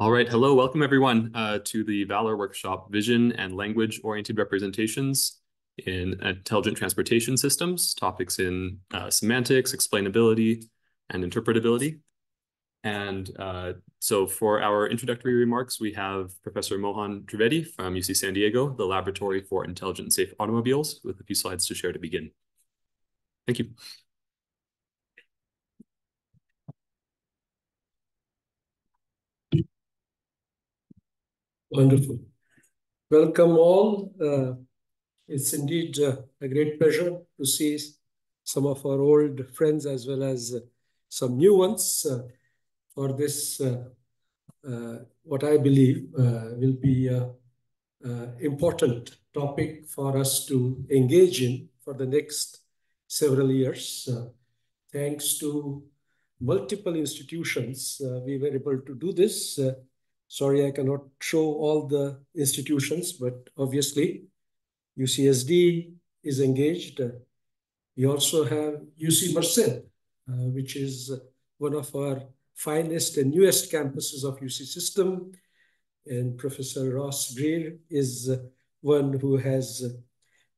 All right, hello, welcome everyone to the VALOR workshop, Vision and Language-Oriented Representations in Intelligent Transportation Systems, topics in semantics, explainability, and interpretability. And so for our introductory remarks, we have Professor Mohan Trivedi from UC San Diego, the Laboratory for Intelligent and Safe Automobiles, with a few slides to share to begin. Thank you. Wonderful. Welcome all. It's indeed a great pleasure to see some of our old friends as well as some new ones for this, what I believe will be an important topic for us to engage in for the next several years. Thanks to multiple institutions, we were able to do this. Sorry, I cannot show all the institutions, but obviously UCSD is engaged. We also have UC Merced, which is one of our finest and newest campuses of UC system. And Professor Greer is one who has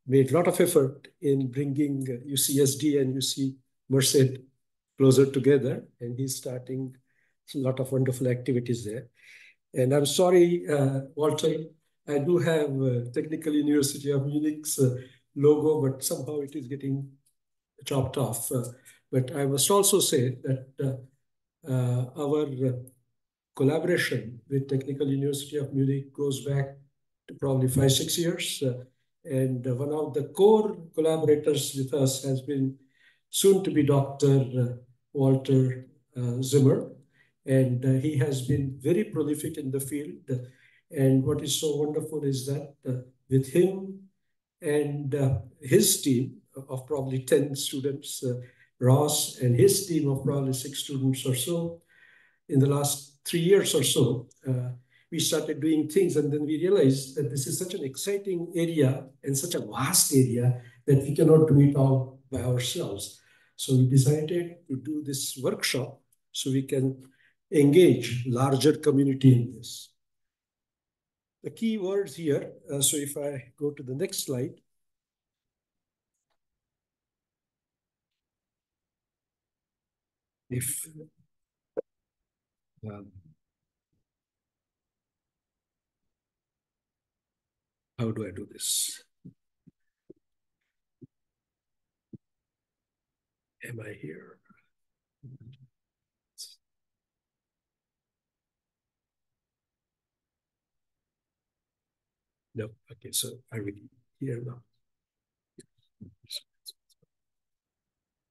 made a lot of effort in bringing UCSD and UC Merced closer together. And he's starting a lot of wonderful activities there. And I'm sorry, Walter, I do have Technical University of Munich's logo, but somehow it is getting chopped off. But I must also say that our collaboration with Technical University of Munich goes back to probably 5-6 years. And one of the core collaborators with us has been soon to be Dr. Walter Zimmer. And he has been very prolific in the field. And what is so wonderful is that with him and his team of probably 10 students, Ross and his team of probably 6 students or so, in the last 3 years or so, we started doing things. And then we realized that this is such an exciting area and such a vast area that we cannot do it all by ourselves. So we decided to do this workshop so we can engage larger community in this. The key words here, so if I go to the next slide. How do I do this? Am I here? No, okay, so are we here now?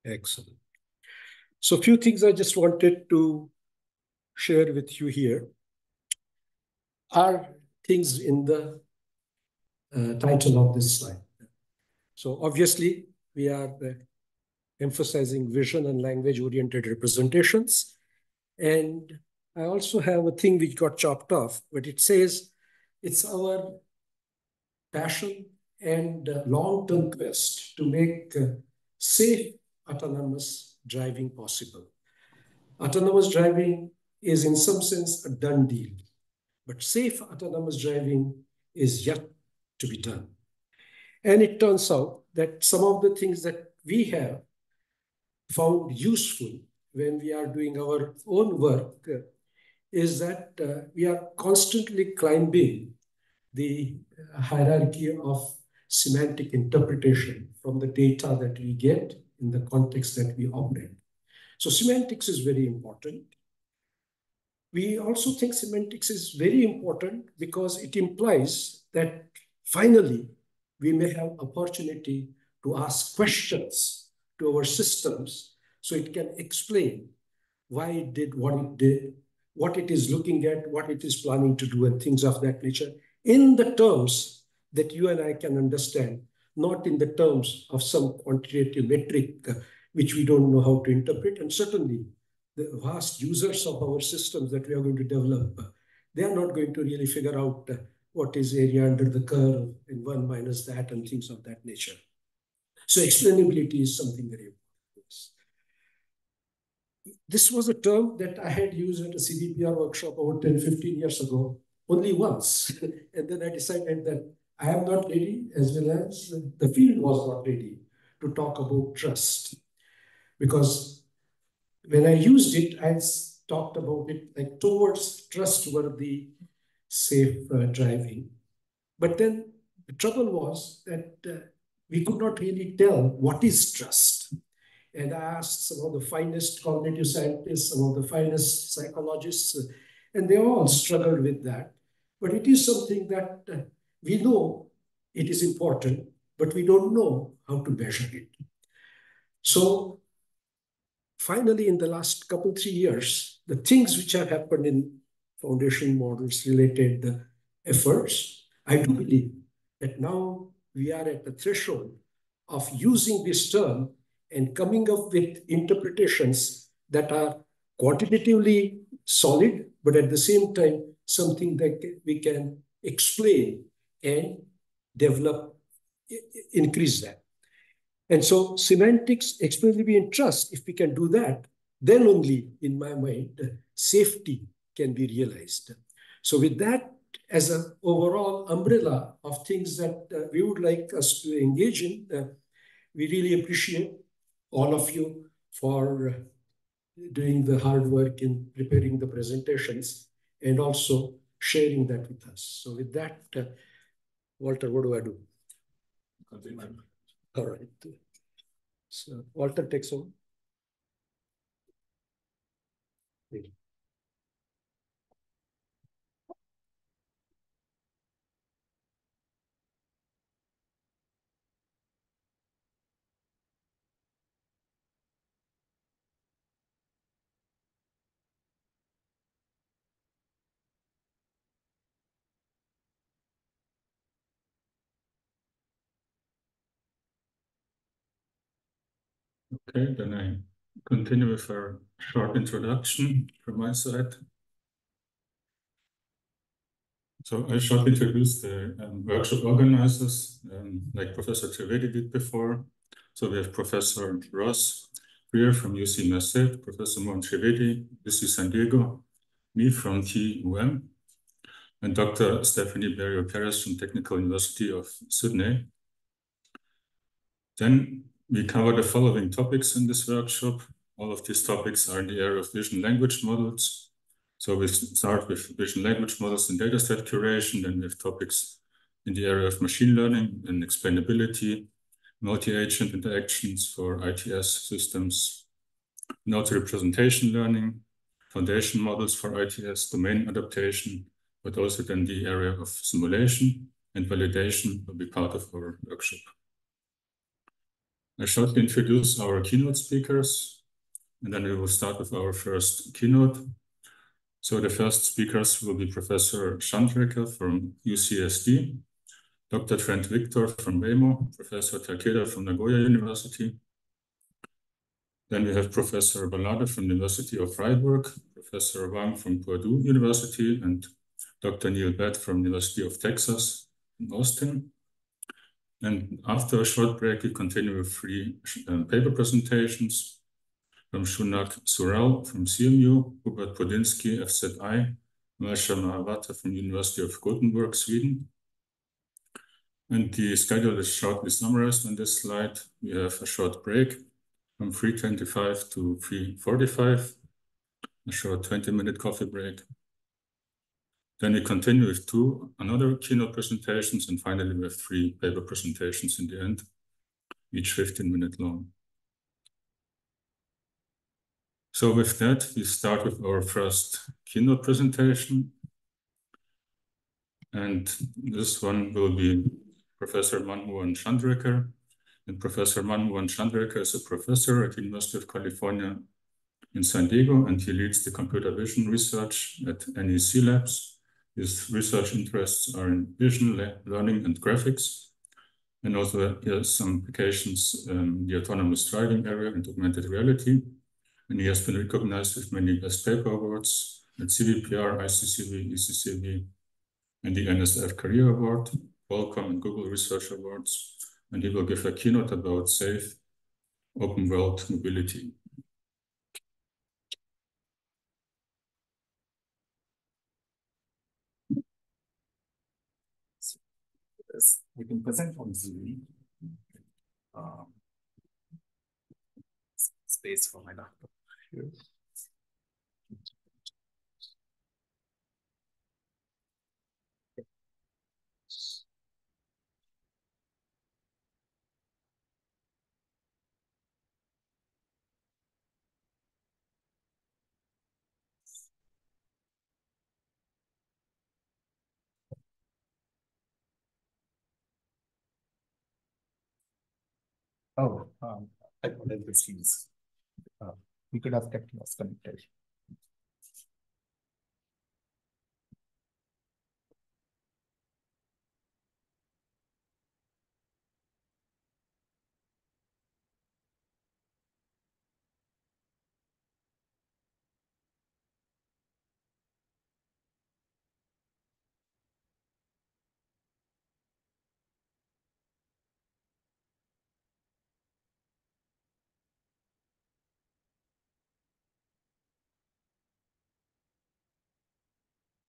Excellent. So a few things I just wanted to share with you here are things in the title of this slide. So obviously we are emphasizing vision and language-oriented representations. And I also have a thing which got chopped off, but it says it's our passion and long-term quest to make safe autonomous driving possible. Autonomous driving is in some sense a done deal, but safe autonomous driving is yet to be done. And it turns out that some of the things that we have found useful when we are doing our own work is that we are constantly climbing the hierarchy of semantic interpretation from the data that we get in the context that we operate. So semantics is very important. We also think semantics is very important because it implies that finally we may have opportunity to ask questions to our systems so it can explain why it did what it did, what it is looking at, what it is planning to do, and things of that nature, in the terms that you and I can understand, not in the terms of some quantitative metric which we don't know how to interpret. And certainly the vast users of our systems that we are going to develop, they are not going to really figure out what is area under the curve and 1 minus that and things of that nature. So explainability is something very important. this was a term that I had used at a CDPR workshop over 10, 15 years ago, only once. And then I decided that I am not ready, as well as the field was not ready to talk about trust. Because when I used it, I talked about it like towards trustworthy, safe driving. But then the trouble was that we could not really tell what is trust. And I asked some of the finest cognitive scientists, some of the finest psychologists, and they all struggled with that. But it is something that we know it is important, but we don't know how to measure it. So finally, in the last couple, 3 years, the things which have happened in foundation models related efforts, I do believe that now we are at the threshold of using this term and coming up with interpretations that are quantitatively solid, but at the same time, something that we can explain and develop, increase that. And so semantics, explainability, and trust, if we can do that, then only, in my mind, safety can be realized. So with that as an overall umbrella of things that we would like us to engage in, we really appreciate all of you for doing the hard work in preparing the presentations and also sharing that with us. So with that, Walter, what do I do? Continue. All right. So Walter takes over. Okay, then I continue with a short introduction from my side. So I shortly introduce the workshop organizers, like Professor Trivedi did before. So we have Professor Ross Greer from UC Marseille, Professor Mohan Trivedi, UC San Diego, me from TUM, and Dr. Stephanie Berrio-Perez from Technical University of Sydney. Then we cover the following topics in this workshop. All of these topics are in the area of vision language models. So we start with vision language models and dataset curation. Then we have topics in the area of machine learning and explainability, multi-agent interactions for ITS systems, note representation learning, foundation models for ITS, domain adaptation, but also then the area of simulation and validation will be part of our workshop. I shortly introduce our keynote speakers, and then we will start with our first keynote. So the first speakers will be Professor Chandraker from UCSD, Dr. Trent Victor from Waymo, Professor Takeda from Nagoya University. Then we have Professor Valada from the University of Freiburg, Professor Wang from Purdue University, and Dr. Neel Bhatt from the University of Texas in Austin. And after a short break, we continue with 3 paper presentations from Shunak Surel from CMU, Hubert Podinsky, FZI, Marsha Mahavata from the University of Gothenburg, Sweden. And the schedule is shortly summarized on this slide. We have a short break from 3:25 to 3:45, a short 20-minute coffee break. Then we continue with another keynote presentations, and finally we have 3 paper presentations in the end, each 15-minute long. So with that, we start with our first keynote presentation. And this one will be Professor Manmohan Chandraker. And Professor Manmohan Chandraker is a professor at the University of California in San Diego, and he leads the computer vision research at NEC Labs. His research interests are in vision, learning, and graphics. And also he has some applications in the autonomous driving area and augmented reality. And he has been recognized with many best paper awards at CVPR, ICCV, ECCV, and the NSF Career Award, Qualcomm and Google Research Awards. And he will give a keynote about safe open world mobility. this. We can present on Zoom. Space for my laptop here. Oh, I wanted this use. We could have kept us connected.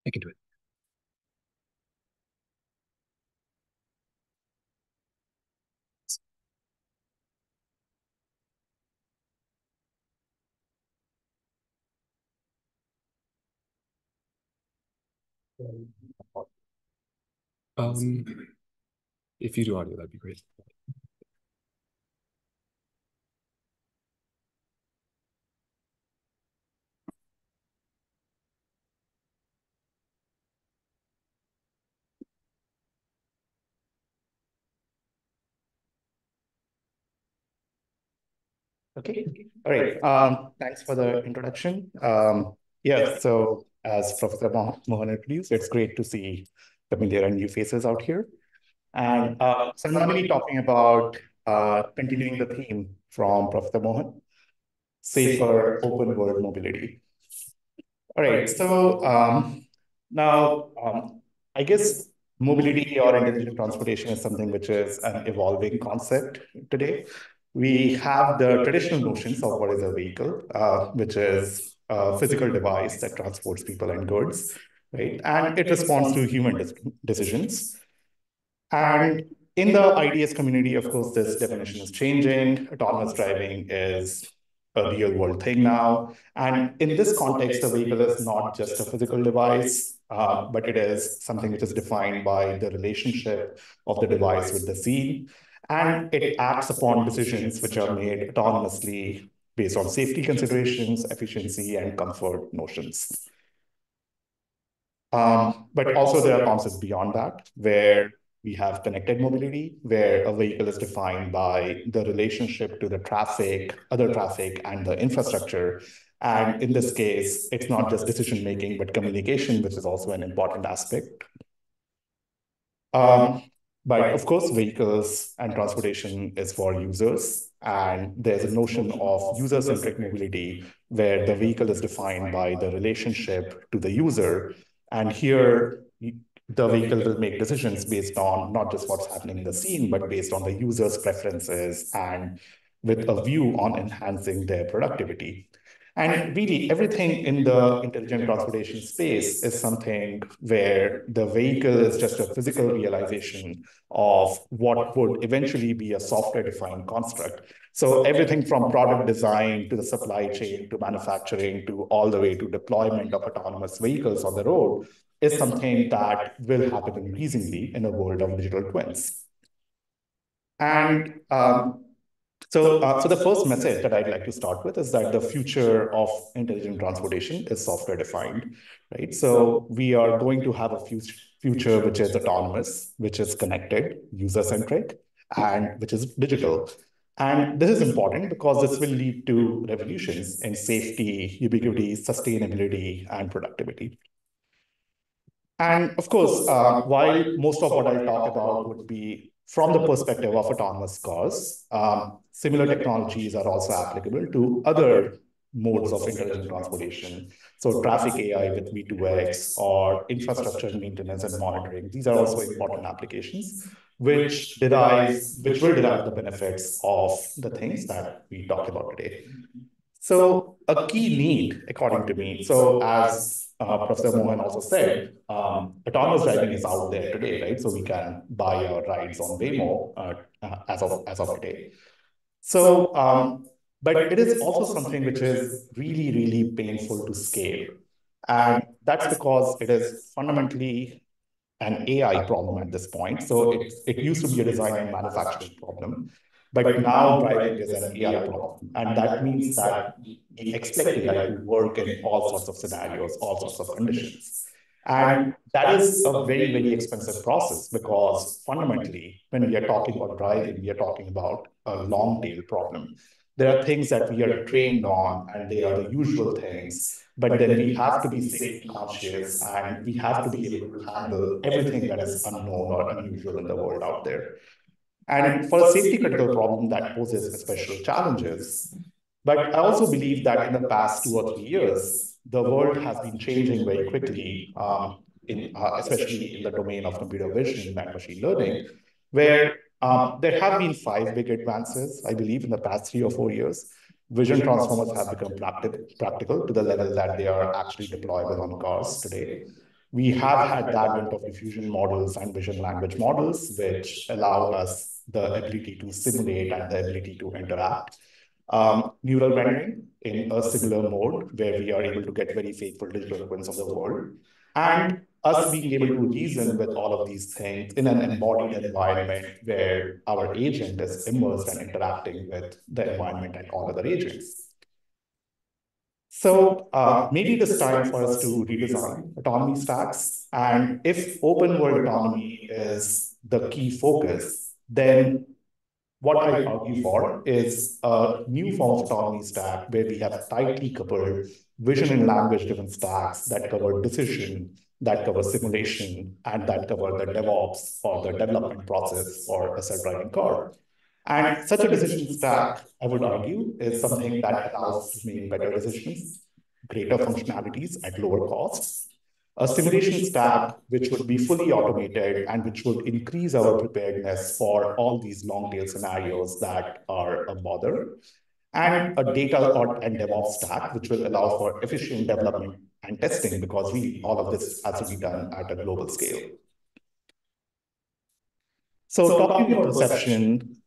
I can do it. If you do audio, that'd be great. Okay. All right. Thanks for the introduction. Yeah, so as Professor Mohan introduced, it's great to see familiar and new faces out here. And so I'm going to be talking about continuing the theme from Professor Mohan, safer open world mobility. All right. So now I guess mobility or intelligent transportation is something which is an evolving concept today. We have the traditional notions of what is a vehicle, which is a physical device that transports people and goods, right? And it responds to human decisions. And in the ITS community, of course, this definition is changing. Autonomous driving is a real world thing now. And in this context, the vehicle is not just a physical device, but it is something which is defined by the relationship of the device with the scene. And it acts upon decisions which are made autonomously based on safety considerations, efficiency, and comfort notions. But also there are concepts beyond that, where we have connected mobility, where a vehicle is defined by the relationship to the traffic, other traffic, and the infrastructure. And in this case, it's not just decision-making, but communication, which is also an important aspect. But of course, vehicles and transportation is for users. And there's a notion of user-centric mobility, where the vehicle is defined by the relationship to the user. And here, the vehicle will make decisions based on not just what's happening in the scene, but based on the user's preferences and with a view on enhancing their productivity. And really, everything in the intelligent transportation space is something where the vehicle is just a physical realization of what would eventually be a software-defined construct. So everything from product design to the supply chain to manufacturing to all the way to deployment of autonomous vehicles on the road is something that will happen increasingly in a world of digital twins. And so the first message that I'd like to start with is that the future of intelligent transportation is software defined, right? So we are going to have a future which is autonomous, which is connected, user-centric, and which is digital. And this is important because this will lead to revolutions in safety, ubiquity, sustainability, and productivity. And of course, while most of what I'll talk about would be from the perspective of autonomous cars, similar technologies are also applicable to other modes of intelligent transportation. So traffic AI with V2X or infrastructure maintenance and monitoring, these are also important applications which will derive the benefits of the things that we talked about today. So a key need, according to me, so as Professor Mohan also said, autonomous driving is out there today, right? So we can buy our rides on Waymo as of today. So, but it is also something which is really, really painful to scale. And that's because it is fundamentally an AI problem at this point. So it used to be a design and manufacturing problem, but now driving is an AI problem. And that means that we expect AI to work in all sorts of scenarios, all sorts of conditions. And that is a very, very expensive process because fundamentally, when we are talking about driving, we are talking about a long tail problem. There are things that we are trained on, and they are the usual things. But then we have to be safety conscious, and we have to be able to handle everything that is unknown or unusual in the world out there. And for a safety critical problem, that poses special challenges. But I also believe that in the past 2 or 3 years, the world has been changing very quickly, especially in the domain of computer vision and machine learning, where there have been 5 big advances, I believe, in the past 3 or 4 years. Vision transformers have become practical to the level that they are actually deployable on cars today. We have had the advent of diffusion models and vision language models, which allow us the ability to simulate and the ability to interact. Neural rendering in a similar mode, where we are able to get very faithful digital twins of the world, and us being able to reason with all of these things in an embodied environment where our agent is immersed and interacting with the environment and all other agents. So maybe it is time for us to redesign autonomy stacks. And if open world autonomy is the key focus, then what I argue for is a new form of autonomy stack where we have tightly coupled vision and language-driven stacks that cover decision, that cover simulation, and that cover the DevOps or the development process for a self-driving car. And such a decision stack, I would argue, is something that allows us to make better decisions, greater functionalities at lower costs. A simulation stack which would be fully automated and which would increase our preparedness for all these long tail scenarios that are a bother. And a data and DevOps stack which will allow for efficient development and testing, because really all of this has to be done at a global scale. So talking about perception,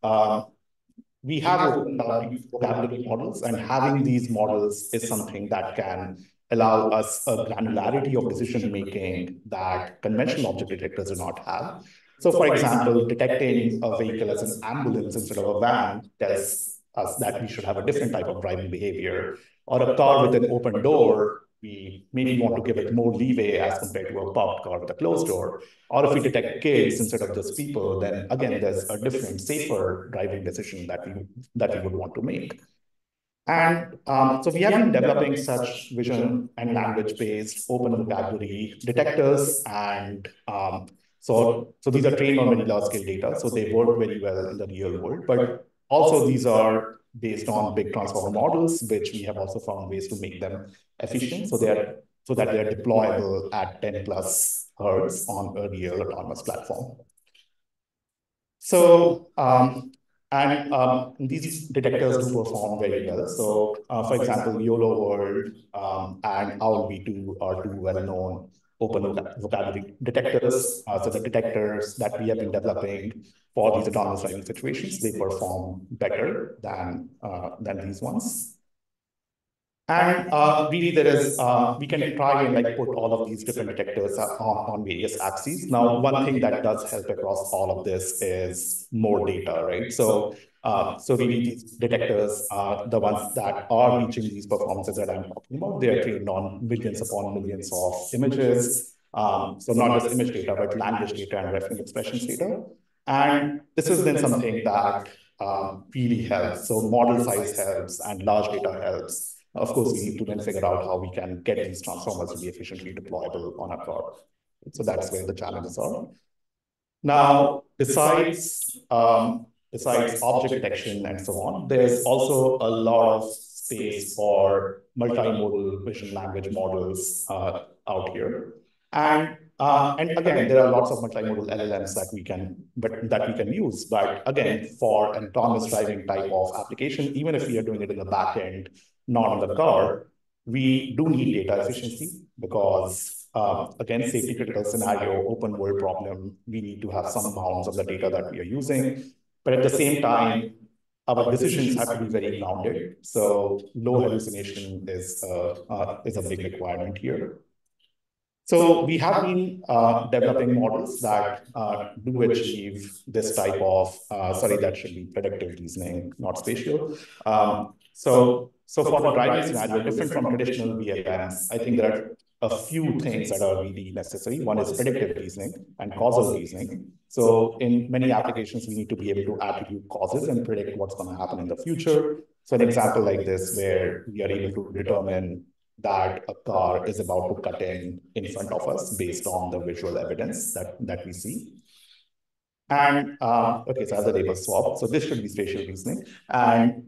we have opened up vocabulary models, and having these models is something that can allow us a granularity of decision making that conventional object detectors do not have. So for example, detecting a vehicle as an ambulance instead of a van tells us that we should have a different type of driving behavior, or a car with an open door, we maybe want to give it more leeway as compared to a parked car with a closed door. Or if we detect kids instead of just people, then again, there's a different, safer driving decision that we would want to make. And so we have been developing such vision and language-based open vocabulary detectors. And so these are trained on very large-scale data, so they work very well in the real world. But also these are based on big transformer models, which we have also found ways to make them efficient, so that they are deployable at 10 plus hertz on a real autonomous platform. So these detectors do perform very well. So for example, YOLO World and OWLV2 are two well-known open vocabulary detectors. So the detectors that we have been developing for these autonomous driving situations, they perform better than these ones. And really there is, we can try and like put all of these different detectors on various axes. Now, one thing that does help across all of this is more data, right? So really these detectors are the ones that are reaching these performances that I'm talking about. They are trained on millions upon millions of images. So not just image data, but language data and reference expressions data. And this is then something that really helps. So model size helps and large data helps. Of course, we need to then figure out how we can get these transformers to be efficiently deployable on a car. So that's where the challenges are. Now, besides object detection and so on, there's also a lot of space for multimodal vision language models out here. And again, there are lots of multimodal LLMs that we can use. But again, for an autonomous driving type of application, even if we are doing it in the back end, not in the car, we do need data efficiency because, again, safety critical scenario, open world problem, we need to have some bounds on the data that we are using. But at the same time, our decisions have to be very grounded. So low hallucination is a big requirement here. So we have been developing models that do achieve this type of, that should be predictive reasoning, not spatial. So for the driving scenario, different from traditional VLMs, I think there are a few things that are really necessary. One is predictive reasoning and causal reasoning. So in many applications, we need to be able to attribute causes and predict what's going to happen in the future. So an example like this, where we are able to determine that a car is about to cut in front of us based on the visual evidence that we see. And okay, so as a label swap, so this should be spatial reasoning. And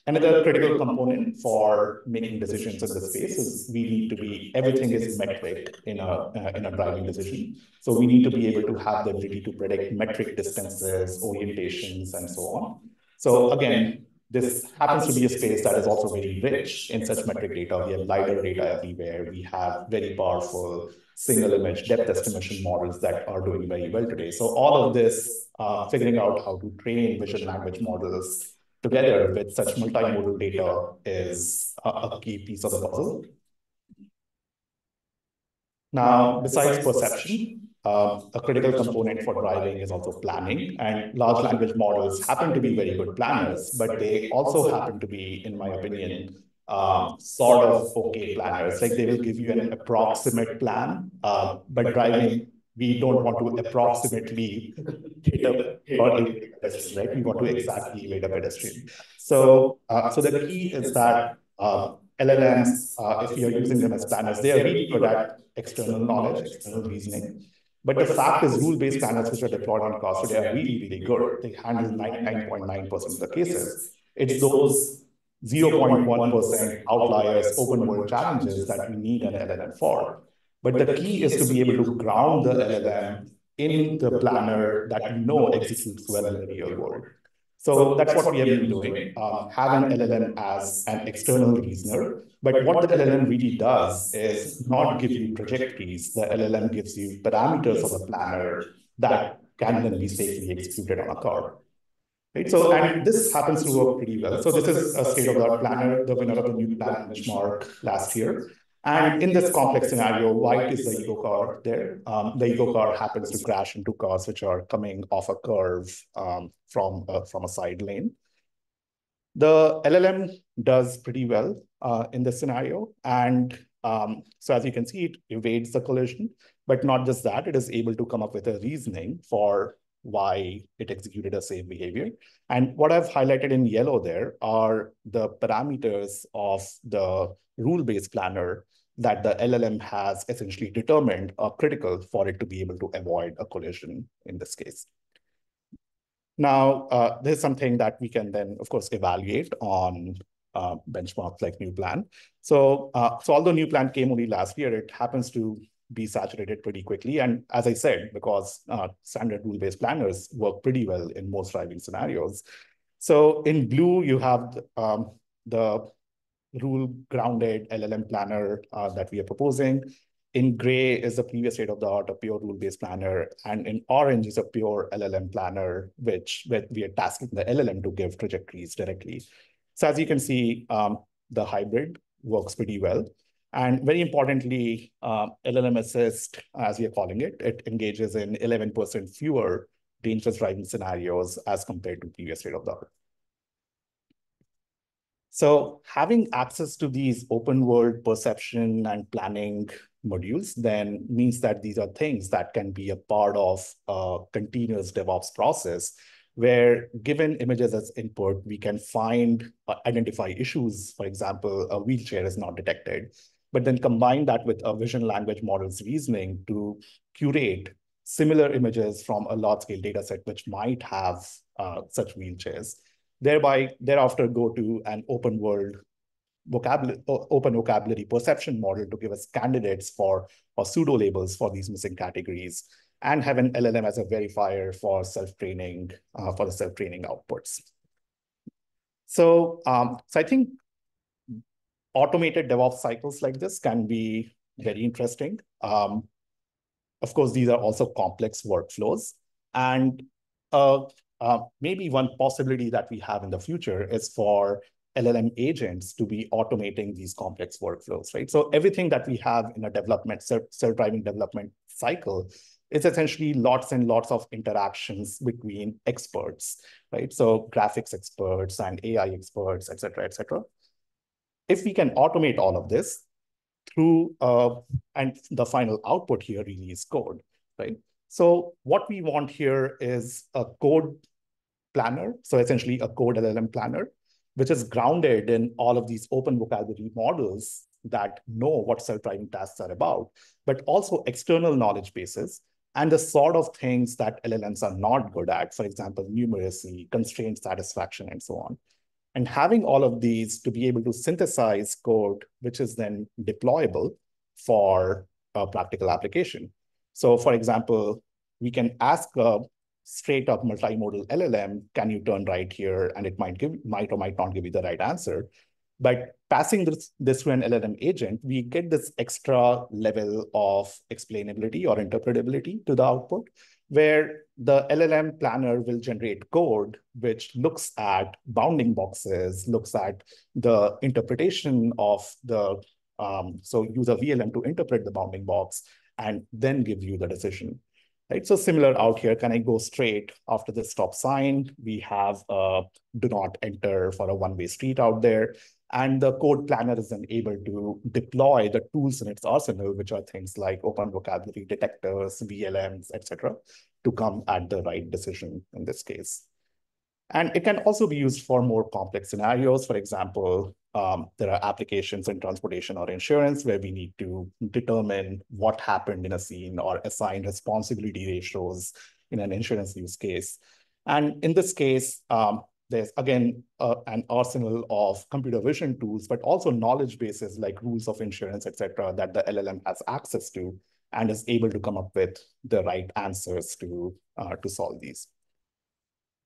another critical component for making decisions in the space is we need to be, everything is metric in a driving decision. So we need to be able to have the ability to predict metric distances, orientations, and so on. So again, this happens to be a space that is also very rich in such metric data. We have LiDAR data everywhere. We have very powerful single image depth estimation models that are doing very well today. So all of this, figuring out how to train vision language models together with such multimodal data is a key piece of the puzzle. Now, besides perception, a critical component for driving is also planning, and large language models happen to be very good planners, but they also happen to be, in my opinion, sort of okay planners. Like they will give you an approximate plan, but driving, we don't want to approximately hit a pedestrian, right? We want to exactly evade a pedestrian. So the key is that LLMs, if you're using them as planners, they are really good at external knowledge, external reasoning. But the fact is rule-based planners which are deployed on cars today are really, really good. They handle 99.9% of the cases. It's those 0.1% outliers, open world challenges that we need an LLM for. But the key is to be able to ground the LLM in the planner that we know executes well in the real world. So that's what we have been doing, have an LLM as an external reasoner. But what the LLM really does is not give you trajectories. The LLM gives you parameters of the planner that can then be safely executed on a car. Right? So, and this happens to work pretty well. So this is a state-of-the-art planner, the winner of the new plan benchmark last year. And in this complex scenario, white is the ego car there. The ego car happens to crash into cars which are coming off a curve from a side lane. The LLM does pretty well in this scenario. And so as you can see, it evades the collision. But not just that, it is able to come up with a reasoning for why it executed a safe behavior. And what I've highlighted in yellow there are the parameters of the rule-based planner that the LLM has essentially determined are critical for it to be able to avoid a collision in this case. Now, this is something that we can then, of course, evaluate on benchmarks like new plan. So although new plan came only last year, it happens to be saturated pretty quickly. And as I said, because standard rule-based planners work pretty well in most driving scenarios. So in blue, you have the rule-grounded LLM planner that we are proposing. In gray is the previous state-of-the-art, a pure rule-based planner. And in orange is a pure LLM planner, where we are tasking the LLM to give trajectories directly. So as you can see, the hybrid works pretty well. And very importantly, LLM Assist, as we are calling it, it engages in 11% fewer dangerous driving scenarios as compared to previous state-of-the-art. So having access to these open world perception and planning modules then means that these are things that can be a part of a continuous DevOps process, where given images as input, we can find, identify issues. For example, a wheelchair is not detected, but then combine that with a vision language model's reasoning to curate similar images from a large-scale data set which might have such wheelchairs. Thereby, thereafter go to an open vocabulary perception model to give us candidates for or pseudo labels for these missing categories, and have an LLM as a verifier for self-training, for the self-training outputs. So I think automated DevOps cycles like this can be very interesting. Of course, these are also complex workflows. And maybe one possibility that we have in the future is for LLM agents to be automating these complex workflows, right? So everything that we have in a development, self-driving development cycle is essentially lots and lots of interactions between experts, right? So graphics experts and AI experts, et cetera, et cetera. If we can automate all of this through, and the final output here really is code, right? So what we want here is a code planner, so essentially a code LLM planner, which is grounded in all of these open vocabulary models that know what self-driving tasks are about, but also external knowledge bases and the sort of things that LLMs are not good at, for example, numeracy, constraint satisfaction, and so on. And having all of these to be able to synthesize code, which is then deployable for a practical application. So for example, we can ask a straight up multimodal LLM, can you turn right here? And it might or might not give you the right answer. But passing this to an LLM agent, we get this extra level of explainability or interpretability to the output, where the LLM planner will generate code which looks at bounding boxes, looks at the interpretation of the, so use a VLM to interpret the bounding box and then give you the decision. Right? So similar out here, can I go straight after the stop sign? We have a do not enter for a one-way street out there. And the code planner is then able to deploy the tools in its arsenal, which are things like open vocabulary detectors, VLMs, et cetera, to come at the right decision in this case. And it can also be used for more complex scenarios. For example, there are applications in transportation or insurance where we need to determine what happened in a scene or assign responsibility ratios in an insurance use case. And in this case, there's, again, an arsenal of computer vision tools, but also knowledge bases like rules of insurance, et cetera, that the LLM has access to and is able to come up with the right answers to solve these.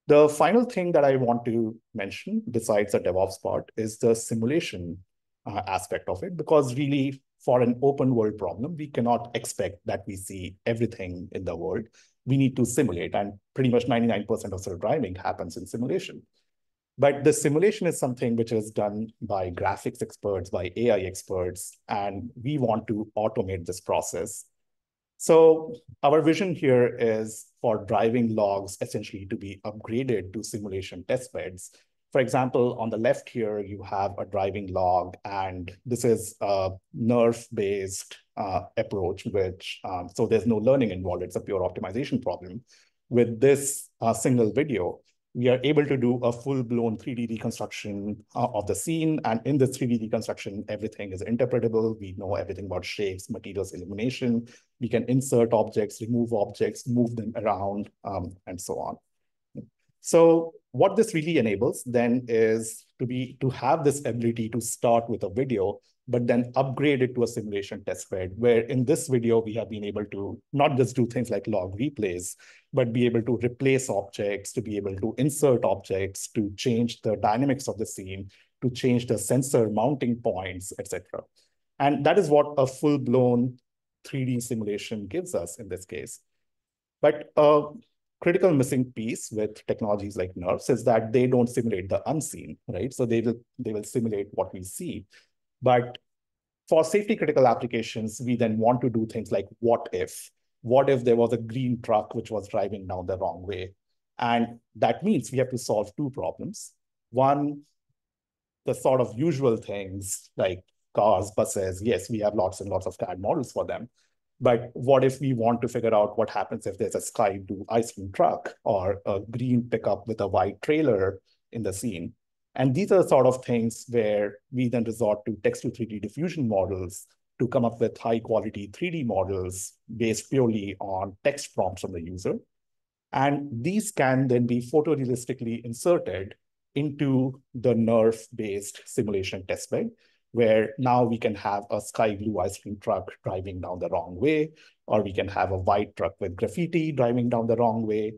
The final thing that I want to mention, besides the DevOps part, is the simulation aspect of it, because really, for an open world problem, we cannot expect that we see everything in the world. We need to simulate, and pretty much 99% of self-driving happens in simulation. But the simulation is something which is done by graphics experts, by AI experts, and we want to automate this process. So our vision here is for driving logs essentially to be upgraded to simulation testbeds. For example, on the left here, you have a driving log, and this is a nerve-based approach, which, so there's no learning involved, it's a pure optimization problem. With this single video, we are able to do a full-blown 3D reconstruction of the scene. And in this 3D reconstruction, everything is interpretable. We know everything about shapes, materials, illumination. We can insert objects, remove objects, move them around, and so on. So what this really enables then is to have this ability to start with a video, but then upgrade it to a simulation testbed, where in this video, we have been able to not just do things like log replays, but be able to replace objects, to be able to insert objects, to change the dynamics of the scene, to change the sensor mounting points, et cetera. And that is what a full-blown 3D simulation gives us in this case. But a critical missing piece with technologies like NERFs is that they don't simulate the unseen, right? So they will simulate what we see. But for safety critical applications, we then want to do things like what if? What if there was a green truck which was driving down the wrong way? And that means we have to solve two problems. One, the sort of usual things like cars, buses. Yes, we have lots and lots of CAD models for them. But what if we want to figure out what happens if there's a sky blue ice cream truck or a green pickup with a white trailer in the scene? And these are sort of things where we then resort to text to 3D diffusion models to come up with high quality 3D models based purely on text prompts from the user. And these can then be photorealistically inserted into the NERF-based simulation testbed, where now we can have a sky blue ice cream truck driving down the wrong way, or we can have a white truck with graffiti driving down the wrong way,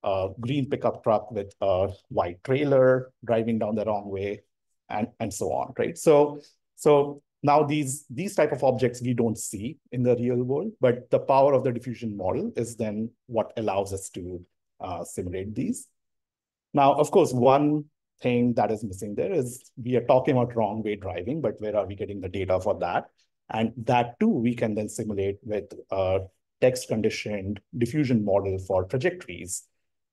a green pickup truck with a white trailer driving down the wrong way, and so on, right? So So now these type of objects we don't see in the real world, but the power of the diffusion model is then what allows us to simulate these. Now, of course, one thing that is missing there is we are talking about wrong way driving, but where are we getting the data for that? And that too, we can then simulate with a text conditioned diffusion model for trajectories.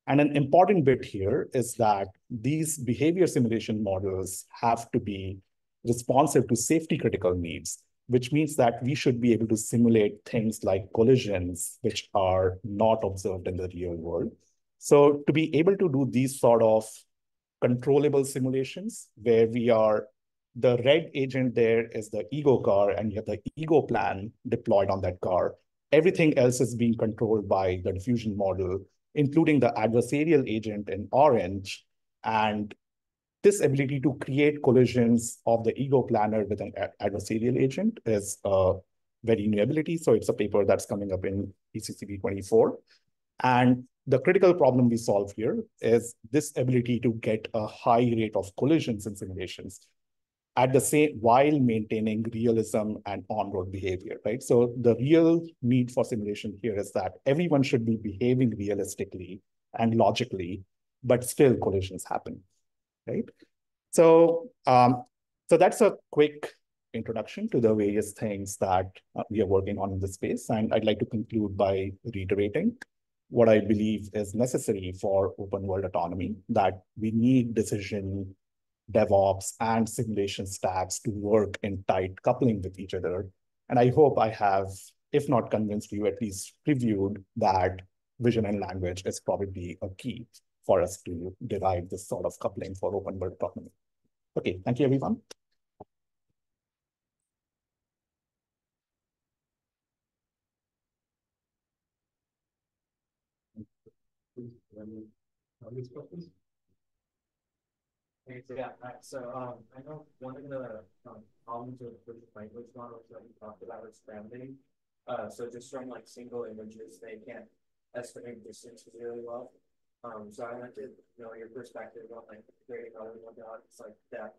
And an important bit here is that these behavior simulation models have to be responsive to safety critical needs, which means that we should be able to simulate things like collisions, which are not observed in the real world. So to be able to do these sort of controllable simulations where the red agent there is the ego car and you have the ego plan deployed on that car. Everything else is being controlled by the diffusion model, including the adversarial agent in orange. And this ability to create collisions of the ego planner with an adversarial agent is a very new ability. So it's a paper that's coming up in ECCB 24. And the critical problem we solve here is this ability to get a high rate of collisions in simulations at the same while maintaining realism and on-road behavior, right? So the real need for simulation here is that everyone should be behaving realistically and logically, but still collisions happen, right? So, so that's a quick introduction to the various things that we are working on in this space. And I'd like to conclude by reiterating what I believe is necessary for open world autonomy, that we need decision, DevOps, and simulation stacks to work in tight coupling with each other. And I hope I have, if not convinced you, at least previewed that vision and language is probably a key for us to derive this sort of coupling for open world autonomy. Okay, thank you, everyone. Thanks. Yeah. So I know one of the problems with language models that we talked about is grounding. So just from like single images, they can't estimate distances really well. So I wanted to know your perspective on like creating other modalities like depth,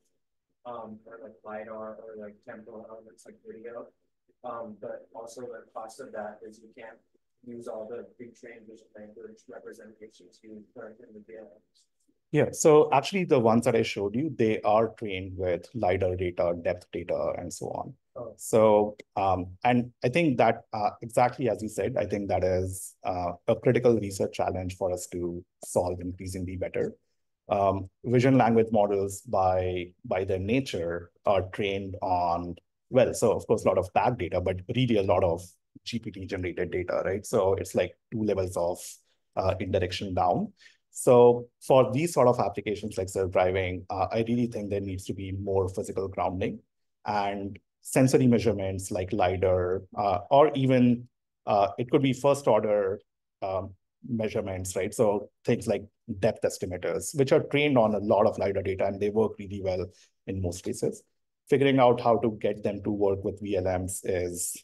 or like LiDAR or like temporal elements like video. But also the cost of that is you can't use all the pre-trained vision language representations you learned in the VLMs. Yeah, so actually the ones that I showed you, they are trained with LiDAR data, depth data, and so on. Oh. So, and I think that exactly as you said, I think that is a critical research challenge for us to solve increasingly better. Vision language models by their nature are trained on, well, so of course, a lot of tag data, but really a lot of GPT generated data, right? So it's like 2 levels of indirection down. So for these sort of applications like self-driving, I really think there needs to be more physical grounding and sensory measurements like LiDAR, or even it could be first order measurements, right? So things like depth estimators, which are trained on a lot of LiDAR data and they work really well in most cases. Figuring out how to get them to work with VLMs is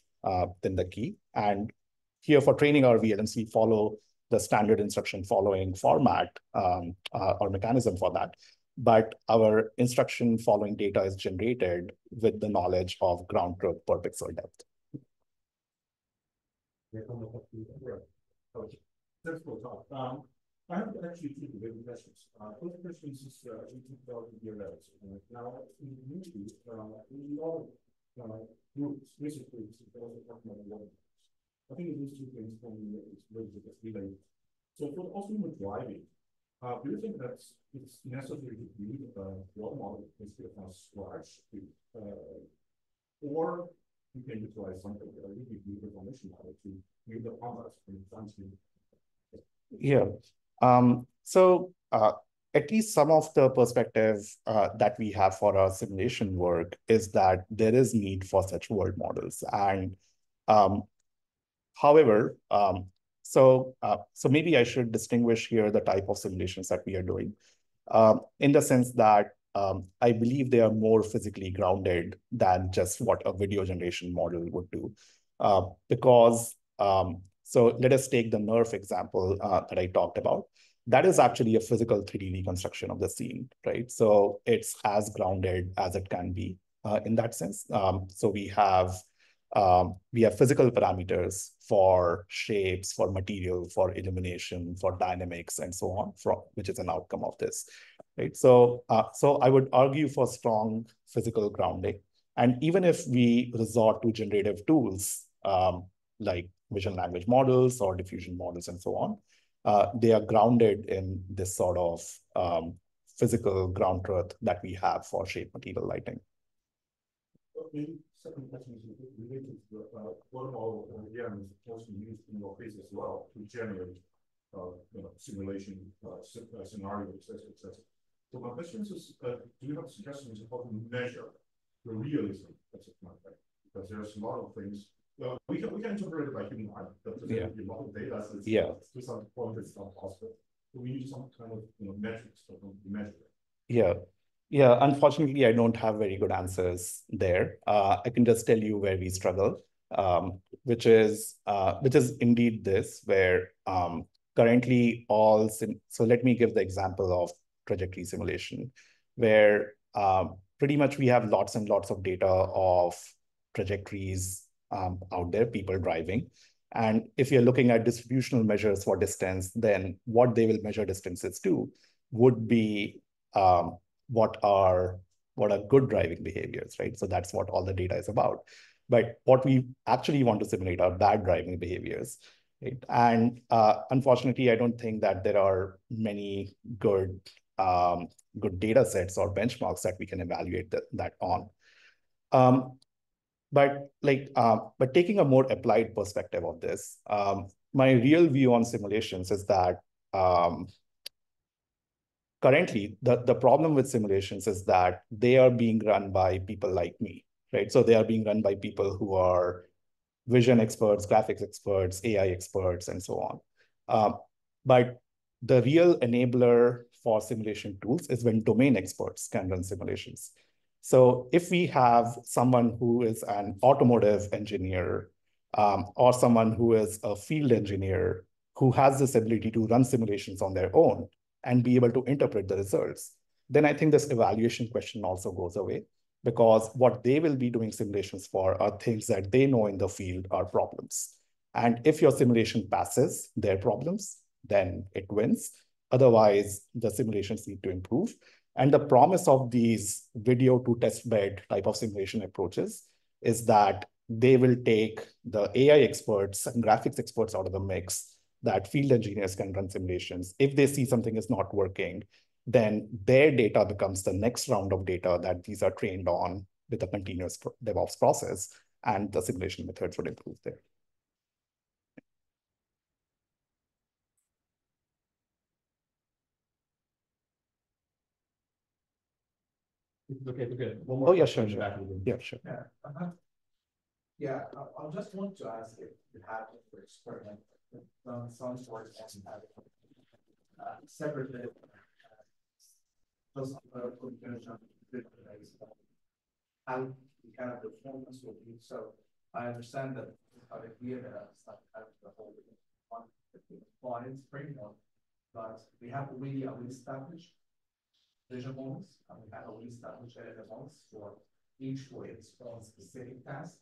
then the key. And here for training our VLMs, we follow the standard instruction following format or mechanism for that. But our instruction following data is generated with the knowledge of ground truth per pixel depth. That's cool talk. I have actually 2 big questions. First question is now in the movie, we all groups basically also talking about I think these 2 things for me is related. So for autonomous driving, do you think that it's necessary to build a role model instead of scratch, or you can utilize something that really build a foundation model to build the commerce and something? Yeah. So at least some of the perspective that we have for our simulation work is that there is need for such world models. And however, so maybe I should distinguish here the type of simulations that we are doing, in the sense that I believe they are more physically grounded than just what a video generation model would do. Because, so let us take the nerf example that I talked about. That is actually a physical 3D reconstruction of the scene, right? So it's as grounded as it can be. in that sense. So we have physical parameters for shapes, for material, for illumination, for dynamics, and so on, which is an outcome of this, right? So I would argue for strong physical grounding. And even if we resort to generative tools, like vision language models or diffusion models and so on, they are grounded in this sort of physical ground truth that we have for shape, material, lighting. Maybe second question is related to what about OEMs also used in your case as well to generate simulation scenarios, etc. So my question is, do you have suggestions of how to measure the realism of such a matter? Because there's a lot of things. We can interpret it by human eye, but there's a lot of data, so to some point it's not possible. So we need some kind of metrics to measure it. Yeah, unfortunately, I don't have very good answers there. I can just tell you where we struggle, which is indeed this, where currently so let me give the example of trajectory simulation, where pretty much we have lots and lots of data of trajectories out there, people driving. And if you're looking at distributional measures for distance, then what they will measure distances to would be what are good driving behaviors, right? So that's what all the data is about. But what we actually want to simulate are bad driving behaviors, right? And unfortunately, I don't think that there are many good data sets or benchmarks that we can evaluate that on. But taking a more applied perspective of this, my real view on simulations is that currently, the problem with simulations is that they are being run by people like me, right? So they are being run by people who are vision experts, graphics experts, AI experts, and so on. But the real enabler for simulation tools is when domain experts can run simulations. So if we have someone who is an automotive engineer or someone who is a field engineer who has this ability to run simulations on their own and be able to interpret the results, then I think this evaluation question also goes away, because what they will be doing simulations for are things that they know in the field are problems. And if your simulation passes their problems, then it wins. Otherwise, the simulations need to improve. And the promise of these video to test bed type of simulation approaches is that they will take the AI experts and graphics experts out of the mix, that field engineers can run simulations. If they see something is not working, then their data becomes the next round of data that these are trained on with a continuous DevOps process, and the simulation methods would improve there. Okay. One more. Oh, yeah, sure. Yeah, sure. Yeah, I just want to ask if you have to experiment some sort of separately. Just communication how the kind of performance will be. So I understand that idea that it's not kind of the whole one clients framework, but we have to really establish vision models, and we have to establish LLM models for each for its own specific task.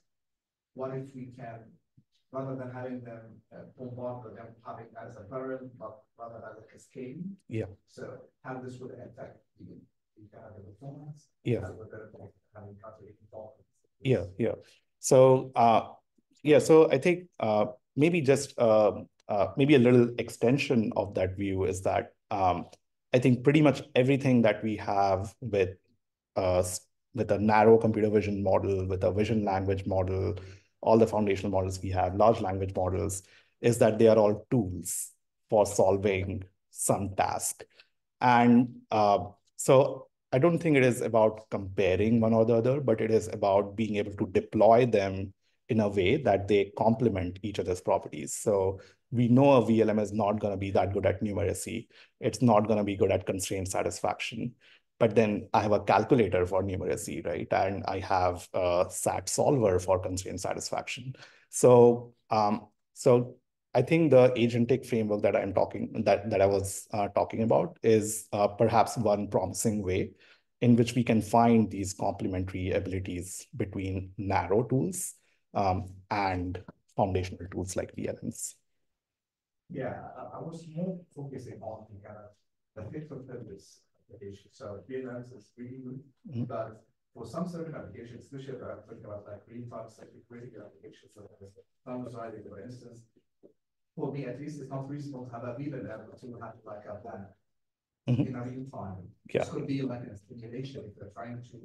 What if we can, rather than having them bombard them, having as a parent, but rather as a cascade? Yeah. So how this would affect the kind of the performance? Yeah. Yeah. So so I think maybe just maybe a little extension of that view is that I think pretty much everything that we have with a narrow computer vision model, with a vision language model, all the foundational models we have, large language models, is that they are all tools for solving some task. And so I don't think it is about comparing one or the other, but it is about being able to deploy them in a way that they complement each other's properties. So we know a VLM is not going to be that good at numeracy. It's not going to be good at constraint satisfaction. But then I have a calculator for numeracy, right? And I have a SAT solver for constraint satisfaction. So I think the agentic framework that I was talking about is perhaps one promising way in which we can find these complementary abilities between narrow tools and foundational tools like VLMs. Yeah, I was more focusing on the kind of the fit for purpose application. So VLMs is really good, but for some certain applications, especially if I'm talking about like real-time critical applications, so standardizing, for instance, for me at least, it's not reasonable to have a VLM to have like a plan in a real time. This could be like a simulation if they're trying to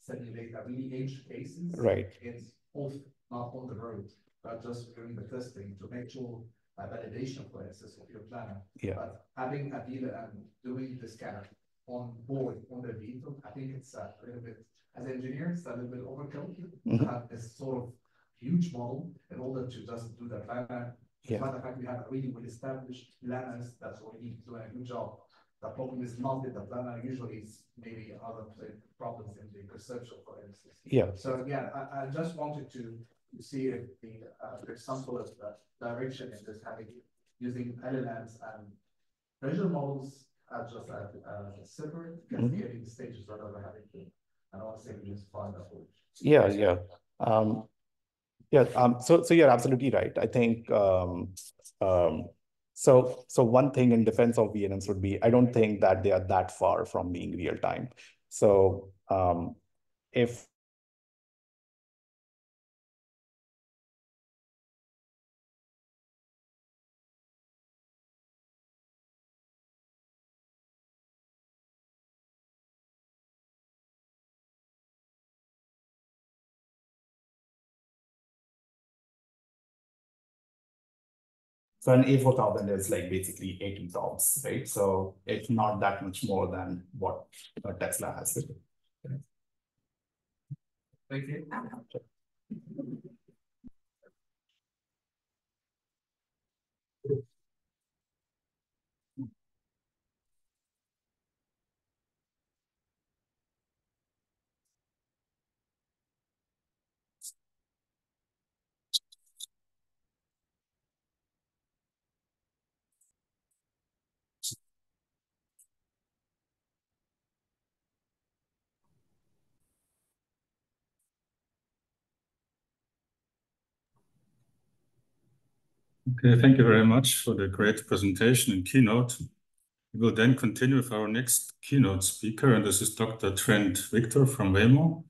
simulate a really edge cases. Right. It's off, not on the road, but just doing the testing to make sure validation, for instance, of your plan. Yeah. But having a dealer and doing this kind of on board on the vehicle, I think it's a little bit, as engineers, a little bit overkill to have this sort of huge model in order to just do the plan. Despite the fact we have a really well-established planners that's already doing a good job. The problem is not that the planner usually is maybe other problems in the perception, for instance. Yeah. So yeah, I just wanted to see if there's some sort of direction in this having using LLMs and visual models as just separate cascading stages rather than having to, I don't want to say we just find approach. Yeah, yeah. So you're absolutely right. I think so one thing in defense of VNMs would be, I don't think that they are that far from being real time. So if So an A4000 is like basically 80 TOPS, right? So it's not that much more than what a Tesla has. Thank you. Okay, thank you very much for the great presentation and keynote. We will then continue with our next keynote speaker, and this is Dr. Trent Victor from Waymo.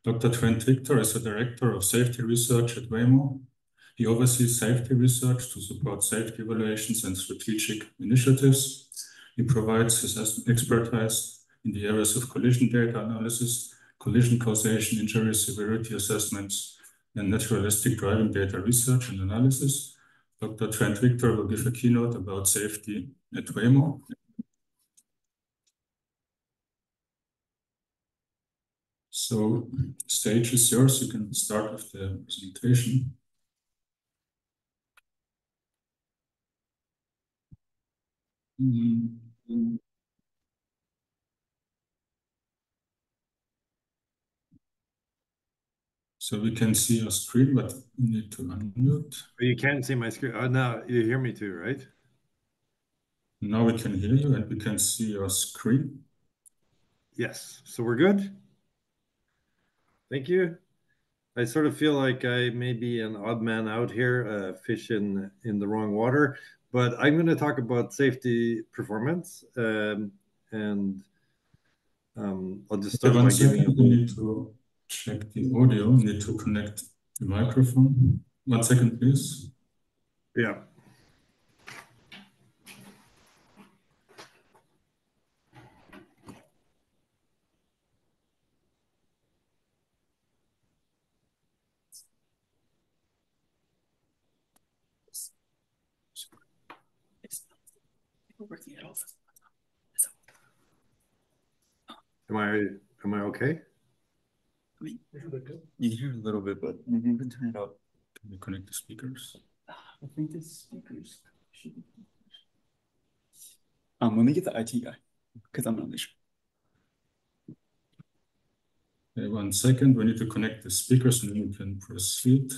Dr. Trent Victor is the Director of Safety Research at Waymo. He oversees safety research to support safety evaluations and strategic initiatives. He provides his expertise in the areas of collision data analysis, collision causation, injury severity assessments, and naturalistic driving data research and analysis. Dr. Trent Victor will give a keynote about safety at Waymo. So, stage is yours. You can start with the presentation. So we can see your screen, but you need to unmute. You can't see my screen. Oh, now you hear me too, right? Now we can hear you and we can see your screen. Yes, so we're good. Thank you. I sort of feel like I may be an odd man out here, fish in the wrong water, but I'm going to talk about safety performance, and I'll just start by giving. We need to check the audio. We need to connect the microphone. 1 second, please. Yeah. Am I okay? You hear a little bit, but maybe you can turn it up. Can we connect the speakers? I think the speakers should be. Let me get the IT guy, because I'm not sure. Okay, 1 second. We need to connect the speakers and then we can proceed.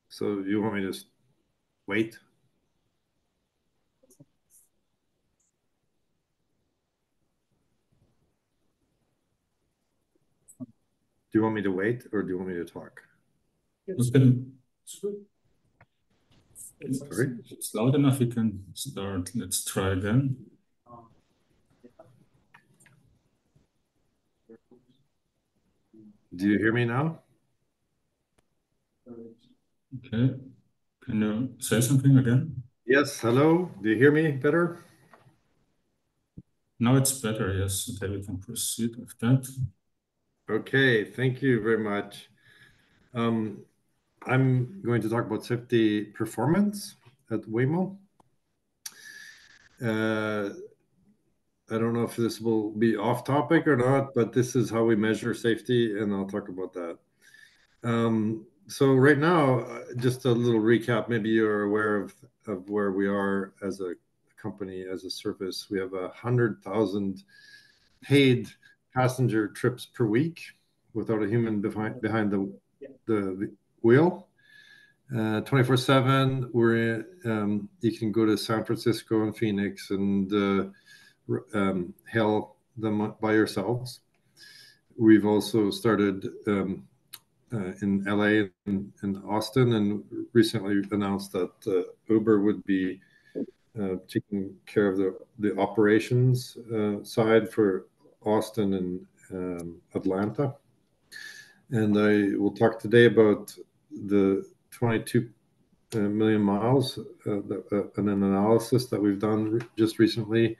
So you want me to just wait? you want me to wait or do you want me to talk? It's good. Sorry? If it's loud enough, you can start. Let's try again. Do you hear me now? Okay. Can you say something again? Yes, hello. Do you hear me better? Now it's better, yes. Okay, we can proceed with that. Okay, thank you very much. I'm going to talk about safety performance at Waymo. I don't know if this will be off topic or not, but this is how we measure safety, and I'll talk about that. So right now, just a little recap, maybe you're aware of where we are as a company, as a service. We have 100,000 paid passenger trips per week without a human behind the wheel. 24/7, we're you can go to San Francisco and Phoenix and hail them by yourselves. We've also started in LA and Austin, and recently announced that Uber would be taking care of the operations side for Austin and Atlanta. And I will talk today about the 22 million miles and an analysis that we've done just recently.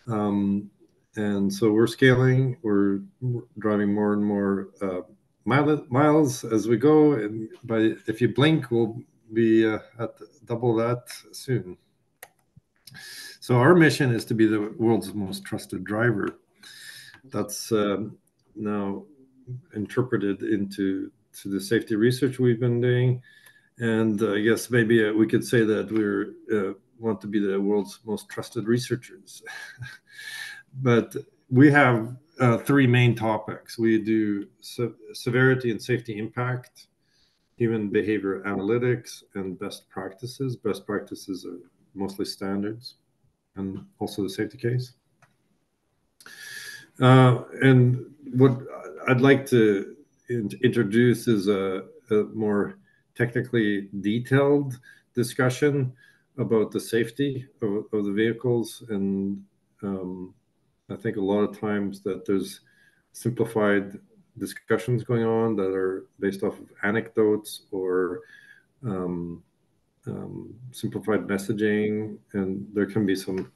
And so we're scaling, we're driving more and more miles as we go, and if you blink, we'll be at double that soon. So our mission is to be the world's most trusted driver. That's now interpreted into the safety research we've been doing, and I guess maybe we could say that we want to be the world's most trusted researchers. But we have three main topics. We do severity and safety impact, human behavior analytics, and best practices. Best practices are mostly standards, and also the safety case. And what I'd like to introduce is a more technically detailed discussion about the safety of the vehicles. And I think a lot of times that there's simplified discussions going on that are based off of anecdotes or simplified messaging, and there can be some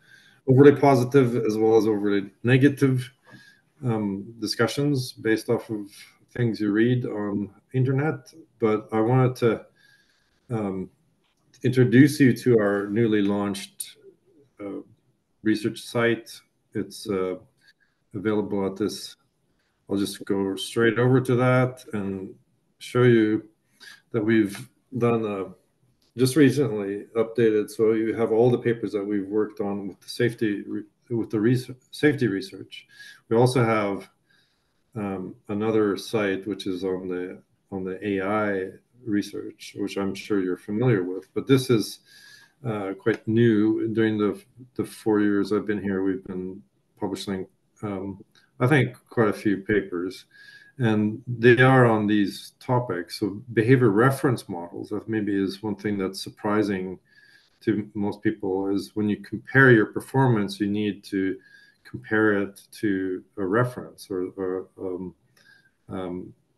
overly positive as well as overly negative discussions based off of things you read on internet. But I wanted to introduce you to our newly launched research site. It's available at this. I'll just go straight over to that and show you that we've done just recently updated. So you have all the papers that we've worked on with the safety safety research. We also have another site which is on the AI research, which I'm sure you're familiar with. But this is quite new. During the 4 years I've been here, we've been publishing, I think, quite a few papers, and they are on these topics. So behavior reference models, that maybe is one thing that's surprising to most people, is when you compare your performance, you need to compare it to a reference or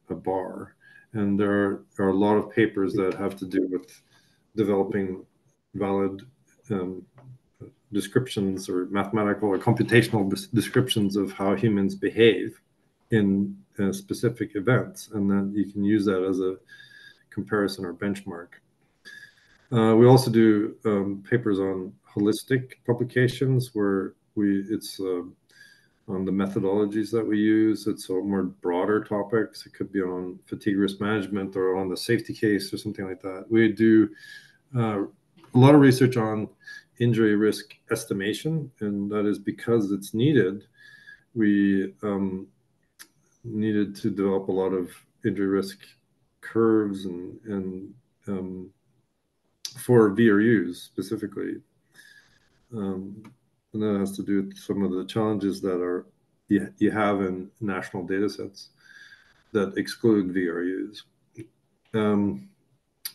a bar. And there are a lot of papers that have to do with developing valid descriptions or mathematical or computational descriptions of how humans behave in specific events. And then you can use that as a comparison or benchmark. We also do papers on holistic publications where it's on the methodologies that we use. It's more broader topics. It could be on fatigue risk management or on the safety case or something like that. We do a lot of research on injury risk estimation, and that is because it's needed. We needed to develop a lot of injury risk curves and for VRUs specifically. And that has to do with some of the challenges that you have in national data sets that exclude VRUs.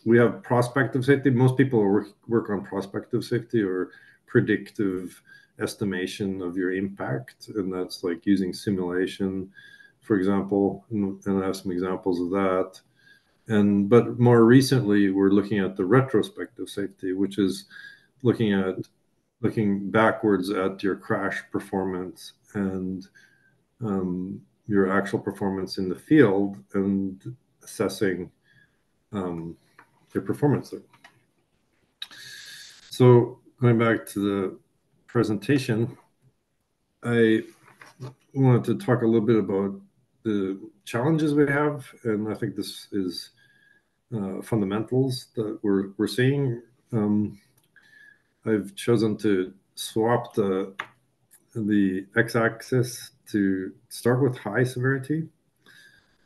We have prospective safety. Most people work on prospective safety or predictive estimation of your impact, and that's like using simulation, for example, and I have some examples of that. But more recently, we're looking at the retrospective safety, which is looking backwards at your crash performance and your actual performance in the field and assessing your performance there. So going back to the presentation, I wanted to talk a little bit about the challenges we have, and I think this is fundamentals that we're seeing. I've chosen to swap the x-axis to start with high severity,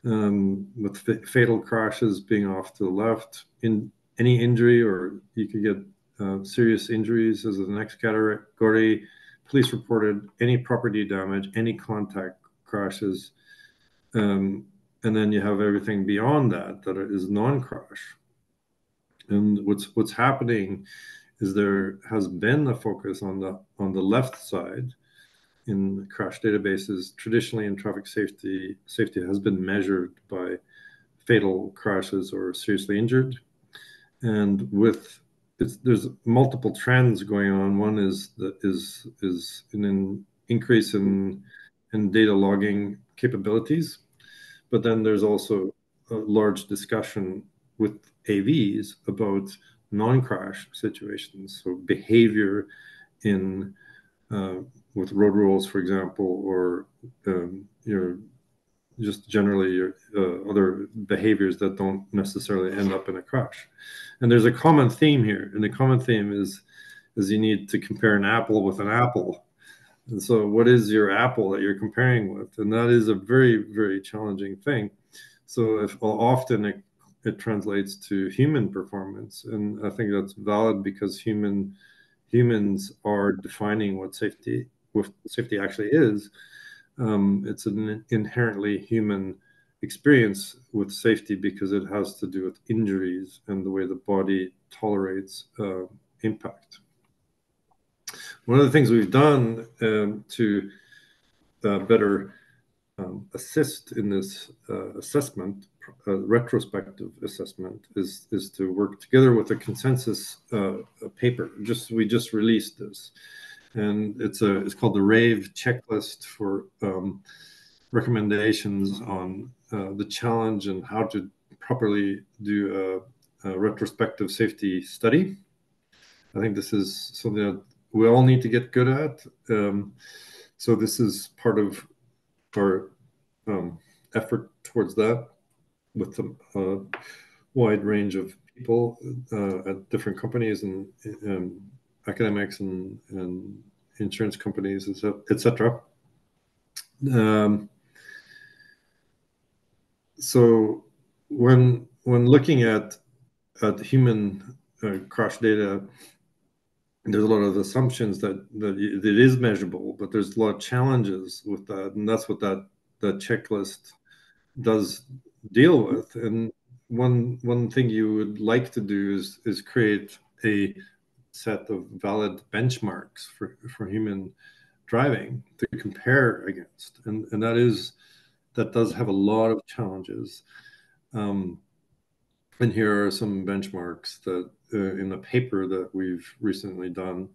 with fatal crashes being off to the left. In any injury, or you could get serious injuries as the next category. Police reported any property damage, any contact crashes, and then you have everything beyond that is non-crash. And what's happening is there has been a focus on the left side in crash databases. Traditionally in traffic safety has been measured by fatal crashes or seriously injured. And there's multiple trends going on. One is an increase in data logging capabilities, but then there's also a large discussion with AVs about non-crash situations, so behavior in with road rules, for example, or just generally your other behaviors that don't necessarily end up in a crash. And there's a common theme here, and the common theme is you need to compare an apple with an apple. And so what is your apple that you're comparing with? And that is a very, very challenging thing. So if often it translates to human performance, and I think that's valid because humans are defining what safety actually is. It's an inherently human experience with safety because it has to do with injuries and the way the body tolerates impact. One of the things we've done to better assist in this assessment, retrospective assessment, is to work together with a consensus paper. We just released this, and it's called the RAVE checklist for recommendations on the challenge and how to properly do a retrospective safety study. I think this is something that we all need to get good at. So this is part of our effort towards that, with a wide range of people at different companies and academics and insurance companies, etc. So when looking at human crash data, there's a lot of assumptions that it is measurable, but there's a lot of challenges with that, and that's what that checklist does deal with. And one thing you would like to do is create a set of valid benchmarks for human driving to compare against, and that does have a lot of challenges. And here are some benchmarks that in a paper that we've recently done.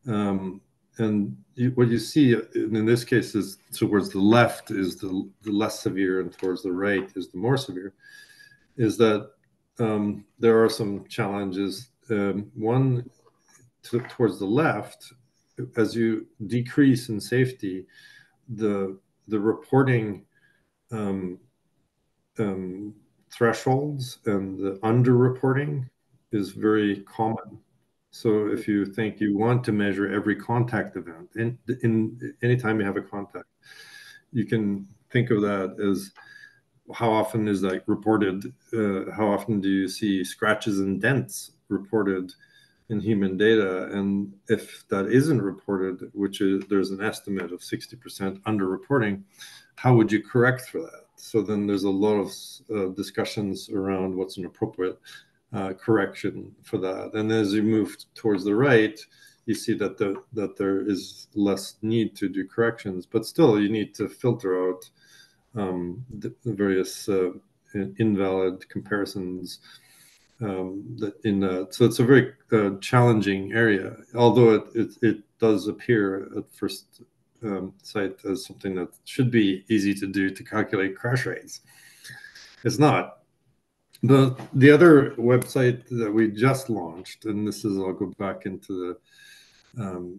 And what you see in this case is towards the left is the less severe, and towards the right is the more severe, is that there are some challenges. One, towards the left, as you decrease in safety, the reporting thresholds and the underreporting is very common. So if you think you want to measure every contact event, in anytime you have a contact, you can think of that as how often is that reported? How often do you see scratches and dents reported in human data? And if that isn't reported, which is there's an estimate of 60% underreporting, how would you correct for that? So then there's a lot of discussions around what's an appropriate correction for that. And as you move towards the right, you see that there is less need to do corrections, but still you need to filter out the various invalid comparisons. So it's a very challenging area, although it does appear at first sight as something that should be easy to do to calculate crash rates. It's not. The other website that we just launched, and this is, I'll go back into the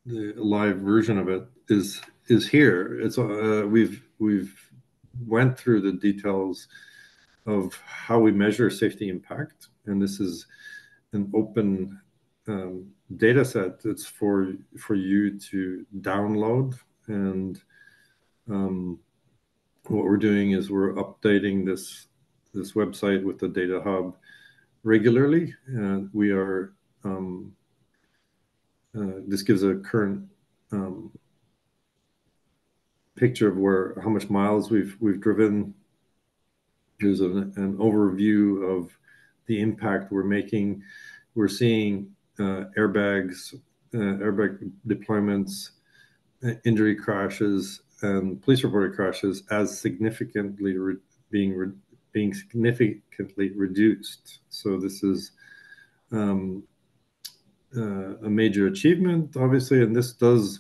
live version of it, is here. It's we've went through the details of how we measure safety impact, and this is an open data set. It's for you to download, and what we're doing is we're updating this website with the data hub regularly, and we are this gives a current picture of how much miles we've driven. Here's an overview of the impact we're making. We're seeing airbags, airbag deployments, injury crashes, and police reported crashes as significantly being significantly reduced. So this is a major achievement, obviously, and this does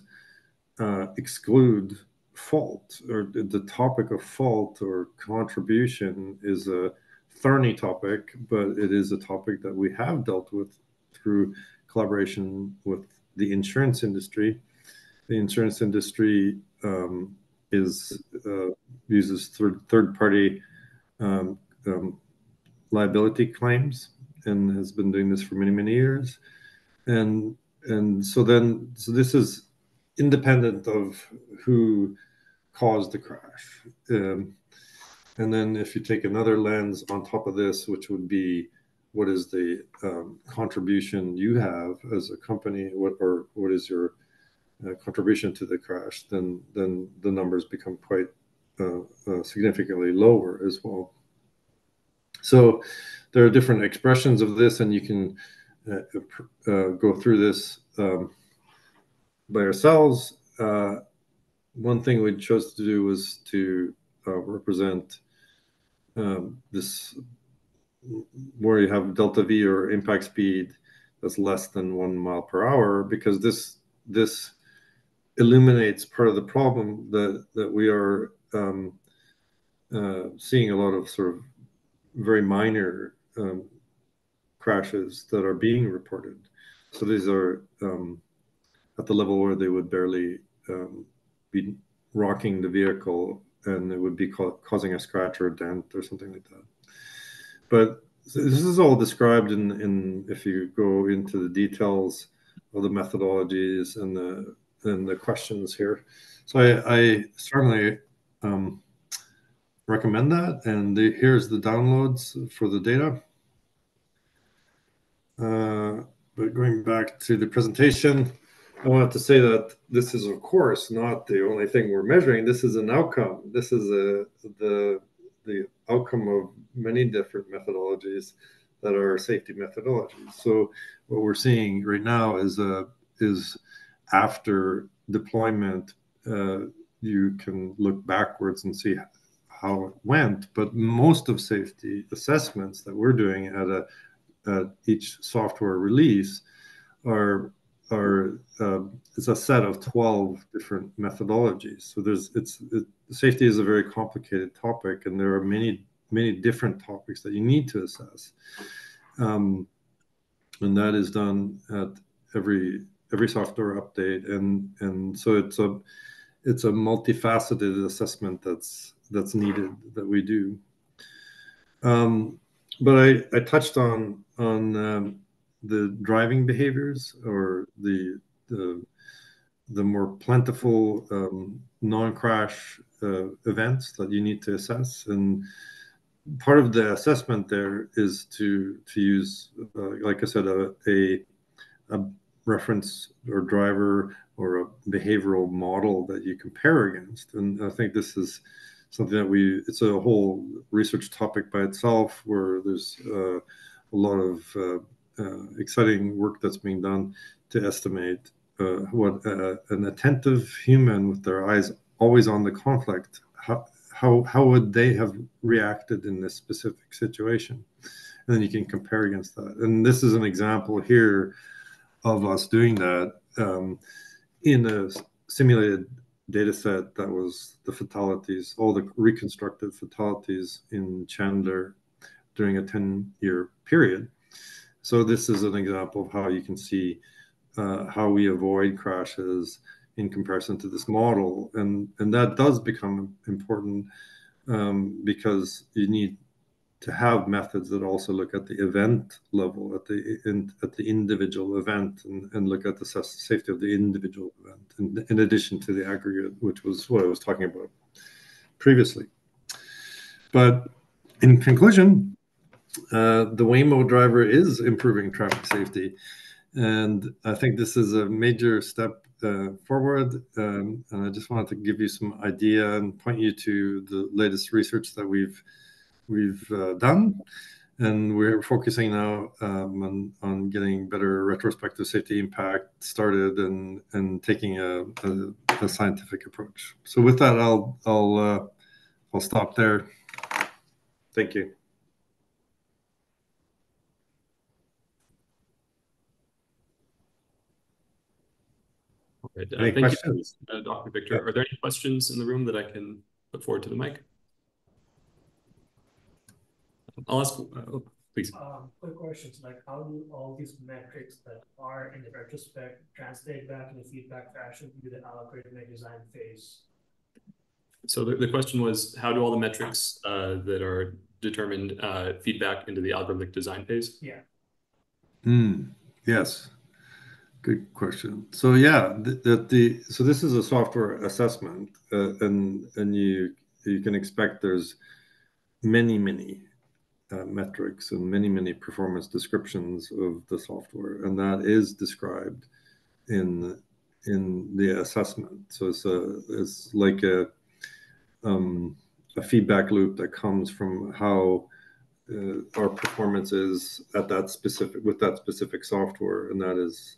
exclude fault, or the topic of fault or contribution is a thorny topic, but it is a topic that we have dealt with through collaboration with the insurance industry. The insurance industry uses third-party liability claims and has been doing this for many, many years. And so this is independent of who caused the crash. And then if you take another lens on top of this, which would be what is the contribution you have as a company, what is your contribution to the crash, then the numbers become quite significantly lower as well. So there are different expressions of this, and you can go through this by ourselves. One thing we chose to do was to represent this, where you have delta V or impact speed that's less than 1 mile per hour, because this illuminates part of the problem that we are seeing a lot of sort of very minor crashes that are being reported. So these are at the level where they would barely be rocking the vehicle, and it would be causing a scratch or a dent or something like that. But this is all described in if you go into the details of the methodologies and the questions here. So I certainly recommend that. And here's the downloads for the data. But going back to the presentation, I wanted to say that this is, of course, not the only thing we're measuring. This is an outcome. This is the outcome of many different methodologies that are safety methodologies. So what we're seeing right now is after deployment, you can look backwards and see how it went. But most of safety assessments that we're doing at each software release it's a set of 12 different methodologies. So safety is a very complicated topic, and there are many different topics that you need to assess, and that is done at every software update, and so it's a multifaceted assessment that's needed that we do. But I touched on the driving behaviors, or the more plentiful non-crash events that you need to assess. And part of the assessment there is to use, like I said, a reference or driver or a behavioral model that you compare against. And I think this is something that it's a whole research topic by itself, where there's a lot of exciting work that's being done to estimate what an attentive human with their eyes always on the conflict, how would they have reacted in this specific situation? And then you can compare against that. And this is an example here of us doing that in a simulated data set that was the fatalities, all the reconstructed fatalities in Chandler during a 10-year period. So this is an example of how you can see how we avoid crashes in comparison to this model. And that does become important because you need to have methods that also look at the event level, at the individual event, and look at the safety of the individual event, in addition to the aggregate, which was what I was talking about previously. But in conclusion, the Waymo driver is improving traffic safety. And I think this is a major step forward. And I just wanted to give you some idea and point you to the latest research that we've done. And we're focusing now on getting better retrospective safety impact started and taking a scientific approach. So with that, I'll stop there. Thank you. Right. Any Thank questions? you, Dr. Victor. Yeah. Are there any questions in the room that I can put forward to the mic? I'll ask, please. Quick questions, like how do all these metrics that are in the retrospect translate back in the feedback fashion to the algorithmic design phase? So the question was, how do all the metrics that are determined feedback into the algorithmic design phase? Yeah. Yes. Good question. So yeah, so this is a software assessment, and you can expect there's many metrics and many performance descriptions of the software, and that is described in the assessment. So it's like a feedback loop that comes from how our performance is at that specific software, and that is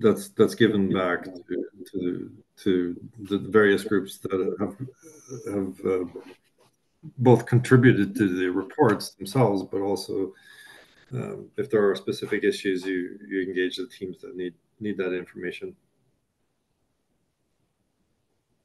that's given back to the various groups that have both contributed to the reports themselves, but also if there are specific issues, you engage the teams that need that information.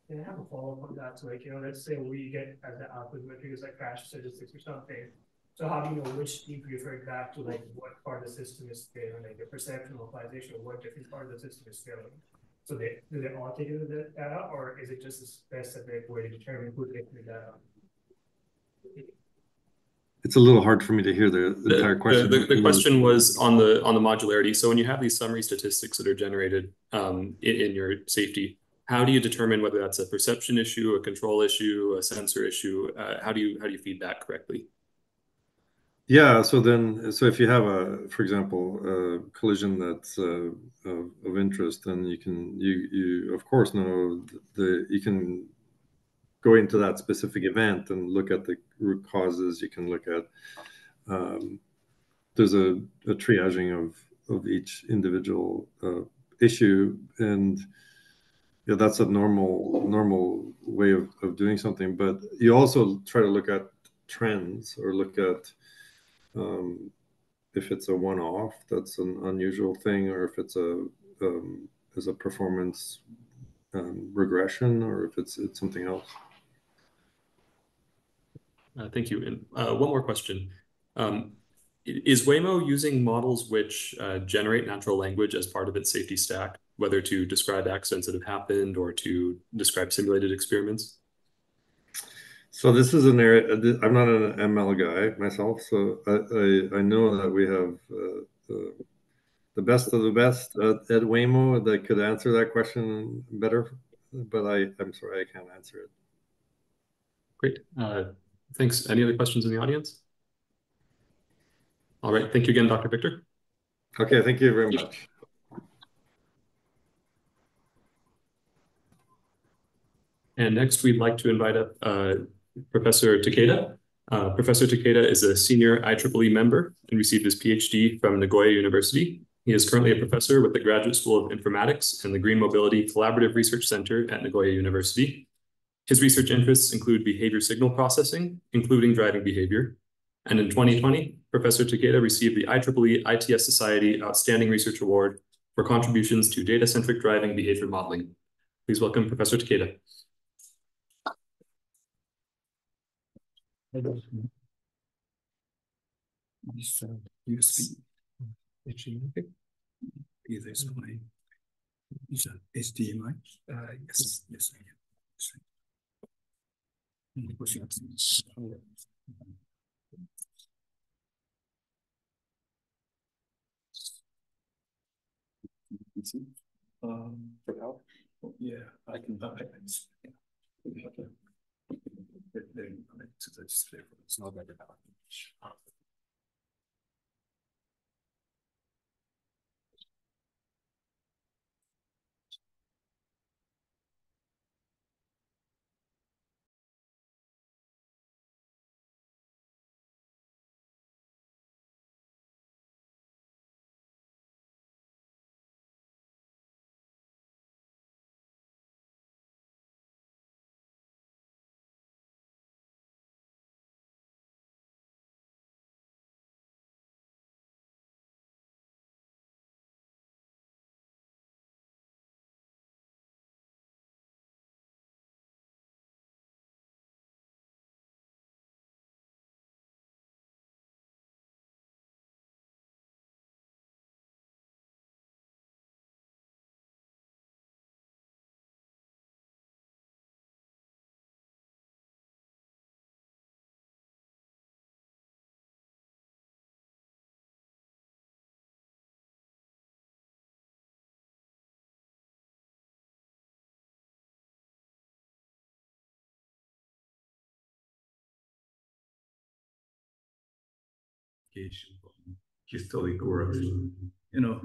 And I have a follow-up on that. So like, let's say we get as the output metric is like crash statistics or something. So how do you know which team referred back to like what part of the system is failing, like the perception, localization, or what different part of the system is failing? So do they all take into the data, or is it just a specific way to determine who takes the data? It's a little hard for me to hear the entire question. The question was on the modularity. So when you have these summary statistics that are generated in your safety, how do you determine whether that's a perception issue, a control issue, a sensor issue? How do you feed that correctly? Yeah, so if you have for example, a collision that's of interest, then you of course know you can go into that specific event and look at the root causes. You can look at there's a triaging of each individual issue, and yeah, that's a normal way of doing something. But you also try to look at trends, or look at if it's a one-off, that's an unusual thing, or if it's a performance regression, or if it's something else. Thank you. And one more question. Is Waymo using models which generate natural language as part of its safety stack, whether to describe accidents that have happened or to describe simulated experiments? So this is an area, I'm not an ML guy myself, so I know that we have the best of the best at Waymo that could answer that question better, but I'm sorry, I can't answer it. Great. Thanks. Any other questions in the audience? All right. Thank you again, Dr. Victor. Okay, thank you very much. And next, we'd like to invite up Professor Takeda. Professor Takeda is a senior IEEE member and received his PhD from Nagoya University. He is currently a professor with the Graduate School of Informatics and the Green Mobility Collaborative Research Center at Nagoya University. His research interests include behavior signal processing, including driving behavior. And in 2020, Professor Takeda received the IEEE ITS Society Outstanding Research Award for contributions to data-centric driving behavior modeling. Please welcome Professor Takeda. USB. Is my HDMI? Yes, yes, I can. For help? Yeah, I can. It's not better now. Historic work, you know,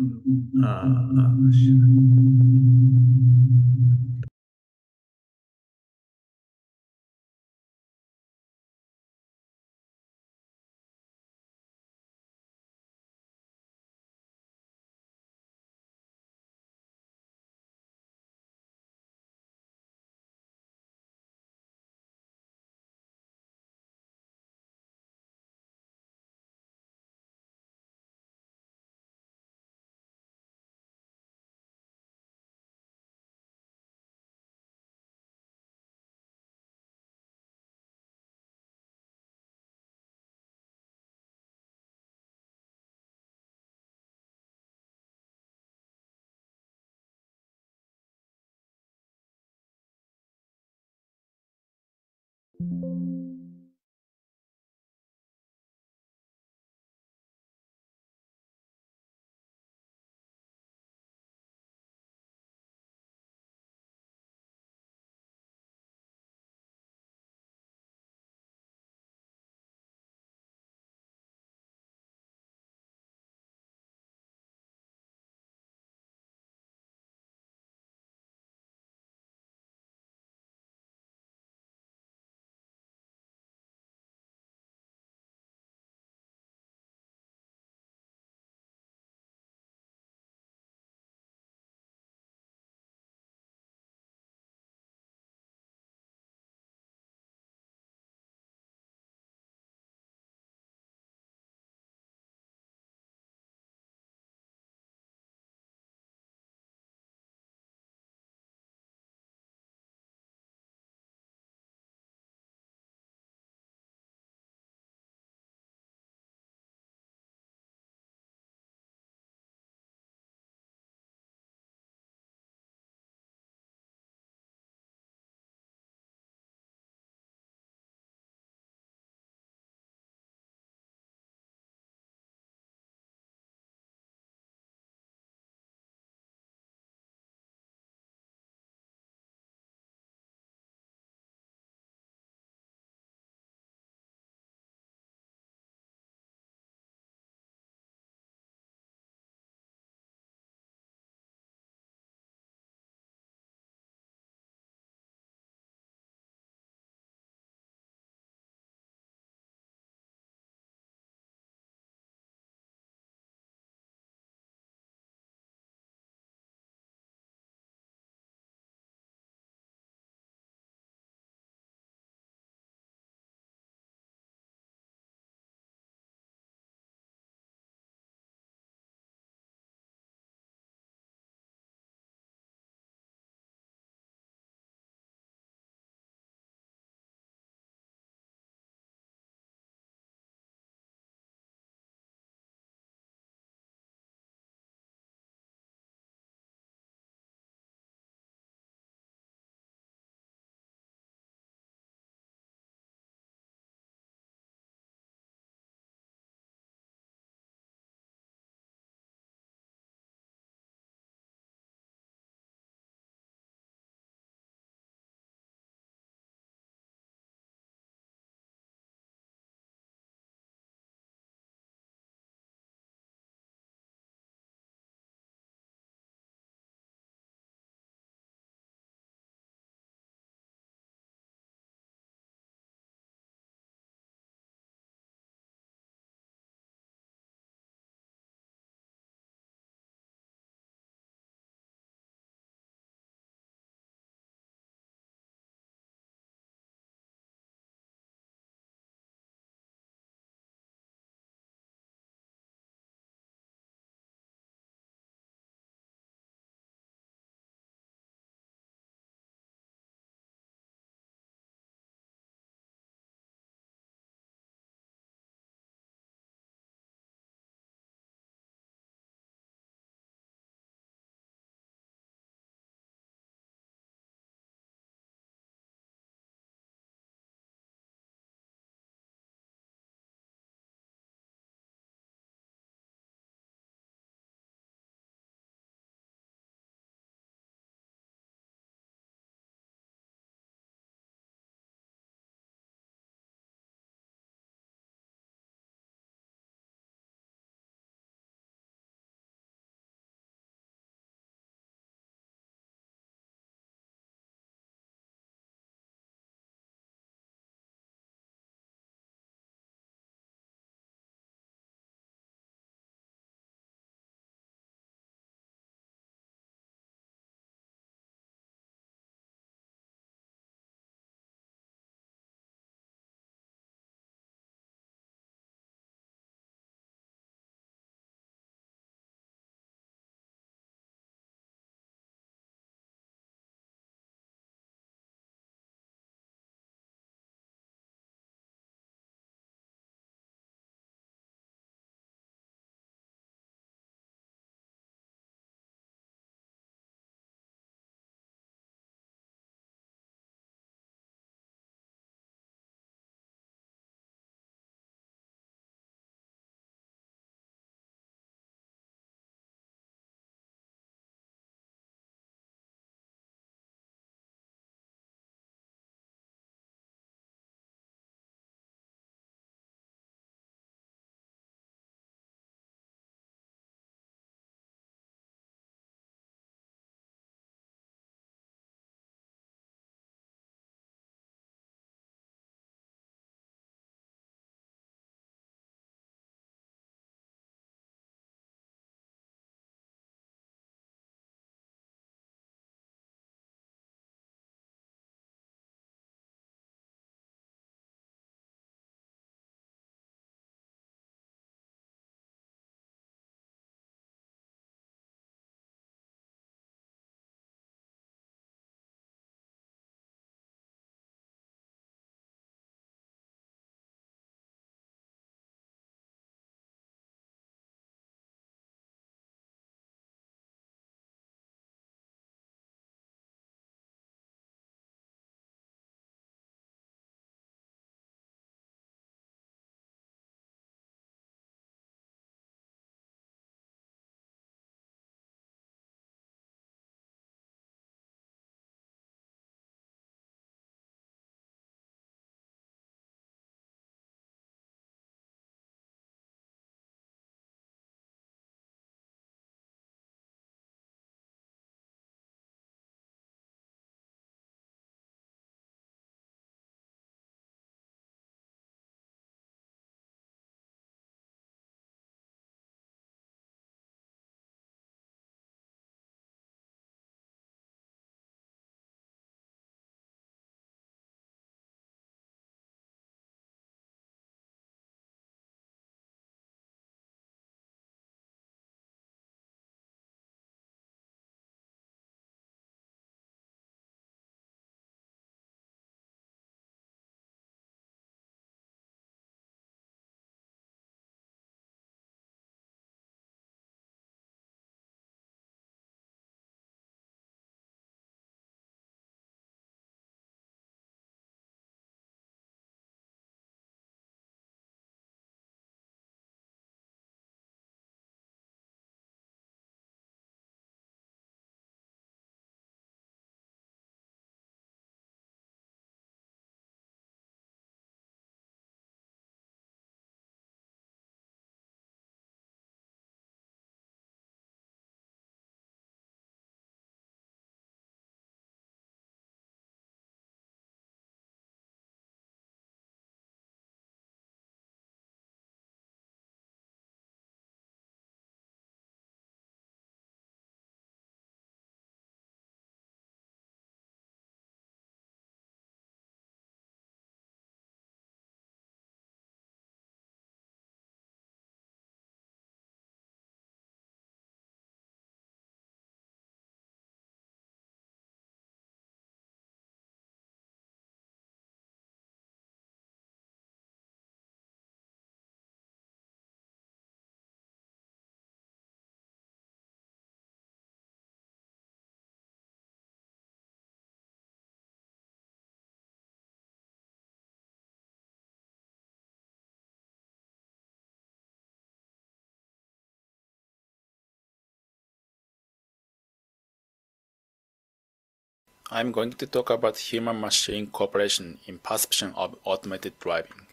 I'm going to talk about human-machine cooperation in perception of automated driving.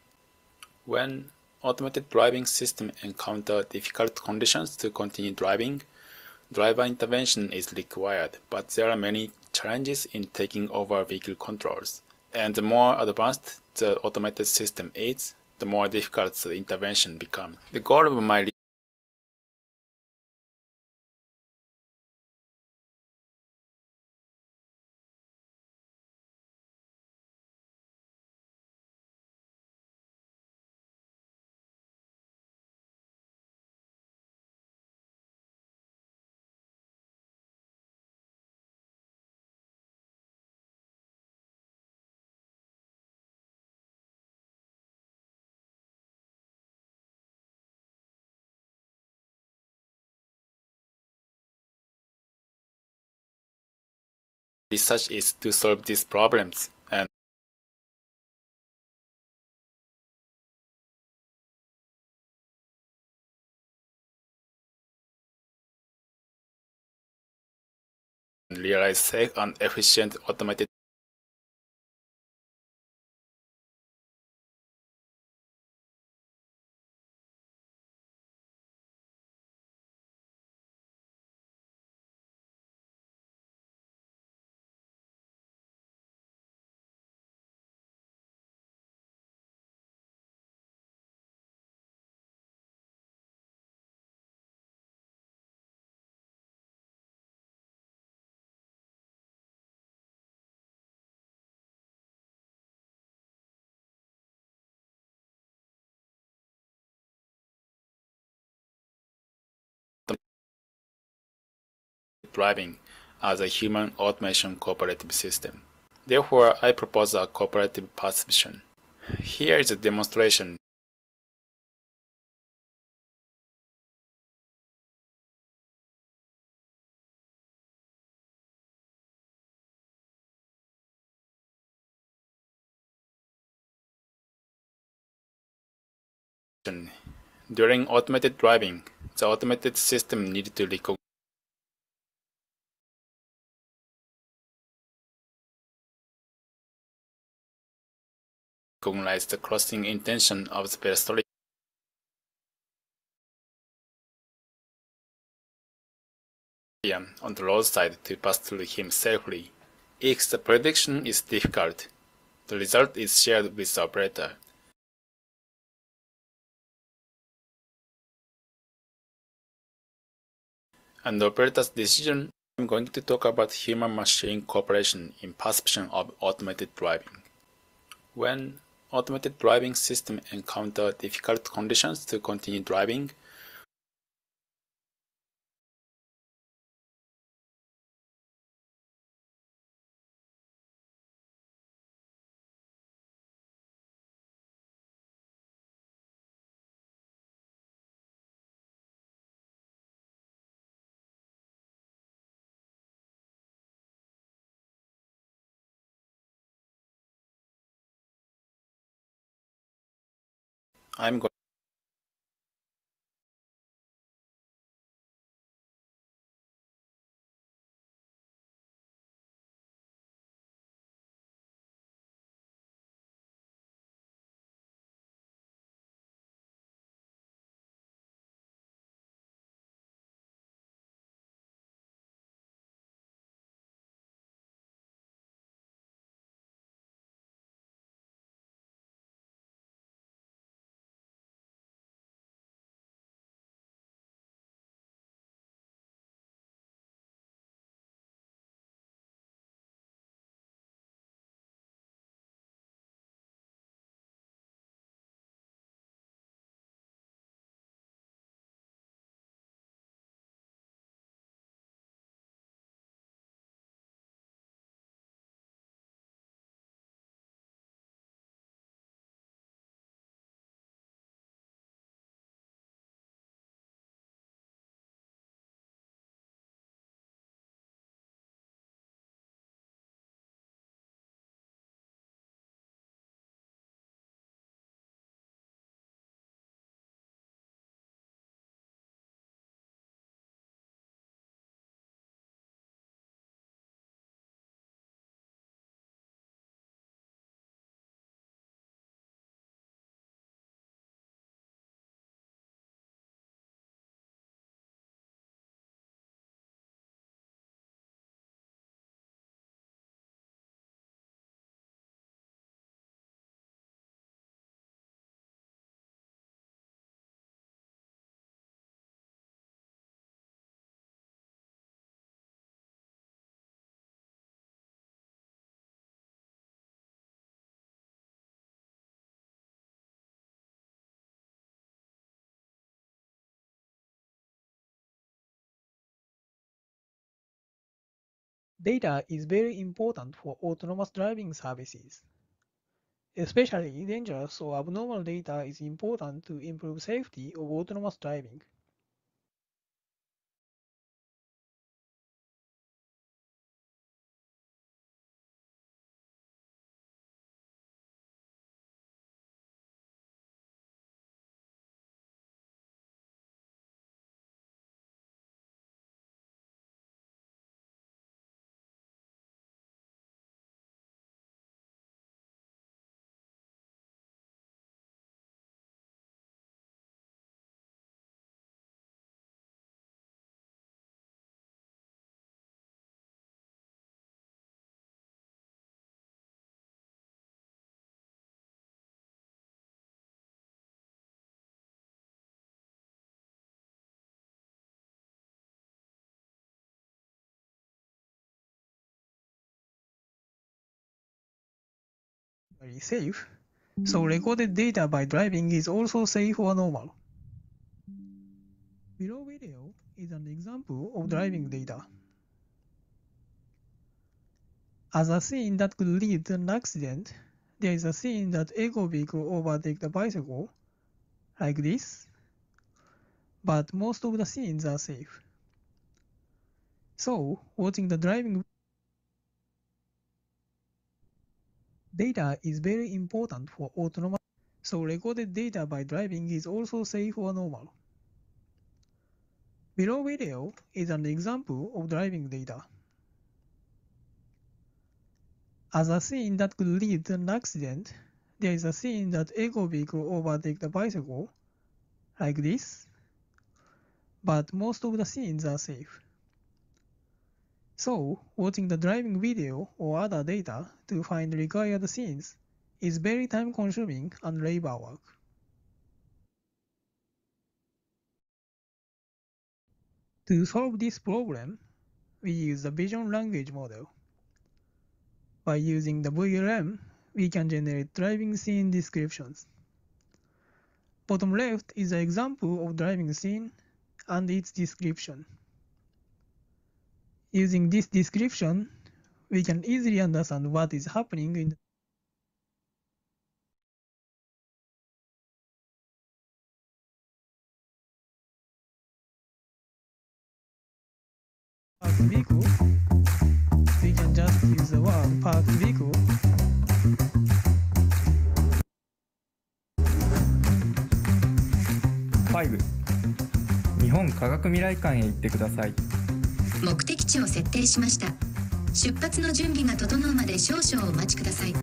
When automated driving systems encounter difficult conditions to continue driving, driver intervention is required, but there are many challenges in taking over vehicle controls. And the more advanced the automated system is, the more difficult the intervention becomes. The goal of my research is to solve these problems and realize safe and efficient automated driving as a human automation cooperative system. Therefore, I propose a cooperative perception. Here is a demonstration. During automated driving, the automated system needs to recognize the crossing intention of the pedestrian on the roadside to pass through him safely. If the prediction is difficult, the result is shared with the operator. And the operator's decision. I'm going to talk about human-machine cooperation in perception of automated driving. When automated driving systems encounter difficult conditions to continue driving, I'm going Data is very important for autonomous driving services. Especially dangerous or abnormal data is important to improve safety of autonomous driving. Very safe, so recorded data by driving is also safe or normal. Below video is an example of driving data. As a scene that could lead to an accident, there is a scene that eco vehicle overtake the bicycle, like this, but most of the scenes are safe. So, watching the driving data is very important for autonomous, so recorded data by driving is also safe or normal. Below video is an example of driving data. As a scene that could lead to an accident, there is a scene that eco vehicle overtake the bicycle, like this, but most of the scenes are safe. So, watching the driving video or other data to find required scenes is very time-consuming and labor work. To solve this problem, we use the vision language model. By using the VLM, we can generate driving scene descriptions. Bottom left is an example of driving scene and its description. Using this description, we can easily understand what is happening in the parked vehicle. We can just use the word parked vehicle. Five. 日本科学未来館へ行ってください。目的地を設定しました。出発の準備が整うまで少々お待ちください。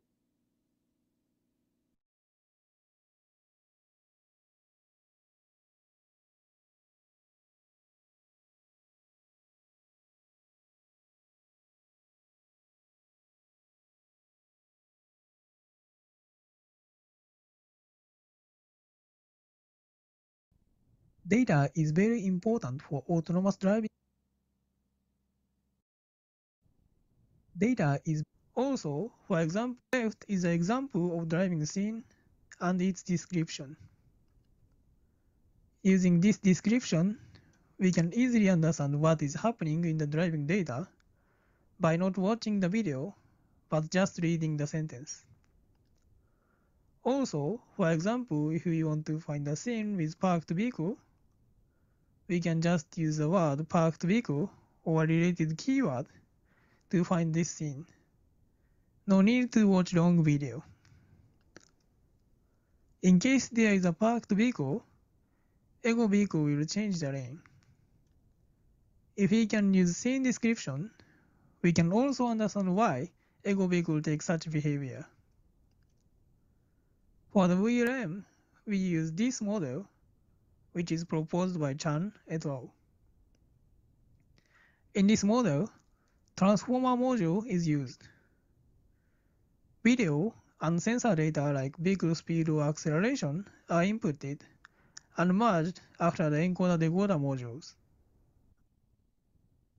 Data is very important for autonomous driving. Data is also, for example, left is an example of driving scene and its description. Using this description, we can easily understand what is happening in the driving data by not watching the video, but just reading the sentence. Also, for example, if we want to find a scene with parked vehicle, we can just use the word parked vehicle or related keyword to find this scene. No need to watch long video. In case there is a parked vehicle, eco vehicle will change the lane. If we can use scene description, we can also understand why eco vehicle takes such behavior. For the VLM, we use this model, which is proposed by Chan et al. In this model, transformer module is used. Video and sensor data like vehicle speed or acceleration are inputted and merged after the encoder-decoder modules.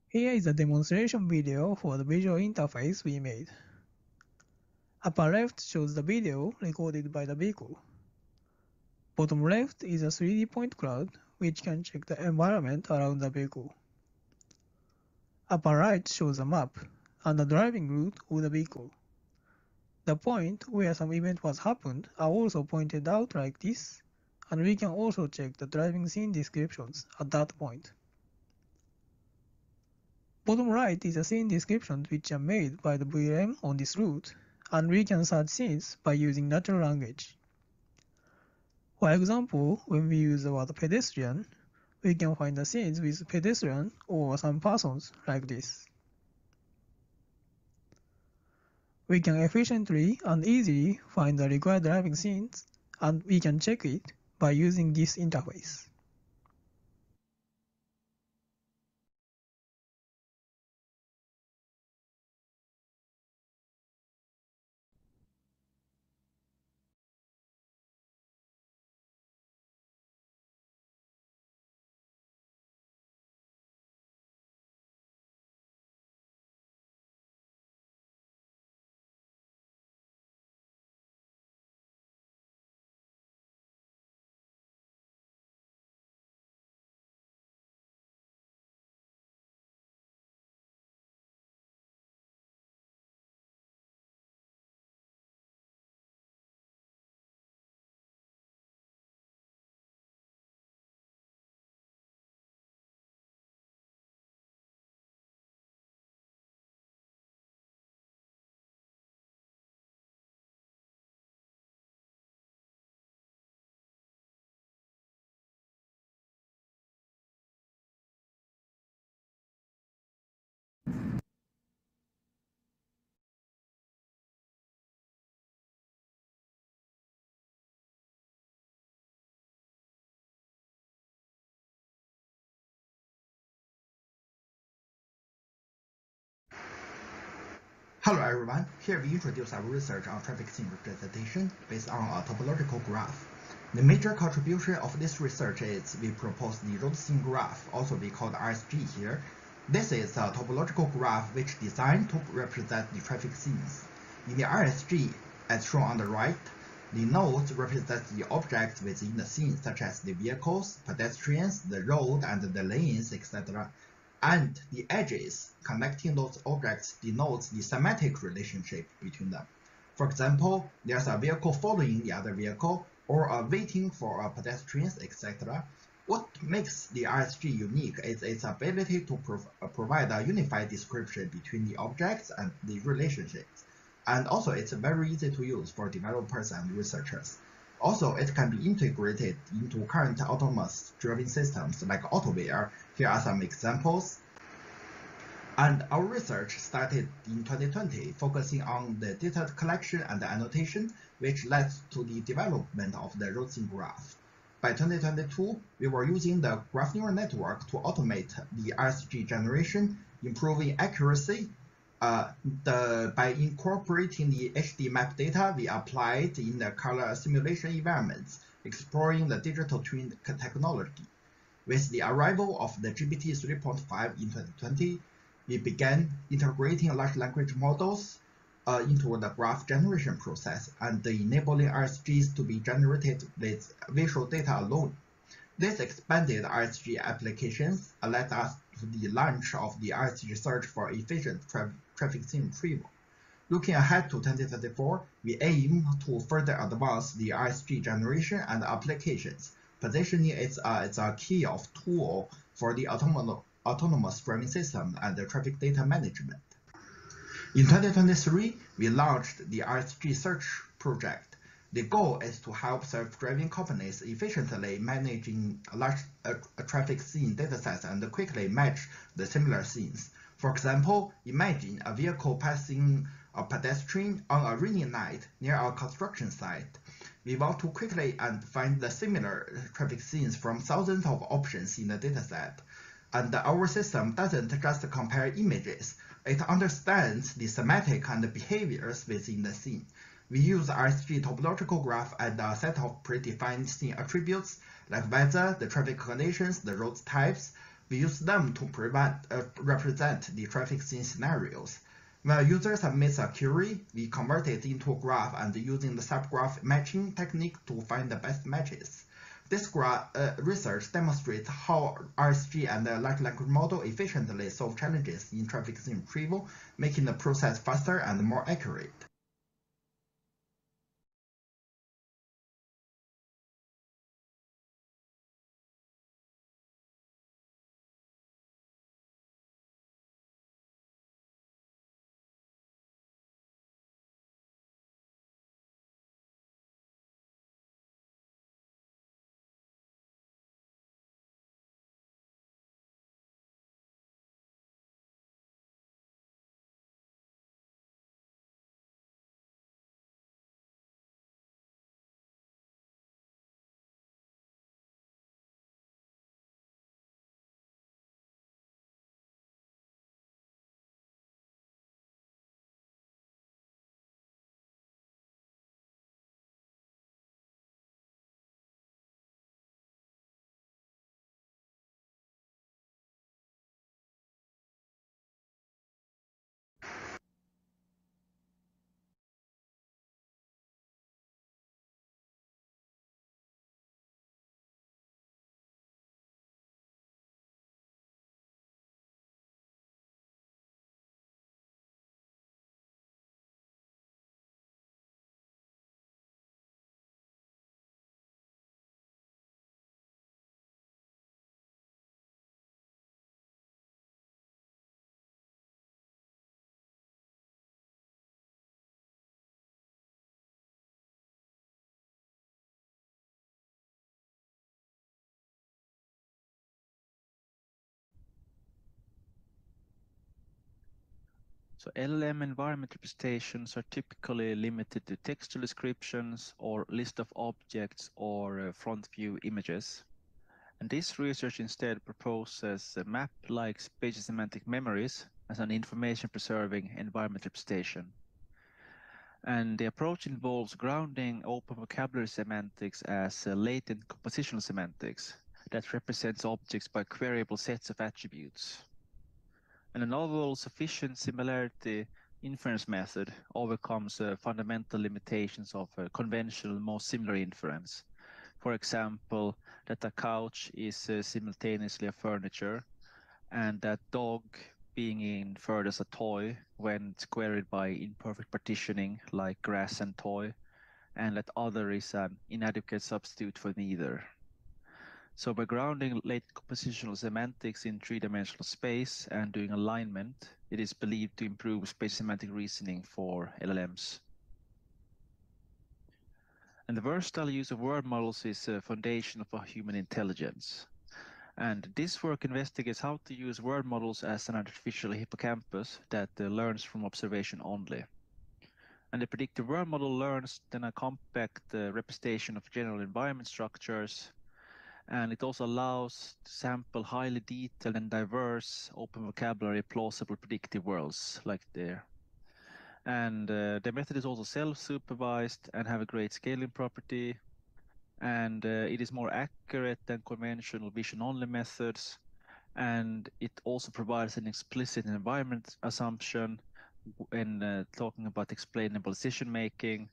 Here is a demonstration video for the visual interface we made. Upper left shows the video recorded by the vehicle. Bottom left is a 3D point cloud which can check the environment around the vehicle. Upper right shows a map and the driving route of the vehicle. The point where some event was happened are also pointed out like this, and we can also check the driving scene descriptions at that point. Bottom right is the scene descriptions which are made by the VLM on this route, and we can search scenes by using natural language. For example, when we use the word pedestrian, we can find the scenes with pedestrian or some persons like this. We can efficiently and easily find the required driving scenes, and we can check it by using this interface. Hello everyone, here we introduce our research on traffic scene representation based on a topological graph. The major contribution of this research is we propose the road scene graph, also we call RSG here. This is a topological graph which designed to represent the traffic scenes. In the RSG, as shown on the right, the nodes represent the objects within the scene, such as the vehicles, pedestrians, the road, and the lanes, etc. And the edges connecting those objects denotes the semantic relationship between them. For example, there's a vehicle following the other vehicle, or waiting for a pedestrian, etc. What makes the RSG unique is its ability to provide a unified description between the objects and the relationships. And also, it's very easy to use for developers and researchers. Also, it can be integrated into current autonomous driving systems like AutoWare. Here are some examples. And our research started in 2020, focusing on the data collection and annotation, which led to the development of the road scene graph. By 2022, we were using the graph neural network to automate the RSG generation, improving accuracy. By incorporating the HD map data we applied in the color simulation environments, exploring the digital twin technology. With the arrival of the GPT 3.5 in 2020, we began integrating large language models into the graph generation process and enabling RSGs to be generated with visual data alone. This expanded RSG applications led us to the launch of the RSG search for efficient traffic scene retrieval. Looking ahead to 2024, we aim to further advance the RSG generation and applications, positioning it as a key of tool for the autonomous driving system and the traffic data management. In 2023, we launched the RSG search project. The goal is to help self-driving companies efficiently managing large traffic scene datasets and quickly match the similar scenes. For example, imagine a vehicle passing a pedestrian on a rainy night near a construction site. We want to quickly find the similar traffic scenes from thousands of options in the dataset. And our system doesn't just compare images, it understands the semantic and the behaviors within the scene. We use RSG topological graph and a set of predefined scene attributes like weather, the traffic conditions, the road types. We use them to represent the traffic scene scenarios. When a user submits a query, we convert it into a graph and using the subgraph matching technique to find the best matches. This research demonstrates how RSG and the large language model efficiently solve challenges in traffic signal retrieval, making the process faster and more accurate. So LLM environment representations are typically limited to textual descriptions or list of objects or front view images. And this research instead proposes map-like spatial semantic memories as an information-preserving environment representation. And the approach involves grounding open vocabulary semantics as latent compositional semantics that represents objects by queryable sets of attributes. And a novel sufficient similarity inference method overcomes fundamental limitations of conventional most similar inference. For example, that a couch is simultaneously a furniture, and that dog being inferred as a toy when it's queried by imperfect partitioning like grass and toy, and that other is an inadequate substitute for neither. So by grounding latent compositional semantics in three-dimensional space and doing alignment, it is believed to improve spatial semantic reasoning for LLMs. And the versatile use of word models is a foundation of human intelligence. And this work investigates how to use word models as an artificial hippocampus that learns from observation only. And the predictive word model learns then a compact representation of general environment structures, and it also allows to sample highly detailed and diverse open vocabulary plausible predictive worlds like there. And the method is also self-supervised and have a great scaling property, and it is more accurate than conventional vision-only methods, and it also provides an explicit environment assumption when talking about explainable decision-making,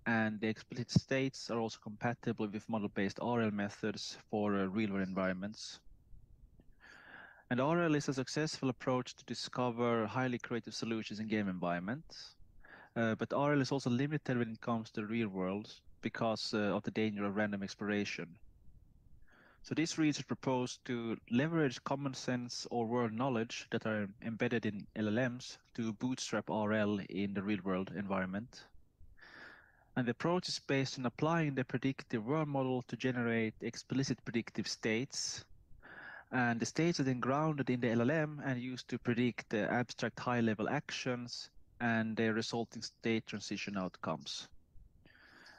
and the explicit states are also compatible with model-based RL methods for real-world environments. And RL is a successful approach to discover highly creative solutions in game environments. But RL is also limited when it comes to the real world because of the danger of random exploration. So this research proposed to leverage common sense or world knowledge that are embedded in LLMs to bootstrap RL in the real world environment. And the approach is based on applying the predictive world model to generate explicit predictive states. And the states are then grounded in the LLM and used to predict the abstract high-level actions and the resulting state transition outcomes.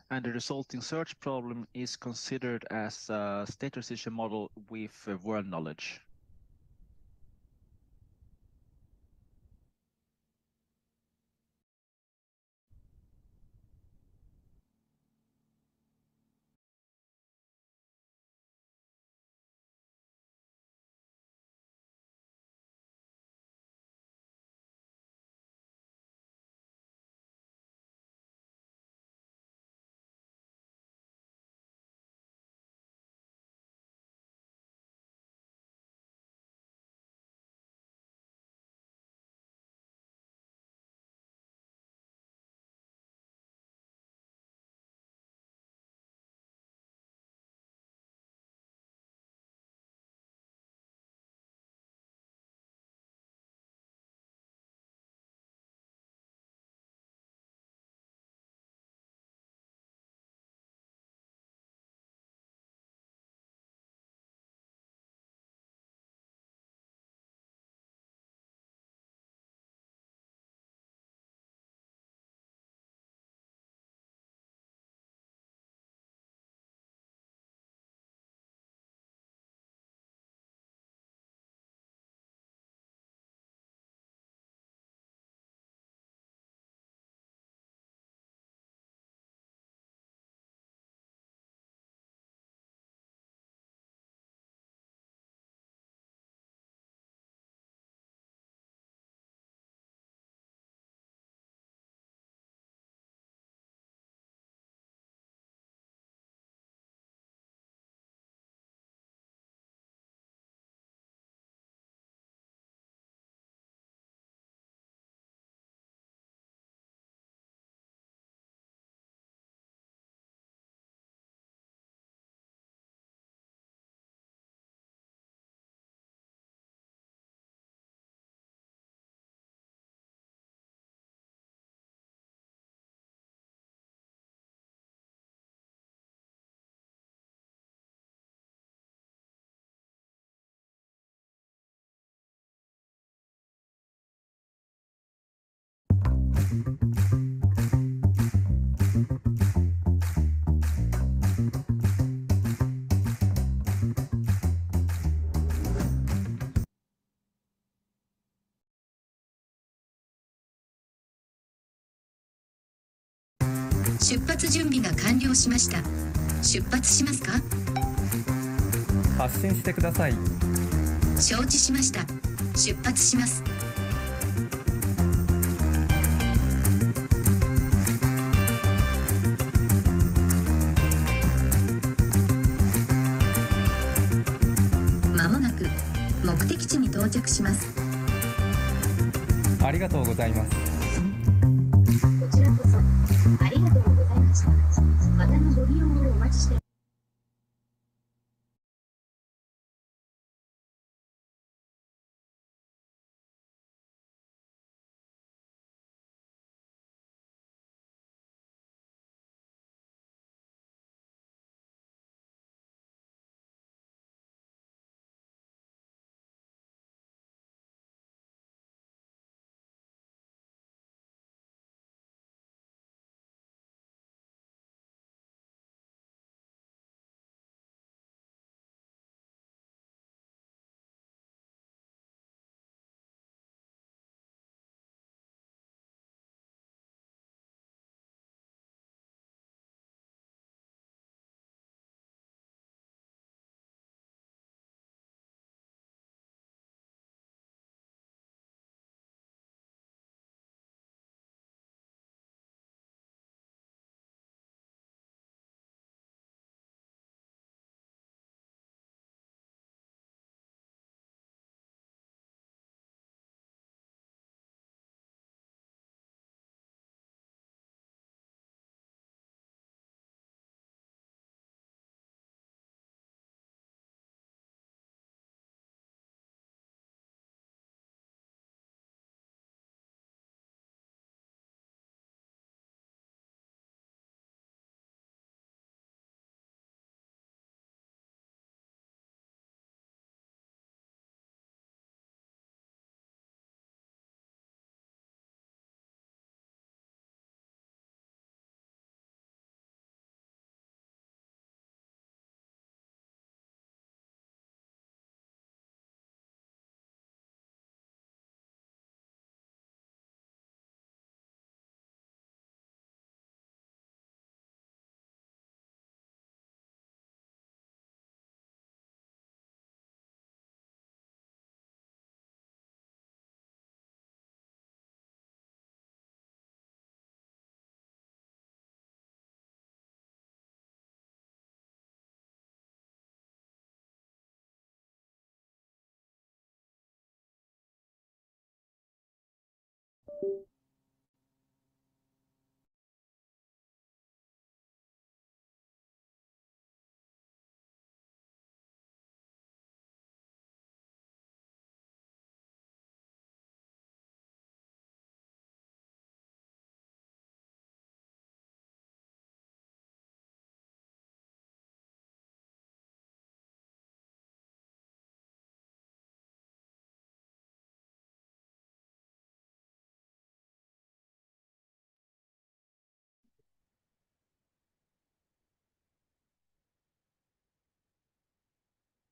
And the resulting search problem is considered as a state transition model with world knowledge. 出発準備が完了しました。出発しますか？発進してください。承知しました。出発します。まもなく目的地に到着します。ありがとうございます。こちらこそありがとうございました。またのご利用をお待ちして。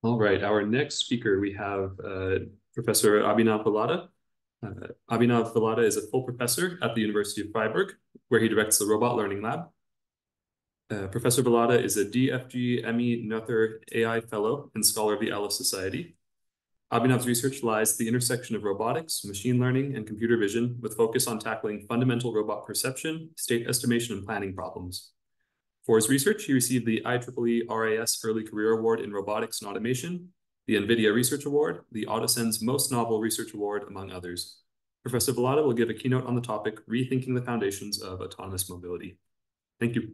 All right, our next speaker, we have Professor Abhinav Valada. Abhinav Valada is a full professor at the University of Freiburg, where he directs the Robot Learning Lab. Professor Valada is a DFG ME Noether AI Fellow and Scholar of the Alice Society. Abhinav's research lies at the intersection of robotics, machine learning, and computer vision, with focus on tackling fundamental robot perception, state estimation, and planning problems. For his research, he received the IEEE RAS Early Career Award in Robotics and Automation, the NVIDIA Research Award, the Autosense Most Novel Research Award, among others. Professor Valada will give a keynote on the topic, Rethinking the Foundations of Autonomous Mobility. Thank you.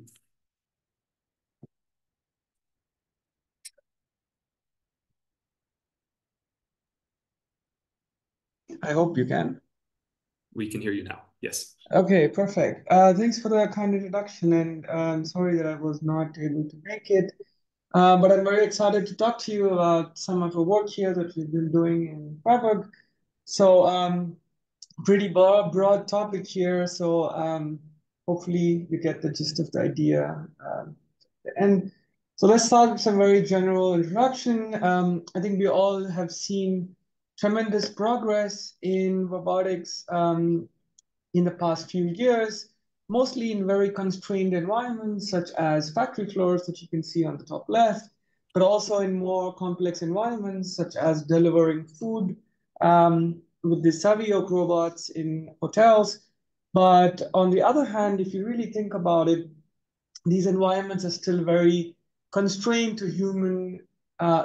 I hope you can. We can hear you now. Yes. Okay, perfect. Thanks for the kind introduction, and I'm sorry that I was not able to make it. But I'm very excited to talk to you about some of the work here that we've been doing in Freiburg. So pretty broad topic here. So hopefully you get the gist of the idea. And so let's start with some very general introduction. I think we all have seen tremendous progress in robotics in the past few years. mostly in very constrained environments, such as factory floors that you can see on the top left, but also in more complex environments, such as delivering food with the Savio robots in hotels. But on the other hand, if you really think about it, these environments are still very constrained to human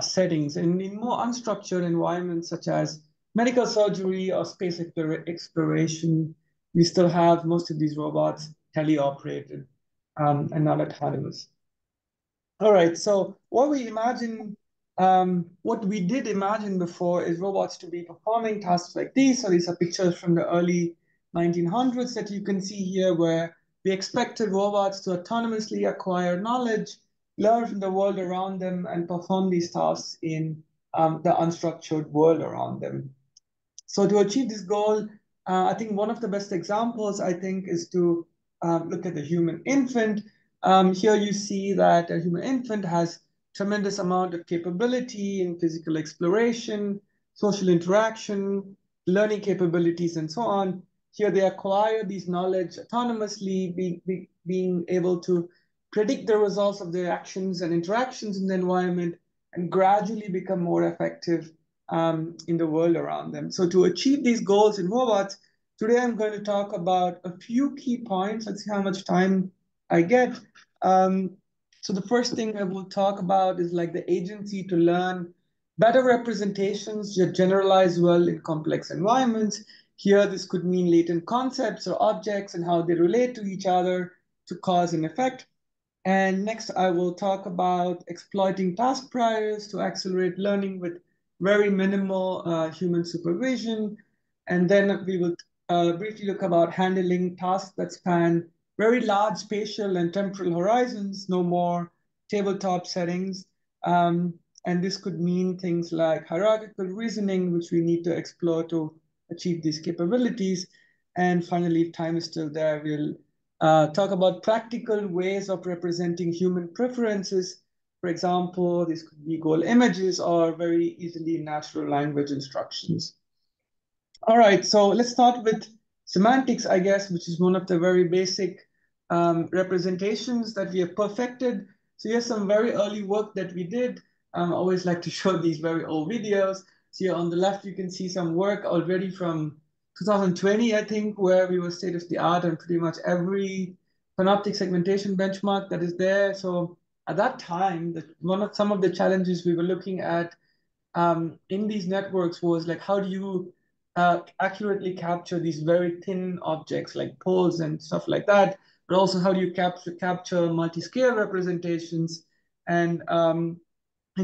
settings. And in more unstructured environments, such as medical surgery or space exploration, we still have most of these robots teleoperated and not autonomous. All right, so what we did imagine before is robots to be performing tasks like these. So these are pictures from the early 1900s that you can see here, where we expected robots to autonomously acquire knowledge, learn from the world around them, and perform these tasks in the unstructured world around them. So to achieve this goal, I think one of the best examples, I think, is to look at the human infant. Here you see that a human infant has tremendous amount of capability in physical exploration, social interaction, learning capabilities, and so on. Here they acquire these knowledge autonomously, being able to predict the results of their actions and interactions in the environment, and gradually become more effective in the world around them. So to achieve these goals in robots, today I'm going to talk about a few key points. Let's see how much time I get. So the first thing I will talk about is like the agency to learn better representations that generalize well in complex environments. Here, this could mean latent concepts or objects and how they relate to each other to cause and effect. And next, I will talk about exploiting task priors to accelerate learning with very minimal human supervision. And then we will briefly look about handling tasks that span very large spatial and temporal horizons, no more tabletop settings. And this could mean things like hierarchical reasoning, which we need to explore to achieve these capabilities. And finally, if time is still there, we'll talk about practical ways of representing human preferences. For example, this could be goal images or very easily natural language instructions. All right, so let's start with semantics, I guess, which is one of the very basic representations that we have perfected. So here's some very early work that we did. I always like to show these very old videos. So here on the left, you can see some work already from 2020, I think, where we were state of the art on pretty much every panoptic segmentation benchmark that is there. So at that time, some of the challenges we were looking at in these networks was like, how do you accurately capture these very thin objects like poles and stuff like that, but also how do you capture multi-scale representations? And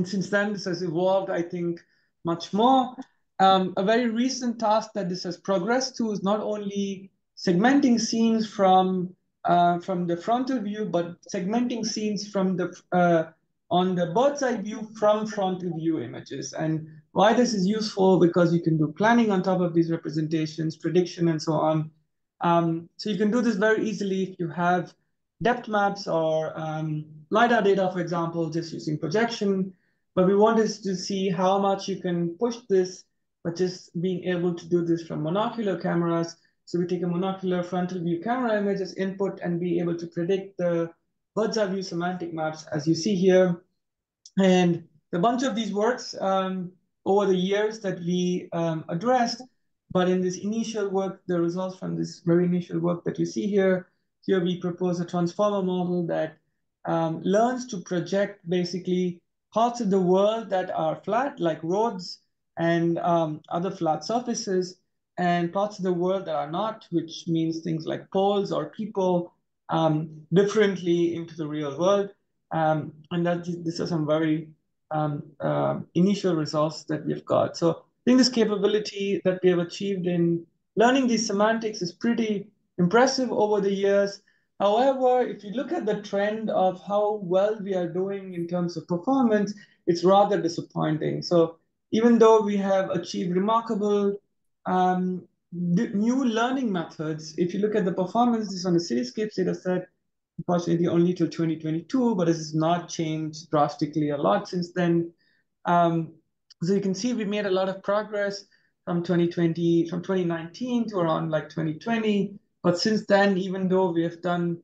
since then, this has evolved, I think, much more. A very recent task that this has progressed to is not only segmenting scenes from the frontal view, but segmenting scenes from the on the bird's eye view from frontal view images. And why this is useful, because you can do planning on top of these representations, prediction, and so on. So you can do this very easily if you have depth maps or LiDAR data, for example, just using projection. But we wanted to see how much you can push this, but just being able to do this from monocular cameras. So we take a monocular frontal view camera image as input and be able to predict the bird's eye view semantic maps, as you see here. And a bunch of these works over the years that we addressed, but in this initial work, the results from this very initial work that you see here, we propose a transformer model that learns to project basically parts of the world that are flat, like roads and other flat surfaces, and parts of the world that are not, which means things like poles or people, differently into the real world. And these are some very initial results that we've got. So I think this capability that we have achieved in learning these semantics is pretty impressive over the years. However, if you look at the trend of how well we are doing in terms of performance, it's rather disappointing. So even though we have achieved remarkable new learning methods, if you look at the performance, this is on a Cityscapes data set, unfortunately only till 2022, but this has not changed drastically a lot since then. So you can see we made a lot of progress from 2019 to around like 2020. But since then, even though we have done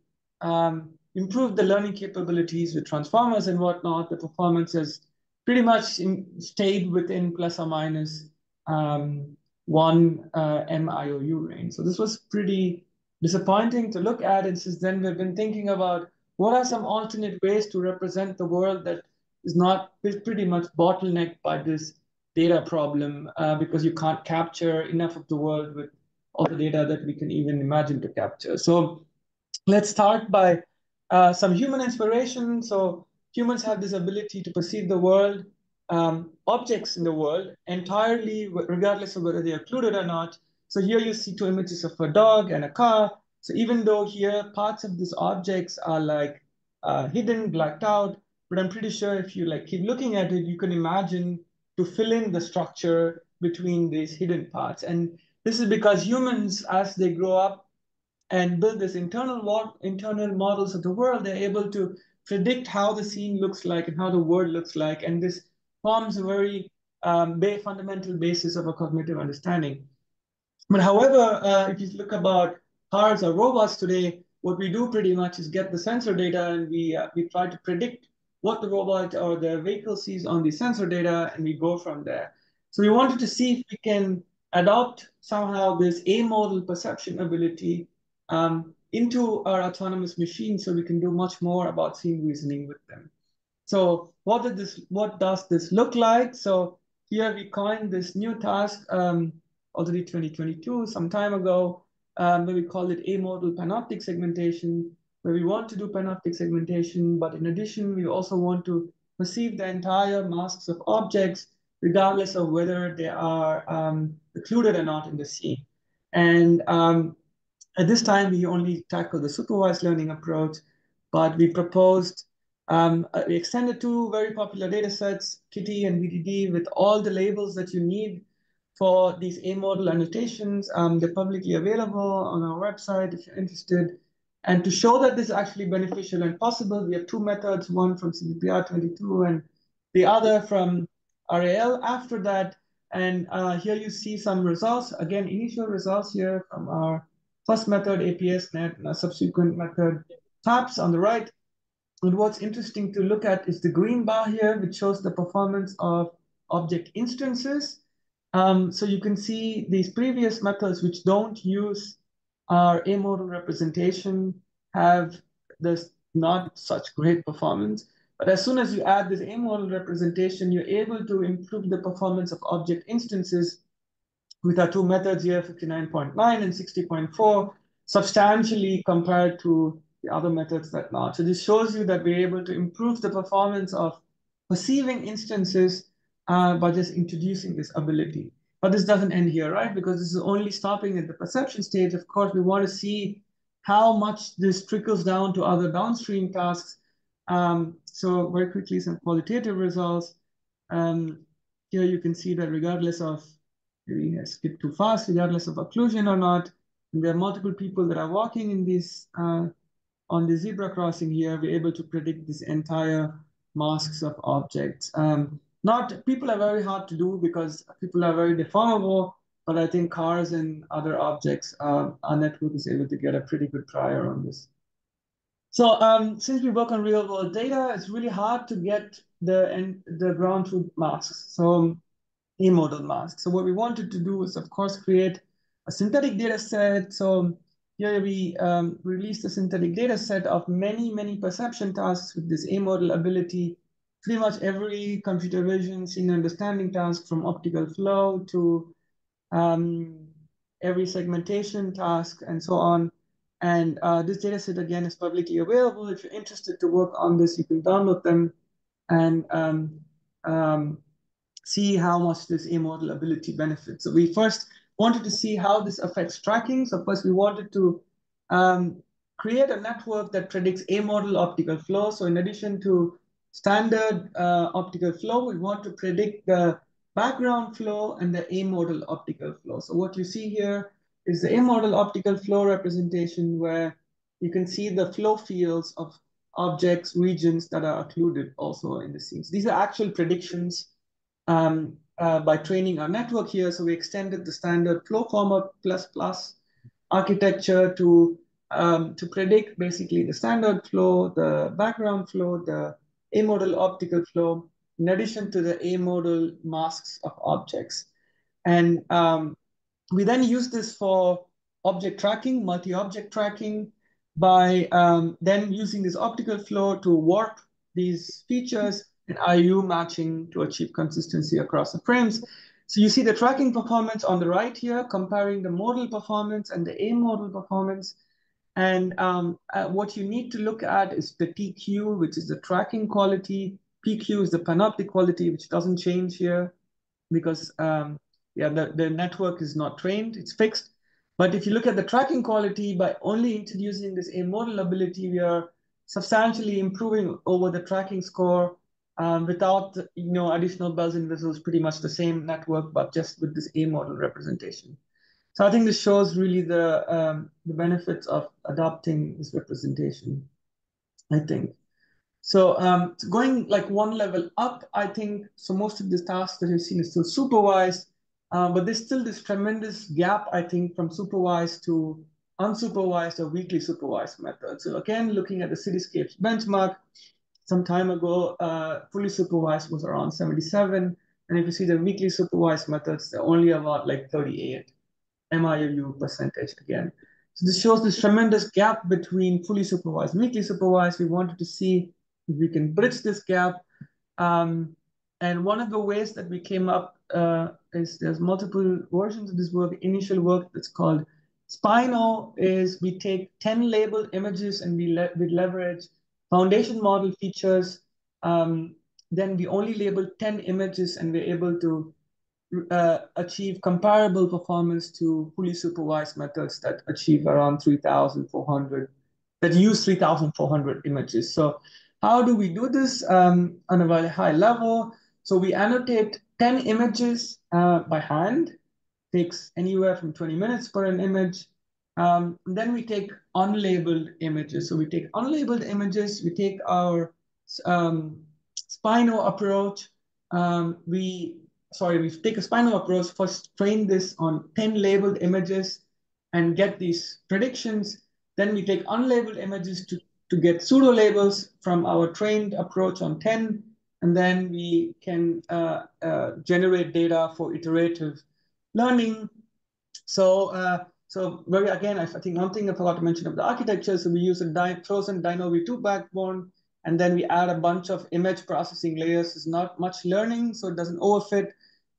improved the learning capabilities with transformers and whatnot, the performance has pretty much stayed within plus or minus 1 MIOU range. So this was pretty disappointing to look at. And since then, we've been thinking about what are some alternate ways to represent the world that is not pretty much bottlenecked by this data problem, because you can't capture enough of the world with all the data that we can even imagine to capture. So let's start by some human inspiration. So humans have this ability to perceive the world, objects in the world, entirely regardless of whether they are occluded or not. So here you see two images of a dog and a car. So even though here parts of these objects are like hidden, blacked out, but I'm pretty sure if you like keep looking at it, you can imagine to fill in the structure between these hidden parts. And this is because humans, as they grow up and build this internal models of the world, they're able to predict how the scene looks like and how the world looks like. And this forms a very fundamental basis of a cognitive understanding. But however, if you look about cars or robots today, what we do pretty much is get the sensor data and we try to predict what the robot or the vehicle sees on the sensor data, and we go from there. So we wanted to see if we can adopt somehow this A-model perception ability into our autonomous machines so we can do much more about scene reasoning with them. So what does this look like? So here we coined this new task already 2022, some time ago, where we called it A-model panoptic segmentation, where we want to do panoptic segmentation, but in addition, we also want to perceive the entire masks of objects, regardless of whether they are occluded or not in the scene. And at this time, we only tackle the supervised learning approach, but we proposed, we extended two very popular data sets, Kitty and VDD, with all the labels that you need for these A-model annotations. They're publicly available on our website if you're interested. And to show that this is actually beneficial and possible, we have two methods, one from CPPR 22 and the other from RAL after that. And here you see some results. Again, initial results here from our first method, APSNet, and a subsequent method, TAPS on the right. And what's interesting to look at is the green bar here, which shows the performance of object instances. So you can see these previous methods, which don't use our A-model representation, have this not such great performance. But as soon as you add this A-model representation, you're able to improve the performance of object instances with our two methods here, 59.9 and 60.4, substantially compared to the other methods that not. So this shows you that we're able to improve the performance of perceiving instances by just introducing this ability. But this doesn't end here, right? Because this is only stopping at the perception stage. Of course, we want to see how much this trickles down to other downstream tasks. So very quickly, some qualitative results. Here you can see that regardless of, maybe I skip too fast, regardless of occlusion or not, and there are multiple people that are walking in this on the zebra crossing here, we're able to predict this entire masks of objects. People are very hard to do because people are very deformable, but I think cars and other objects, our network is able to get a pretty good prior on this. So since we work on real world data, it's really hard to get the ground truth masks. So A-model masks. So what we wanted to do is, of course, create a synthetic data set. So here we released a synthetic data set of many perception tasks with this A-model ability. Pretty much every computer vision scene understanding task, from optical flow to every segmentation task and so on. And this data set, again, is publicly available. If you're interested to work on this, you can download them and see how much this A-model ability benefits. So we first wanted to see how this affects tracking. So first we wanted to create a network that predicts A-model optical flow. So in addition to standard optical flow, we want to predict the background flow and the A-model optical flow. So what you see here is the A-model optical flow representation, where you can see the flow fields of objects, regions that are occluded also in the scenes. These are actual predictions by training our network here. So we extended the standard flow format ++ architecture to predict basically the standard flow, the background flow, the amodal optical flow, in addition to the amodal masks of objects. And we then use this for object tracking, multi-object tracking, by then using this optical flow to warp these features and IU matching to achieve consistency across the frames. So you see the tracking performance on the right here, comparing the modal performance and the amodal performance. And what you need to look at is the TQ, which is the tracking quality. PQ is the panoptic quality, which doesn't change here because the network is not trained, it's fixed. But if you look at the tracking quality, by only introducing this amodal ability, we are substantially improving over the tracking score without additional bells and whistles, pretty much the same network, but just with this amodal representation. So I think this shows really the benefits of adopting this representation, I think. So going like one level up, I think, so most of these tasks that you've seen is still supervised, but there's still this tremendous gap, I think, from supervised to unsupervised or weakly supervised methods. So again, looking at the Cityscapes benchmark, some time ago, fully supervised was around 77. And if you see the weakly supervised methods, they're only about like 38 MIOU percentage again. So this shows this tremendous gap between fully supervised and weakly supervised. We wanted to see if we can bridge this gap. And one of the ways that we came up is there's multiple versions of this work. Initial work that's called Spino is we take 10 labeled images and we leverage foundation model features. Then we only label 10 images and we're able to achieve comparable performance to fully supervised methods that achieve around 3,400, that use 3,400 images. So how do we do this on a very high level? So we annotate 10 images by hand. Takes anywhere from 20 minutes per an image. Then we take unlabeled images. So we take unlabeled images, we take our Spino approach. We take a Spino approach, first train this on 10 labeled images and get these predictions. Then we take unlabeled images to get pseudo labels from our trained approach on 10. And then we can generate data for iterative learning. So again, I think one thing I forgot to mention of the architecture, so we use a frozen Dino V2 backbone, and then we add a bunch of image processing layers. It's not much learning, so it doesn't overfit.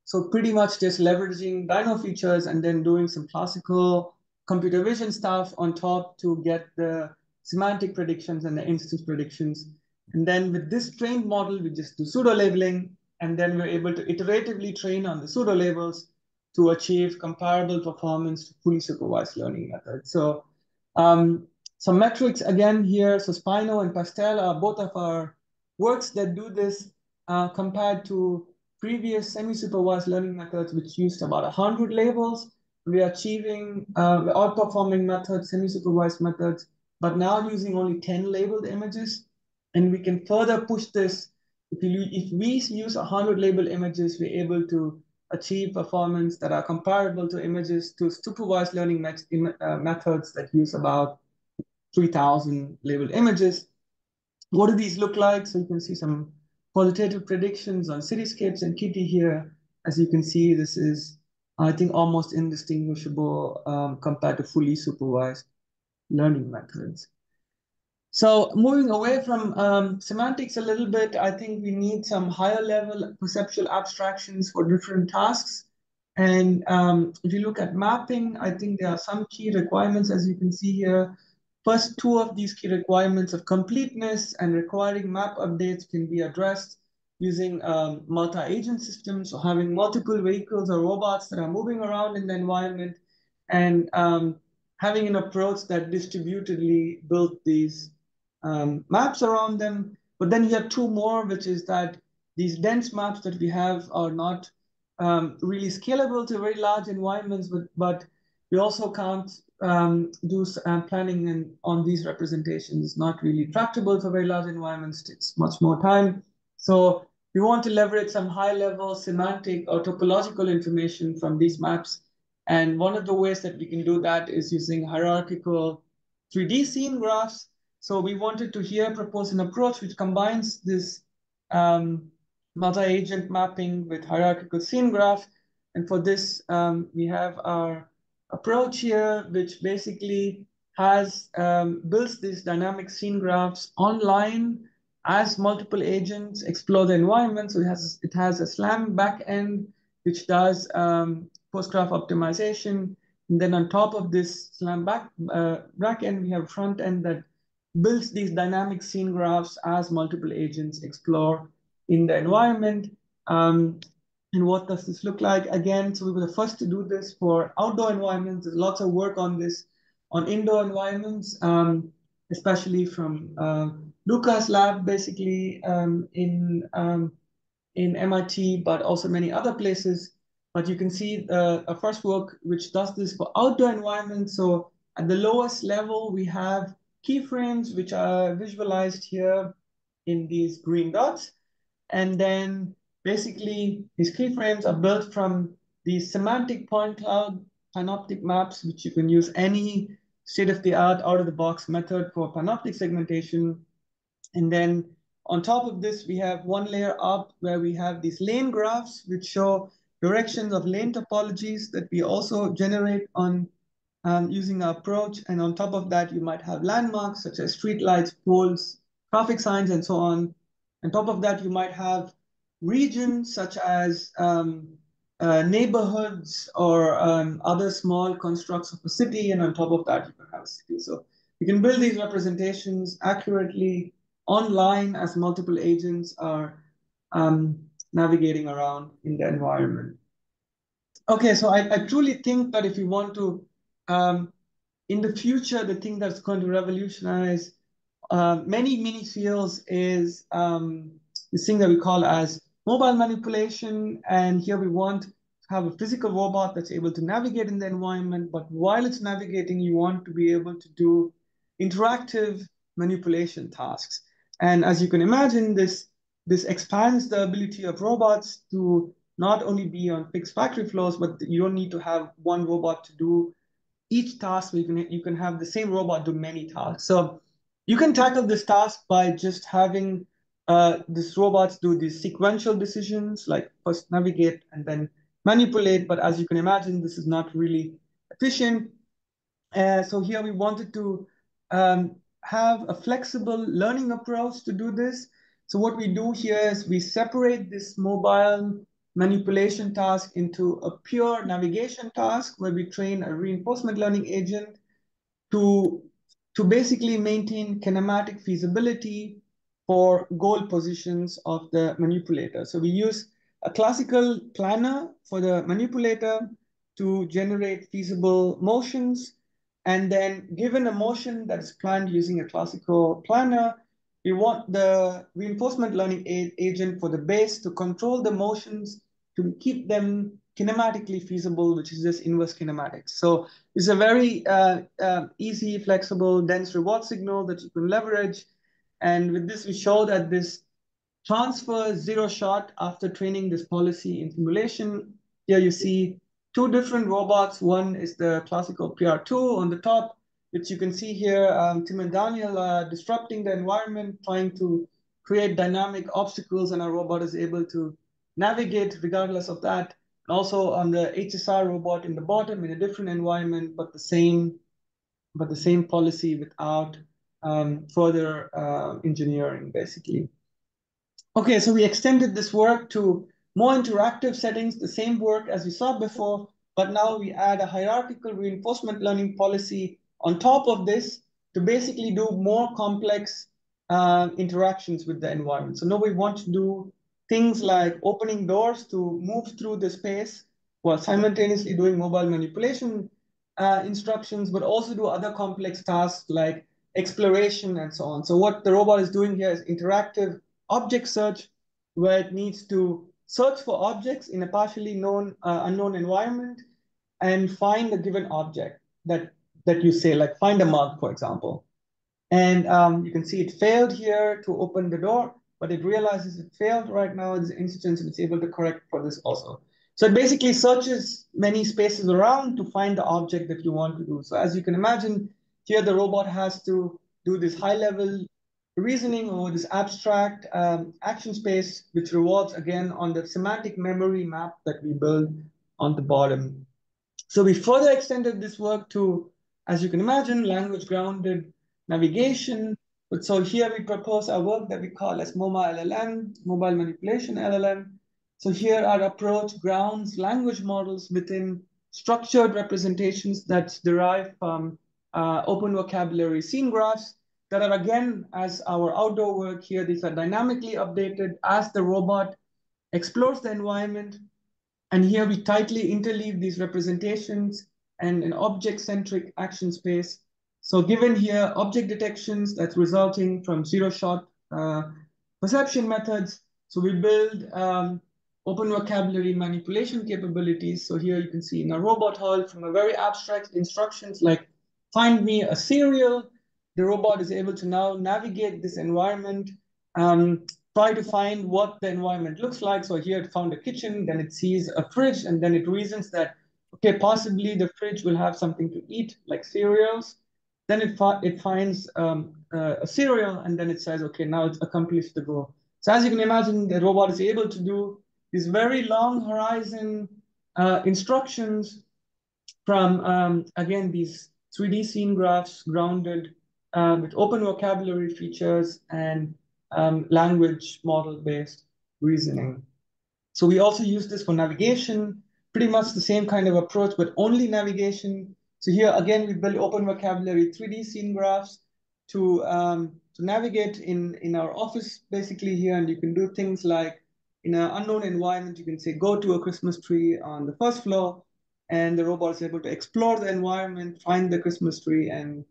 So pretty much just leveraging Dino features and then doing some classical computer vision stuff on top to get the semantic predictions and the instance predictions. And then with this trained model, we just do pseudo labeling, and then we're able to iteratively train on the pseudo labels to achieve comparable performance to fully supervised learning methods. So some metrics again here. So Spino and Pastel are both of our works that do this compared to previous semi-supervised learning methods, which used about 100 labels. We are achieving, we're outperforming methods, semi-supervised methods, but now using only 10 labeled images. And we can further push this. If we use 100 labeled images, we're able to achieve performance that are comparable to images to supervised learning methods that use about 3,000 labeled images. What do these look like? So you can see some qualitative predictions on Cityscapes and Kitty here. As you can see, this is, I think, almost indistinguishable compared to fully supervised learning methods. So moving away from semantics a little bit, I think we need some higher level perceptual abstractions for different tasks. And if you look at mapping, I think there are some key requirements, as you can see here. First two of these key requirements of completeness and requiring map updates can be addressed using multi-agent systems, so having multiple vehicles or robots that are moving around in the environment, and having an approach that distributedly built these maps around them. But then you have two more, which is that these dense maps that we have are not really scalable to very large environments, but we also can't do planning on these representations. It's not really tractable for very large environments. It's much more time. So we want to leverage some high-level semantic or topological information from these maps And one of the ways that we can do that is using hierarchical 3D scene graphs. So we wanted to here propose an approach which combines this multi-agent mapping with hierarchical scene graph. And for this, we have our approach here, which basically has builds these dynamic scene graphs online as multiple agents explore the environment. So it has a SLAM backend, which does post-graph optimization. And then on top of this SLAM backend, we have a front end that builds these dynamic scene graphs as multiple agents explore in the environment. And what does this look like? Again, so we were the first to do this for outdoor environments. There's lots of work on this on indoor environments, especially from Luca's lab, basically in MIT, but also many other places. But you can see a first work which does this for outdoor environments. So at the lowest level, we have keyframes, which are visualized here in these green dots. And then basically these keyframes are built from these semantic point cloud panoptic maps, which you can use any state-of-the-art out-of-the-box method for panoptic segmentation. And then on top of this, we have one layer up where we have these lane graphs, which show directions of lane topologies that we also generate on using our approach. And on top of that, you might have landmarks such as streetlights, poles, traffic signs, and so on. On top of that, you might have regions such as neighborhoods or other small constructs of a city. And on top of that, you can have a city. So you can build these representations accurately online as multiple agents are navigating around in the environment. Okay, so I truly think that if you want to, in the future, the thing that's going to revolutionize many fields is this thing that we call as mobile manipulation. And here we want to have a physical robot that's able to navigate in the environment, but while it's navigating, you want to be able to do interactive manipulation tasks. And as you can imagine, this expands the ability of robots to not only be on fixed factory floors, but you don't need to have one robot to do each task. You can have the same robot do many tasks. So you can tackle this task by just having these robots do these sequential decisions, like first navigate and then manipulate. But as you can imagine, this is not really efficient. So here we wanted to have a flexible learning approach to do this. So what we do here is we separate this mobile manipulation task into a pure navigation task where we train a reinforcement learning agent to basically maintain kinematic feasibility for goal positions of the manipulator. So we use a classical planner for the manipulator to generate feasible motions. And then given a motion that is planned using a classical planner, we want the reinforcement learning agent for the base to control the motions to keep them kinematically feasible, which is just inverse kinematics. So it's a very easy, flexible, dense reward signal that you can leverage. And with this, we show that this transfer zero shot after training this policy in simulation. Here you see two different robots. One is the classical PR2 on the top, which you can see here, Tim and Daniel are disrupting the environment, trying to create dynamic obstacles, and our robot is able to navigate regardless of that. Also on the HSR robot in the bottom in a different environment, but the same policy without further engineering, basically. Okay, so we extended this work to more interactive settings, the same work as we saw before, but now we add a hierarchical reinforcement learning policy on top of this to basically do more complex interactions with the environment. So now we want to do things like opening doors to move through the space while simultaneously doing mobile manipulation instructions, but also do other complex tasks like exploration and so on. So what the robot is doing here is interactive object search, where it needs to search for objects in a partially unknown environment and find a given object that you say, like find a mug, for example. And you can see it failed here to open the door, but it realizes it failed right now. There's an instance and it's able to correct for this also. So it basically searches many spaces around to find the object that you want to do. So as you can imagine, here the robot has to do this high-level reasoning over this abstract action space, which revolves again on the semantic memory map that we build on the bottom. So we further extended this work to, as you can imagine, language-grounded navigation. But so here we propose a work that we call as MoMA LLM, Mobile Manipulation LLM. So here our approach grounds language models within structured representations that derive from open vocabulary scene graphs that are, again, as our outdoor work here, these are dynamically updated as the robot explores the environment. And here we tightly interleave these representations and an object-centric action space. So given here object detections that's resulting from zero-shot perception methods, so we build open vocabulary manipulation capabilities. So here you can see in a robot hall from a very abstract instructions like find me a cereal, the robot is able to now navigate this environment, try to find what the environment looks like. So here it found a kitchen, then it sees a fridge, and then it reasons that, okay, possibly the fridge will have something to eat, like cereals. Then it finds a cereal, and then it says, okay, now it's accomplished the goal. So as you can imagine, the robot is able to do these very long horizon instructions from, again, these 3D scene graphs grounded with open vocabulary features and language model-based reasoning. So we also use this for navigation, pretty much the same kind of approach, but only navigation. So here, again, we build open vocabulary 3D scene graphs to navigate in our office, basically here. And you can do things like, in an unknown environment, you can say, go to a Christmas tree on the first floor, and the robot is able to explore the environment, find the Christmas tree, and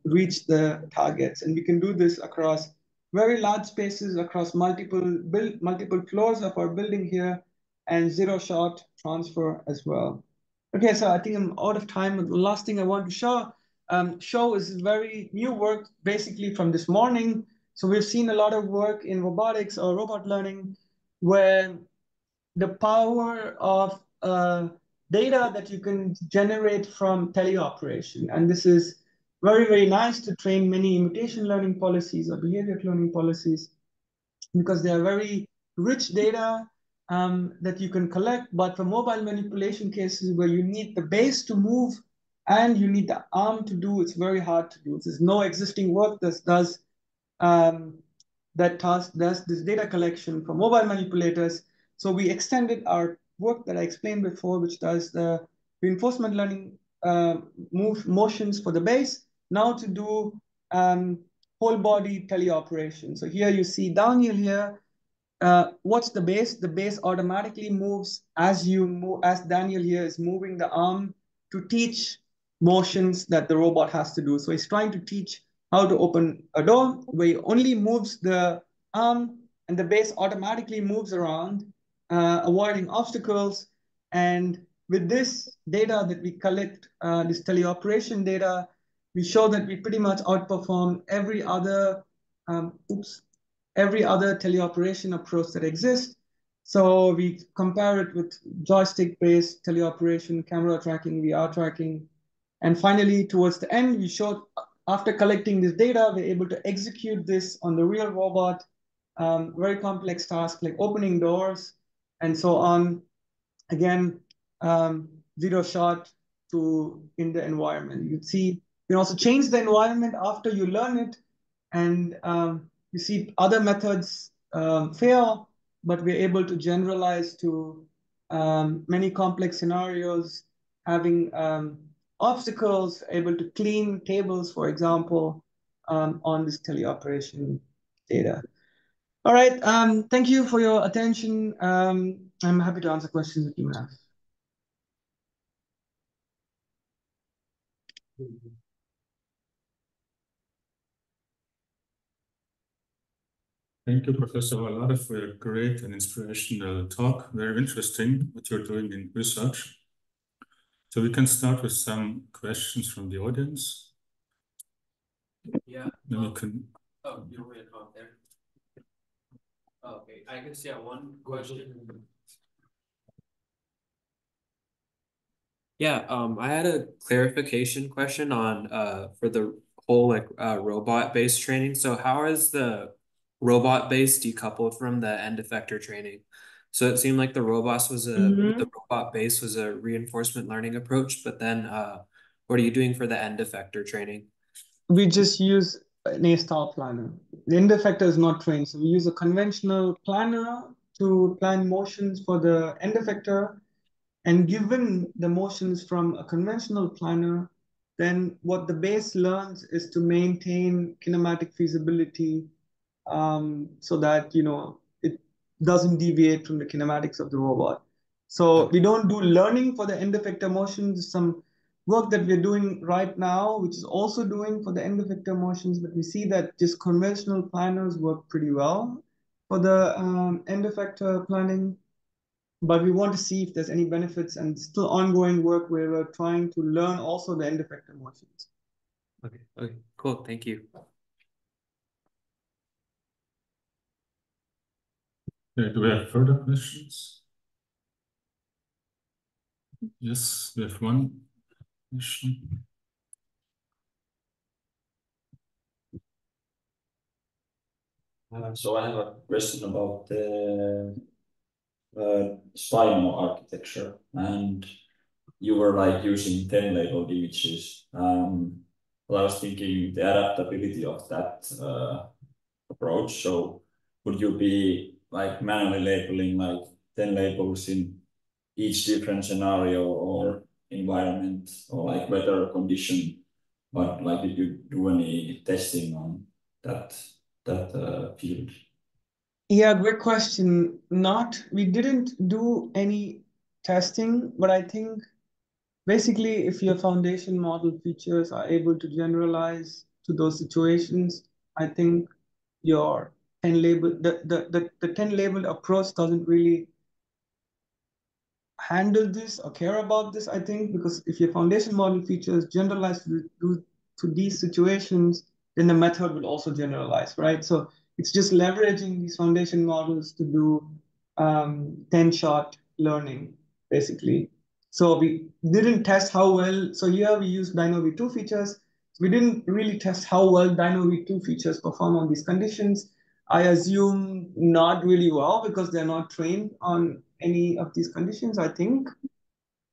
reach the targets. And we can do this across very large spaces, across multiple floors of our building here, and zero-shot transfer as well. Okay, so I think I'm out of time. The last thing I want to show is very new work, basically from this morning. So we've seen a lot of work in robotics or robot learning, where the power of data that you can generate from teleoperation. And this is very, very nice to train many imitation learning policies or behavior learning policies, because they are very rich data that you can collect. But for mobile manipulation cases where you need the base to move and you need the arm to do, it's very hard to do. There's no existing work that does this data collection for mobile manipulators. So we extended our work that I explained before, which does the reinforcement learning motions for the base, now to do whole body teleoperation. So here you see Daniel here. What's the base? The base automatically moves as you move, as Daniel here is moving the arm to teach motions that the robot has to do. So he's trying to teach how to open a door, where he only moves the arm and the base automatically moves around, avoiding obstacles. And with this data that we collect, this teleoperation data, we show that we pretty much outperform every other teleoperation approach that exists. So we compare it with joystick-based teleoperation, camera tracking, VR tracking. And finally, towards the end, we showed after collecting this data, we're able to execute this on the real robot, very complex tasks like opening doors and so on. Again, zero shot in the environment. You see, you can also change the environment after you learn it. And you see other methods fail, but we're able to generalize to many complex scenarios, having obstacles, able to clean tables, for example, on this teleoperation data. All right, thank you for your attention. I'm happy to answer questions that you may have. Thank you, Professor Valada, for your great and inspirational talk. Very interesting what you're doing in research. So we can start with some questions from the audience. Yeah. Then we can. Oh, you want me to come up there? Okay, I guess, yeah, one question. Yeah, I had a clarification question on for the whole robot-based training. So how is the robot-based decoupled from the end effector training? So it seemed like the robot base was a reinforcement learning approach, but then what are you doing for the end effector training? We just use an A-star planner. The end effector is not trained, so we use a conventional planner to plan motions for the end effector. And given the motions from a conventional planner, then what the base learns is to maintain kinematic feasibility so that, it doesn't deviate from the kinematics of the robot. So we don't do learning for the end effector motions. Some work that we're doing right now, which is also doing for the end effector motions, but we see that just conventional planners work pretty well for the end effector planning. But we want to see if there's any benefits, and still ongoing work where we're trying to learn also the end effector motions. Okay, cool. Thank you. Do we have further questions? Yes, we have one question. So I have a question about the spinal architecture, and you were like using 10 labeled images. But I was thinking the adaptability of that approach. So would you be like manually labeling like 10 labels in each different scenario or environment or like weather condition? But like, did you do any testing on that field? Yeah, great question. We didn't do any testing, but I think basically if your foundation model features are able to generalize to those situations, I think your 10 label, the 10 labeled approach doesn't really handle this or care about this, I think, because if your foundation model features generalize to these situations, then the method will also generalize, right? So it's just leveraging these foundation models to do 10-shot learning, basically. So we didn't test how well. So here we use Dino V2 features. We didn't really test how well Dino V2 features perform on these conditions. I assume not really well because they're not trained on any of these conditions, I think.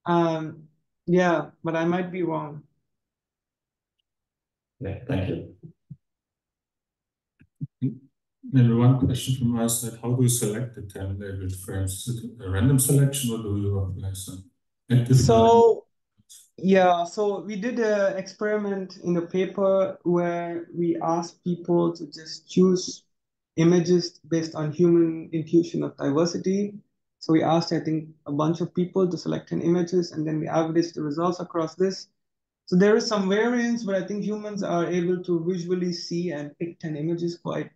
Yeah, but I might be wrong. Yeah, thank you. Maybe one question from my side: how do you select the 10 labeled frames? Is it a random selection, or do you apply some active So we did an experiment in a paper where we asked people to just choose images based on human intuition of diversity. So we asked, I think, a bunch of people to select 10 images, and then we averaged the results across this. So there is some variance, but I think humans are able to visually see and pick 10 images quite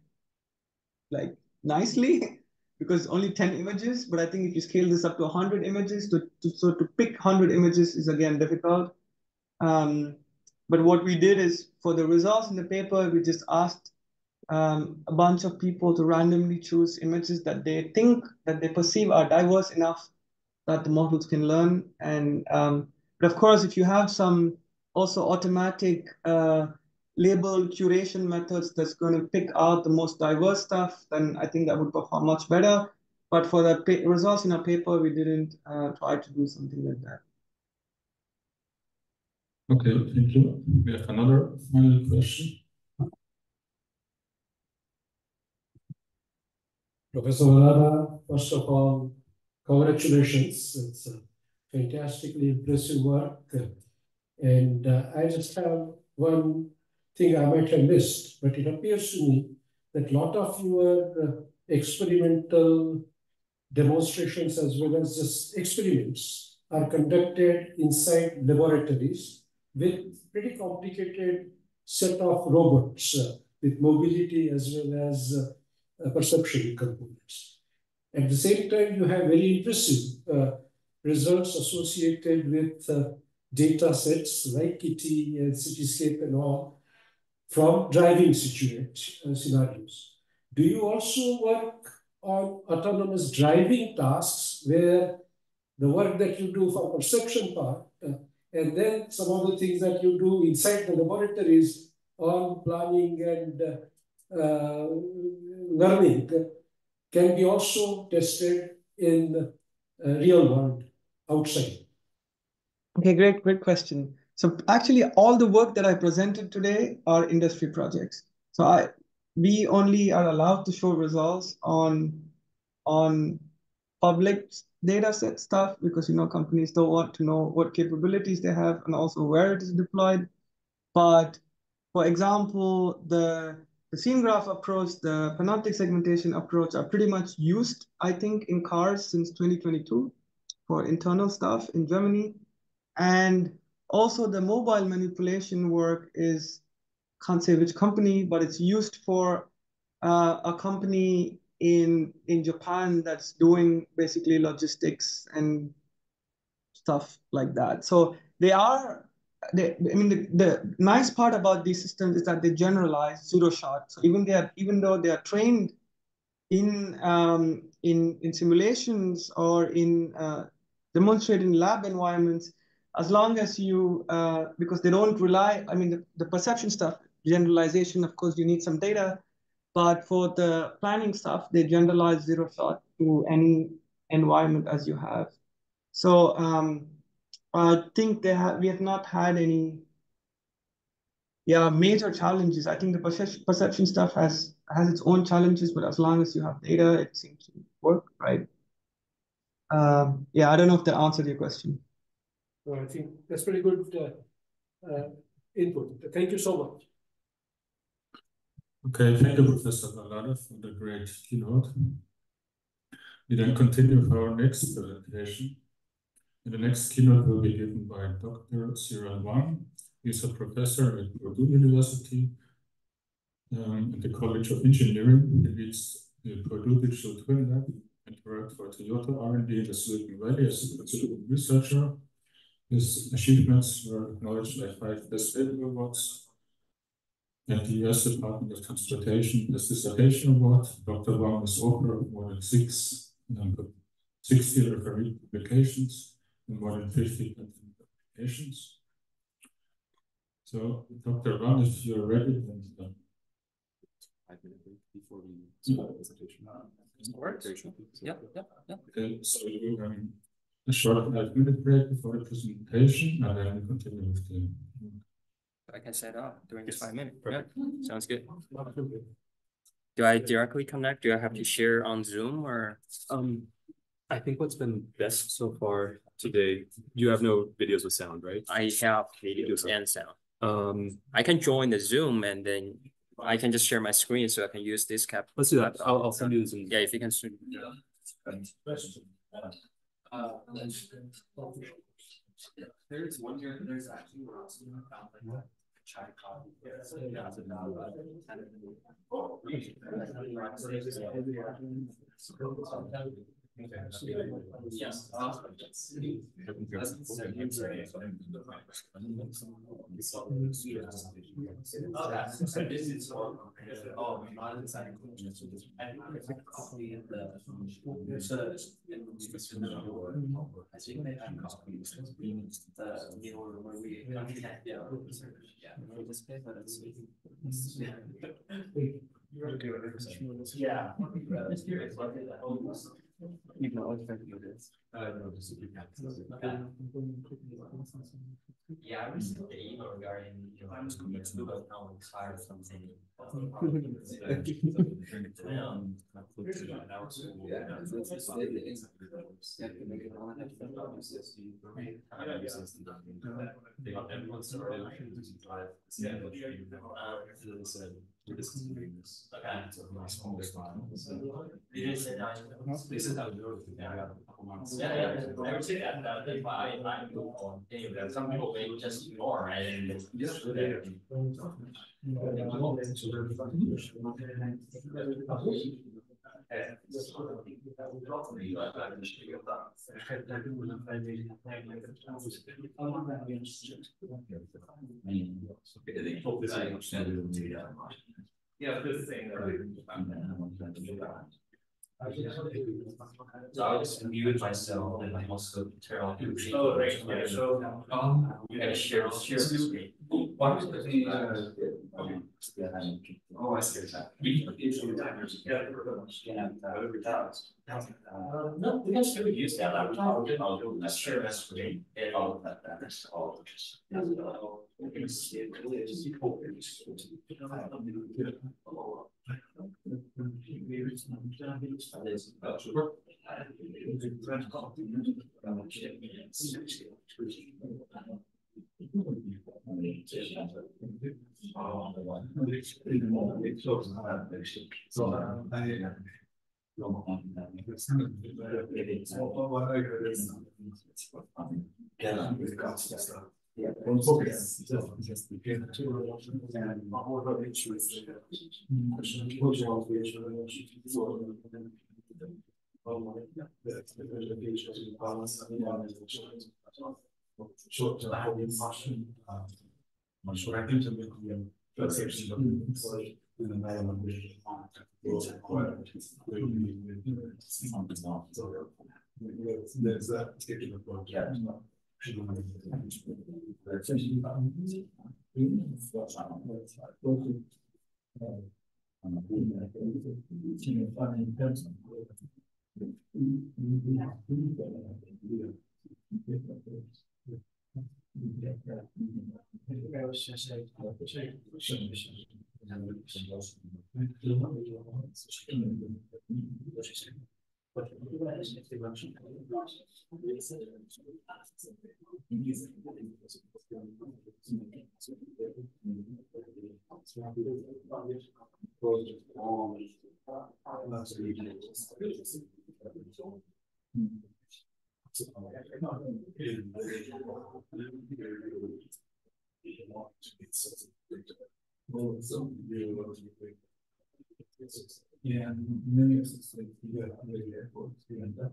nicely because only 10 images. But I think if you scale this up to 100 images, to pick 100 images is again difficult. But what we did is for the results in the paper, we just asked a bunch of people to randomly choose images that they think that they perceive are diverse enough that the models can learn. And but of course, if you have some also automatic label curation methods that's going to pick out the most diverse stuff, then I think that would perform much better. But for the results in our paper, we didn't try to do something like that. Okay, thank you. We have another final question. Professor Valada, first of all, congratulations. It's a fantastically impressive work. And I just have one thing I might have missed, but it appears to me that a lot of your experimental demonstrations as well as just experiments are conducted inside laboratories with pretty complicated set of robots with mobility as well as perception components. At the same time, you have very impressive results associated with data sets like Kitty and Cityscape and all from driving scenarios. Do you also work on autonomous driving tasks where the work that you do for perception part, and then some of the things that you do inside the laboratories on planning and learning can be also tested in real world outside. Okay, great question. So actually all the work that I presented today are industry projects. So we only are allowed to show results on public data set stuff because companies don't want to know what capabilities they have and also where it is deployed. But for example, the scene graph approach, the panoptic segmentation approach are pretty much used, I think, in cars since 2022 for internal stuff in Germany. And also the mobile manipulation work is, can't say which company, but it's used for a company in Japan that's doing basically logistics and stuff like that. So the nice part about these systems is that they generalize zero shot. So even though they are trained in simulations or in demonstrated in lab environments, as long as you because they don't rely. The perception stuff, generalization, of course, you need some data. But for the planning stuff, they generalize zero shot to any environment as you have. So I think we have not had any major challenges. I think the perception stuff has its own challenges, but as long as you have data, it seems to work, right? I don't know if that answered your question. Well, I think that's pretty good input. Thank you so much. Okay, thank you, Professor Valada, for the great keynote. We then continue with our next presentation. And the next keynote will be given by Dr. Ziran Wang. He's a professor at Purdue University at the College of Engineering. He leads the Purdue Digital Twin Lab and worked for Toyota R&D in the Silicon Valley as a considerable researcher. His achievements were acknowledged by 5 Best Paper Awards at the US Department of Transportation Dissertation Award. Dr. Wang is author of more than 60 referee publications and more than 50 patent publications. So, Dr. Wang, if you're ready, then 5-minute break before we start the presentation. Yeah. Okay, so we're having a short 5-minute break before the presentation, and then we continue with the. I can set up during this 5 minutes. Yeah, sounds good. Do I directly connect? Do I have to share on Zoom or? I think what's been best so far today, you have no videos with sound, right? I have videos and sound. I can join the Zoom and then I can just share my screen so I can use this cap. Let's do that. I'll send you the Zoom. Yeah, if you can. There's one here. There's actually found like chai coffee. Yes. Yeah. You can always try to do this. No, just if you can. Yeah, I received the email regarding I was going to do but now it's hard something. Some people may just ignore and yeah, this thing. So I'll just mute myself and I'm also turn on the screen. Oh, right. Yeah. So you gotta share the screen. what is the oh, I see. No, we can still use that laptop. Let's share the screen. And all of that. That's all. There's that particular project. Yeah, many of the things you have really airports, you end up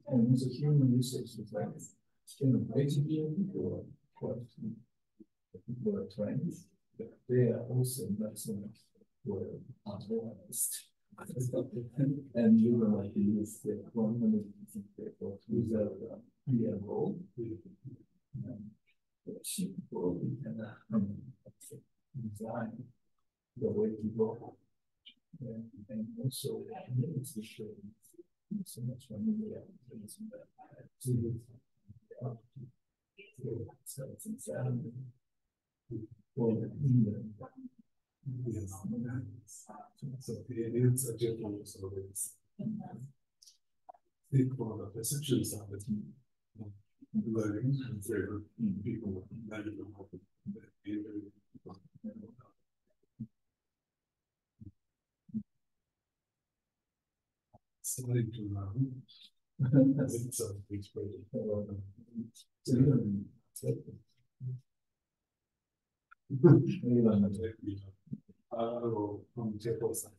and as a human resource, it's like basically people are trained, but they are also not so much organized. And you will like use the 100% paper without a clear role. People can design the way to go. And also, it's the show. So much familiar. So it's inside. So it's a different sort of think for the perceptions of it. Learning and favor people medical starting to learn. It's a big spread. From table side.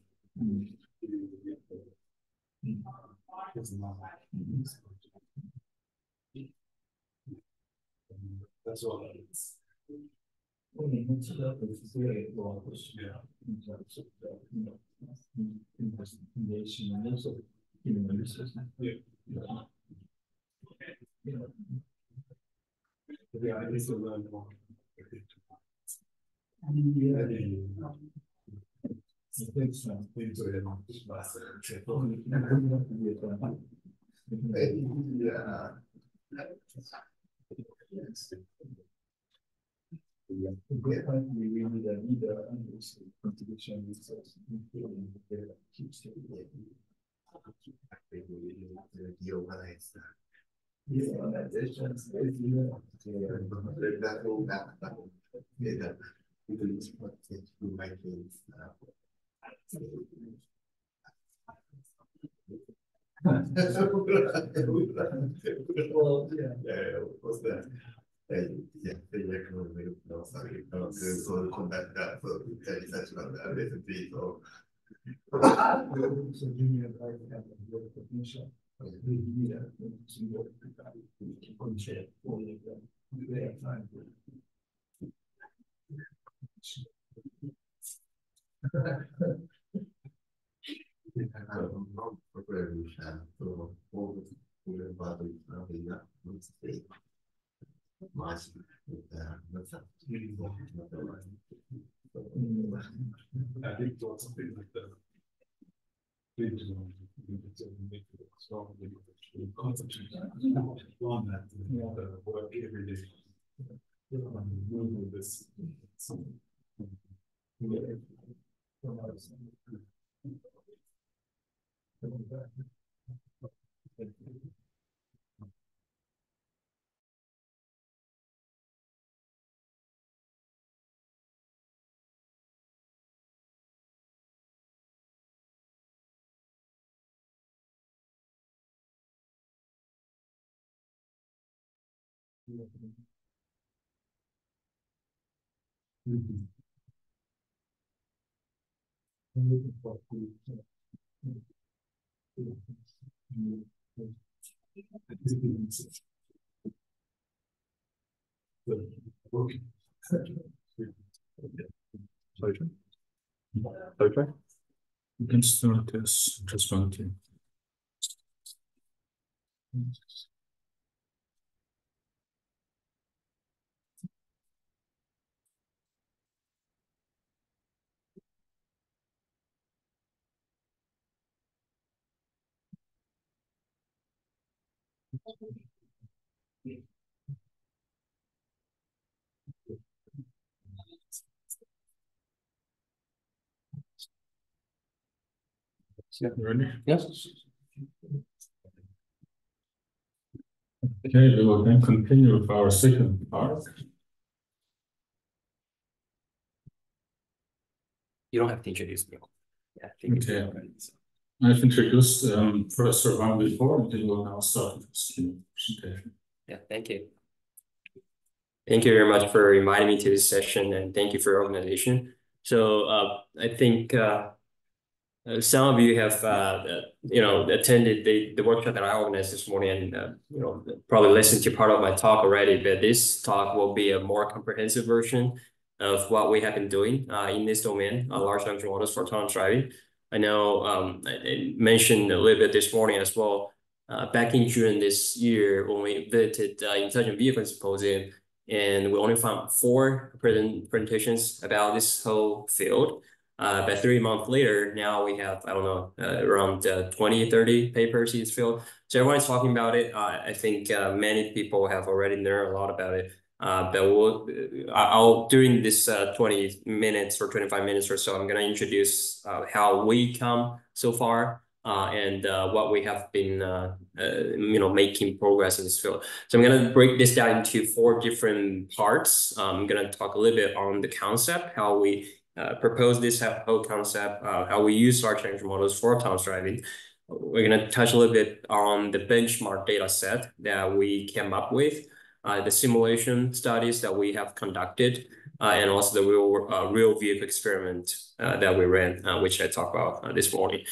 That's all that is. Investigation and also human resources. Yeah. The idea is to learn more. We really need a contribution resource, including the keeps the organization that will that Well, yeah. What's that? Yeah, no, sorry, no, so contact that, so such on that, basically, so. So give me a like that, your definition. I think lots of things like that. Concentrate on that, work every day. This. Okay. You can start this, just one thing. Ready? Yes. Okay, we will then continue with our second part. You don't have to introduce me. Yeah, Okay. I've introduced Professor Wang before, and he will now start with his presentation. Yeah, thank you. Thank you very much for inviting me to this session, and thank you for your organization. So I think some of you have attended the workshop that I organized this morning, and probably listened to part of my talk already. But this talk will be a more comprehensive version of what we have been doing in this domain, large language models for autonomous driving. I know I mentioned a little bit this morning as well. Back in June this year, when we visited Intelligent Vehicle Symposium, and we only found 4 presentations about this whole field. But 3 months later, now we have, I don't know, around 20, 30 papers in this field. So everyone's talking about it. I think many people have already learned a lot about it. But I'll during this 20 minutes or 25 minutes or so, I'm going to introduce how we come so far and what we have been, making progress in this field. So I'm going to break this down into 4 different parts. I'm going to talk a little bit on the concept, how we propose this whole concept, how we use large language models for autonomous driving. We're going to touch a little bit on the benchmark data set that we came up with, the simulation studies that we have conducted, and also the real vehicle experiment that we ran, which I talked about this morning.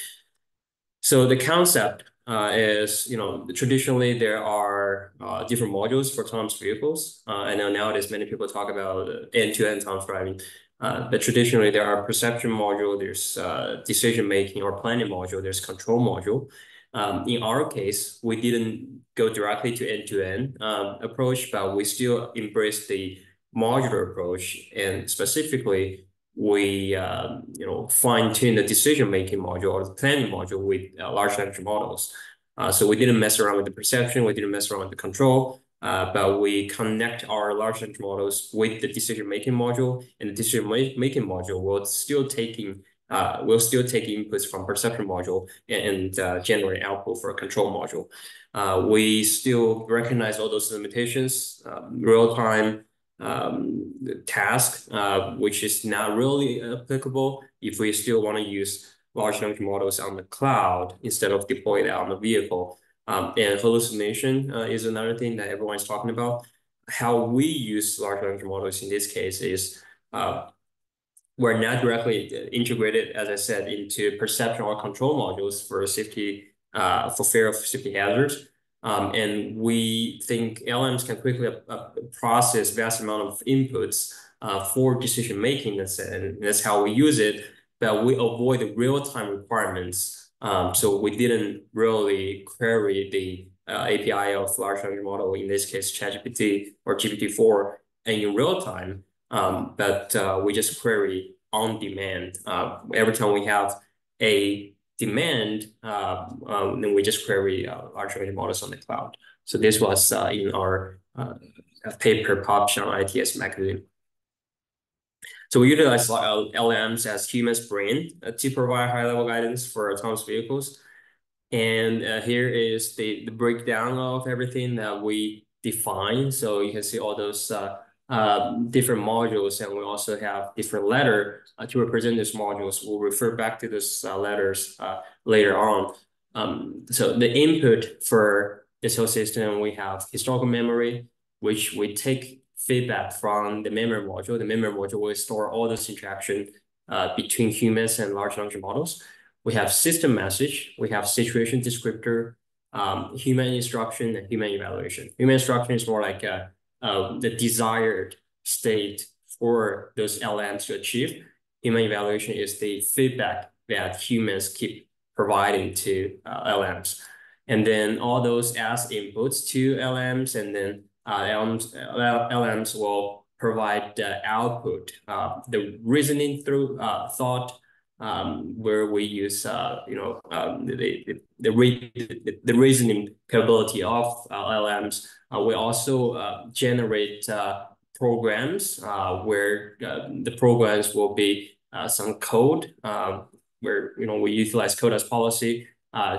So the concept is, traditionally there are different modules for autonomous vehicles. I know nowadays many people talk about end-to-end autonomous driving. But traditionally, there are perception module, there's decision-making or planning module, there's control module. In our case, we didn't go directly to end-to-end approach, but we still embrace the modular approach. And specifically, we fine-tune the decision-making module or the planning module with large language models. So we didn't mess around with the perception, we didn't mess around with the control. But we connect our large language models with the decision-making module, and the decision-making module will still take inputs from perception module and generate output for a control module. We still recognize all those limitations, real-time task, which is not really applicable if we still want to use large language models on the cloud instead of deploy that on the vehicle. And hallucination is another thing that everyone's talking about. How we use large language models in this case is we're not directly integrated, as I said, into perception or control modules for safety, for fear of safety hazards. And we think LMs can quickly process vast amount of inputs for decision making. That's how we use it. But we avoid the real-time requirements. So we didn't really query the API of large language model, in this case, ChatGPT or GPT-4, and in real time. But we just query on demand. Every time we have a demand, then we just query large language models on the cloud. So this was in our paper published on ITSC magazine. So we utilize LLMs as humans' brain to provide high-level guidance for autonomous vehicles. And here is the breakdown of everything that we define. So you can see all those different modules, and we also have different letters to represent these modules. We'll refer back to those letters later on. So the input for this whole system, we have historical memory, which we take feedback from the memory module. The memory module will store all this interaction between humans and large language models. We have system message, we have situation descriptor, human instruction, and human evaluation. Human instruction is more like the desired state for those LMs to achieve. Human evaluation is the feedback that humans keep providing to LMs. And then all those as inputs to LMs, and then LMs will provide the output, the reasoning through thought, where we use the reasoning capability of LMs. We also generate programs where the programs will be some code where we utilize code as policy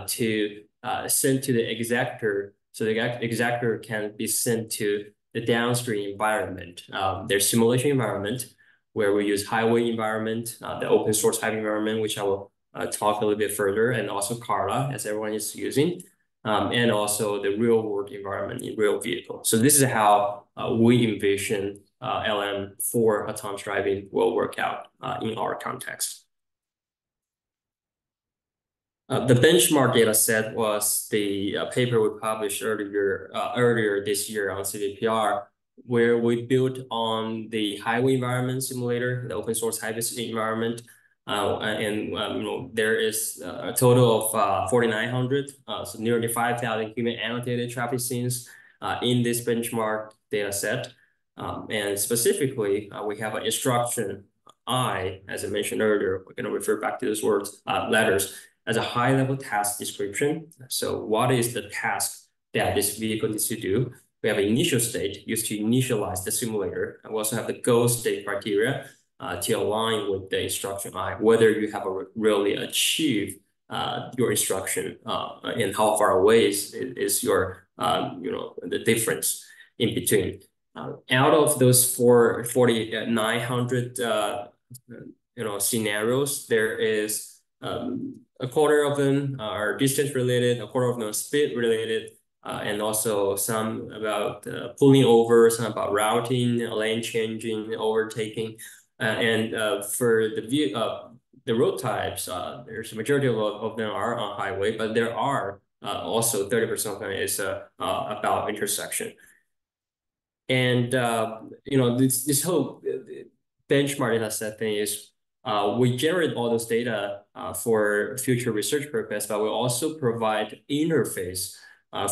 to send to the executor, so the executor can be sent to the downstream environment. There's simulation environment where we use highway environment, the open source highway environment, which I will talk a little bit further, and also Carla, as everyone is using, and also the real world environment in real vehicle. So this is how we envision LM for autonomous driving will work out in our context. The benchmark data set was the paper we published earlier this year on CVPR, where we built on the highway environment simulator, the open source highway environment. There is a total of 4,900, so nearly 5,000 human annotated traffic scenes in this benchmark data set. And specifically, we have an instruction I, as I mentioned earlier, we're going to refer back to those words, letters, as a high-level task description. So what is the task that this vehicle needs to do? We have an initial state used to initialize the simulator. And we also have the goal state criteria to align with the instruction I, whether you have really achieved your instruction and how far away is your, the difference in between. Out of those 4,900 scenarios, there is a quarter of them are distance related, a quarter of them are speed related, and also some about pulling over, some about routing, lane changing, overtaking, and for the road types, there's a majority of them are on highway, but there are also 30% of them is about intersection. And this whole benchmark data set thing is we generate all those data for future research purpose, but we also provide interface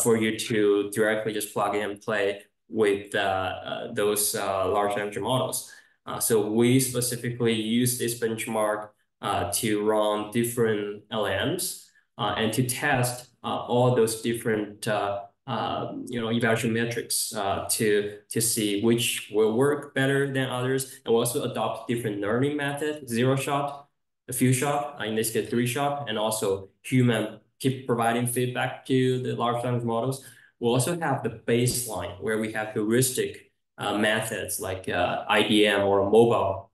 for you to directly just plug in and play with those large language models. So we specifically use this benchmark to run different LMs and to test all those different evaluation metrics to see which will work better than others, and we'll also adopt different learning methods: 0 shot, a few shot, in this case 3 shot, and also human keep providing feedback to the large language models. We'll also have the baseline where we have heuristic methods like IDM or mobile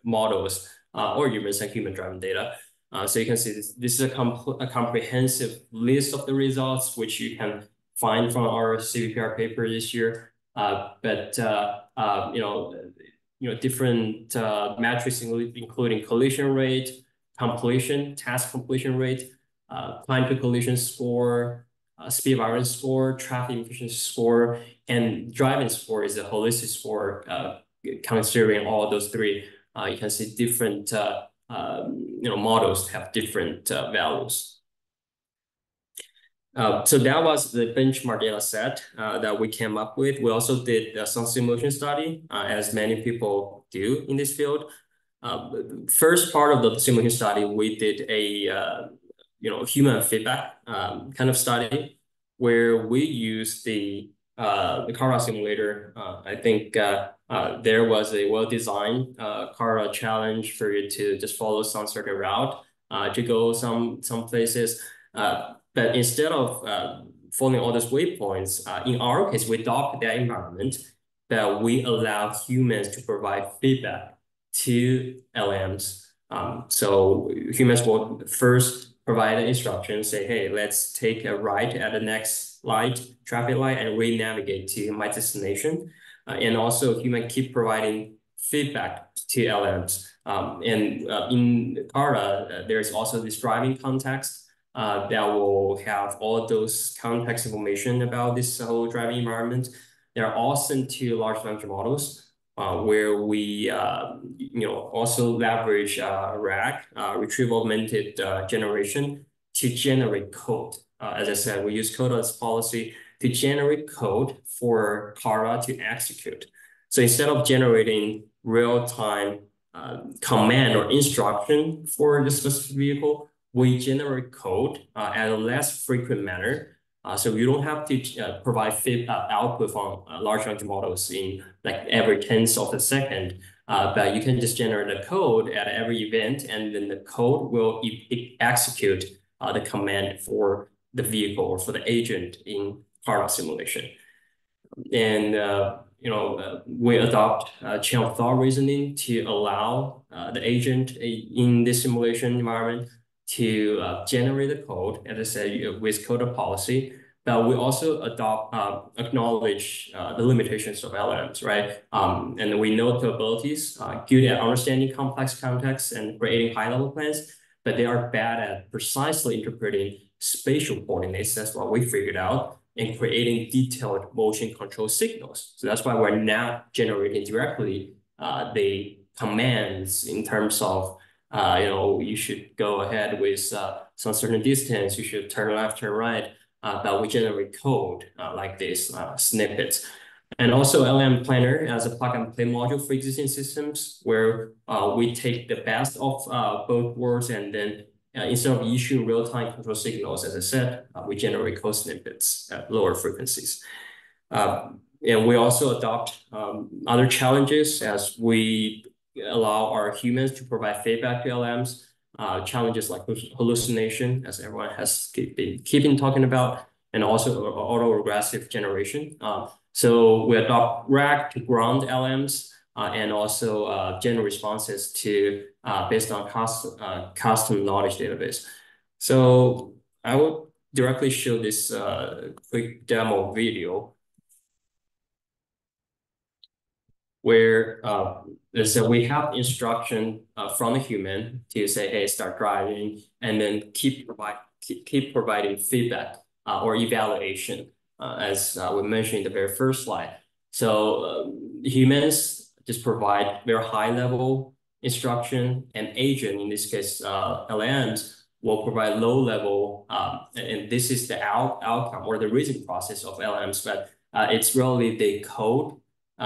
models, or even some human driving data. So you can see this is a comprehensive list of the results, which you can find from our CVPR paper this year. Different metrics including collision rate, task completion rate, time to collision score, speed variance score, traffic efficiency score, and driving score is a holistic score considering all those three. You can see different models have different values. So that was the benchmark data set that we came up with. We also did some simulation study, as many people do in this field. First part of the simulation study, we did a human feedback kind of study where we used the car simulator. I think there was a well-designed car challenge for you to just follow some certain route to go some places. But instead of following all those waypoints, in our case, we adopt that environment that we allow humans to provide feedback to LMs. So humans will first provide an instruction, say, hey, let's take a right at the next traffic light, and re-navigate to my destination. And also human keep providing feedback to LMs. In Kara, there's also this driving context that will have all those context information about this whole driving environment. They're all sent to large language models, where we also leverage RAG, retrieval augmented generation, to generate code. As I said, we use code as policy to generate code for Kara to execute. So instead of generating real-time command or instruction for the specific vehicle, we generate code at a less frequent manner. So you don't have to provide output from large language models in like every 10th of a second, but you can just generate a code at every event, and then the code will execute the command for the vehicle or for the agent in car simulation. And we adopt chain of thought reasoning to allow the agent in this simulation environment to generate the code, as I said, with code policy. But we also acknowledge the limitations of LLMs, right? And we know capabilities, good at understanding complex contexts and creating high-level plans, but they are bad at precisely interpreting spatial coordinates. That's what we figured out, and creating detailed motion control signals. So that's why we're not generating directly the commands in terms of you should go ahead with some certain distance, you should turn left, turn right, but we generate code like this, snippets. And also LM Planner as a plug-and-play module for existing systems, where we take the best of both worlds, and then instead of issuing real-time control signals, as I said, we generate code snippets at lower frequencies. And we also adopt other challenges as we allow our humans to provide feedback to LMs, challenges like hallucination, as everyone has been keeping talking about, and also autoregressive generation. So we adopt RAG to ground LMs, and also generate responses to based on custom knowledge database. So I will directly show this quick demo video where so we have instruction from the human to say, hey, start driving, and then keep providing feedback or evaluation, as we mentioned in the very first slide. So humans just provide very high-level instruction, and agent, in this case, LLMs, will provide low-level, and this is the outcome or the reasoning process of LLMs, but it's really the code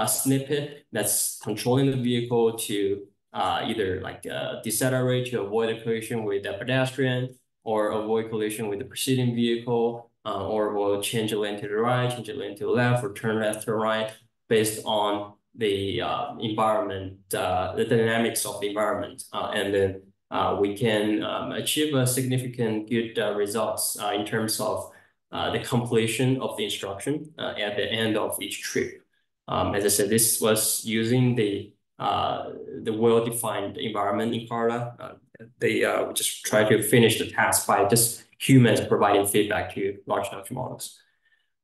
snippet that's controlling the vehicle to either like decelerate to avoid a collision with a pedestrian, or avoid collision with the preceding vehicle, or will change a lane to the right, change a lane to the left, or turn left to right based on the environment, the dynamics of the environment. And then we can achieve a significant good results in terms of the completion of the instruction at the end of each trip. As I said, this was using the the well-defined environment in Carla. They just try to finish the task by just humans providing feedback to large language models.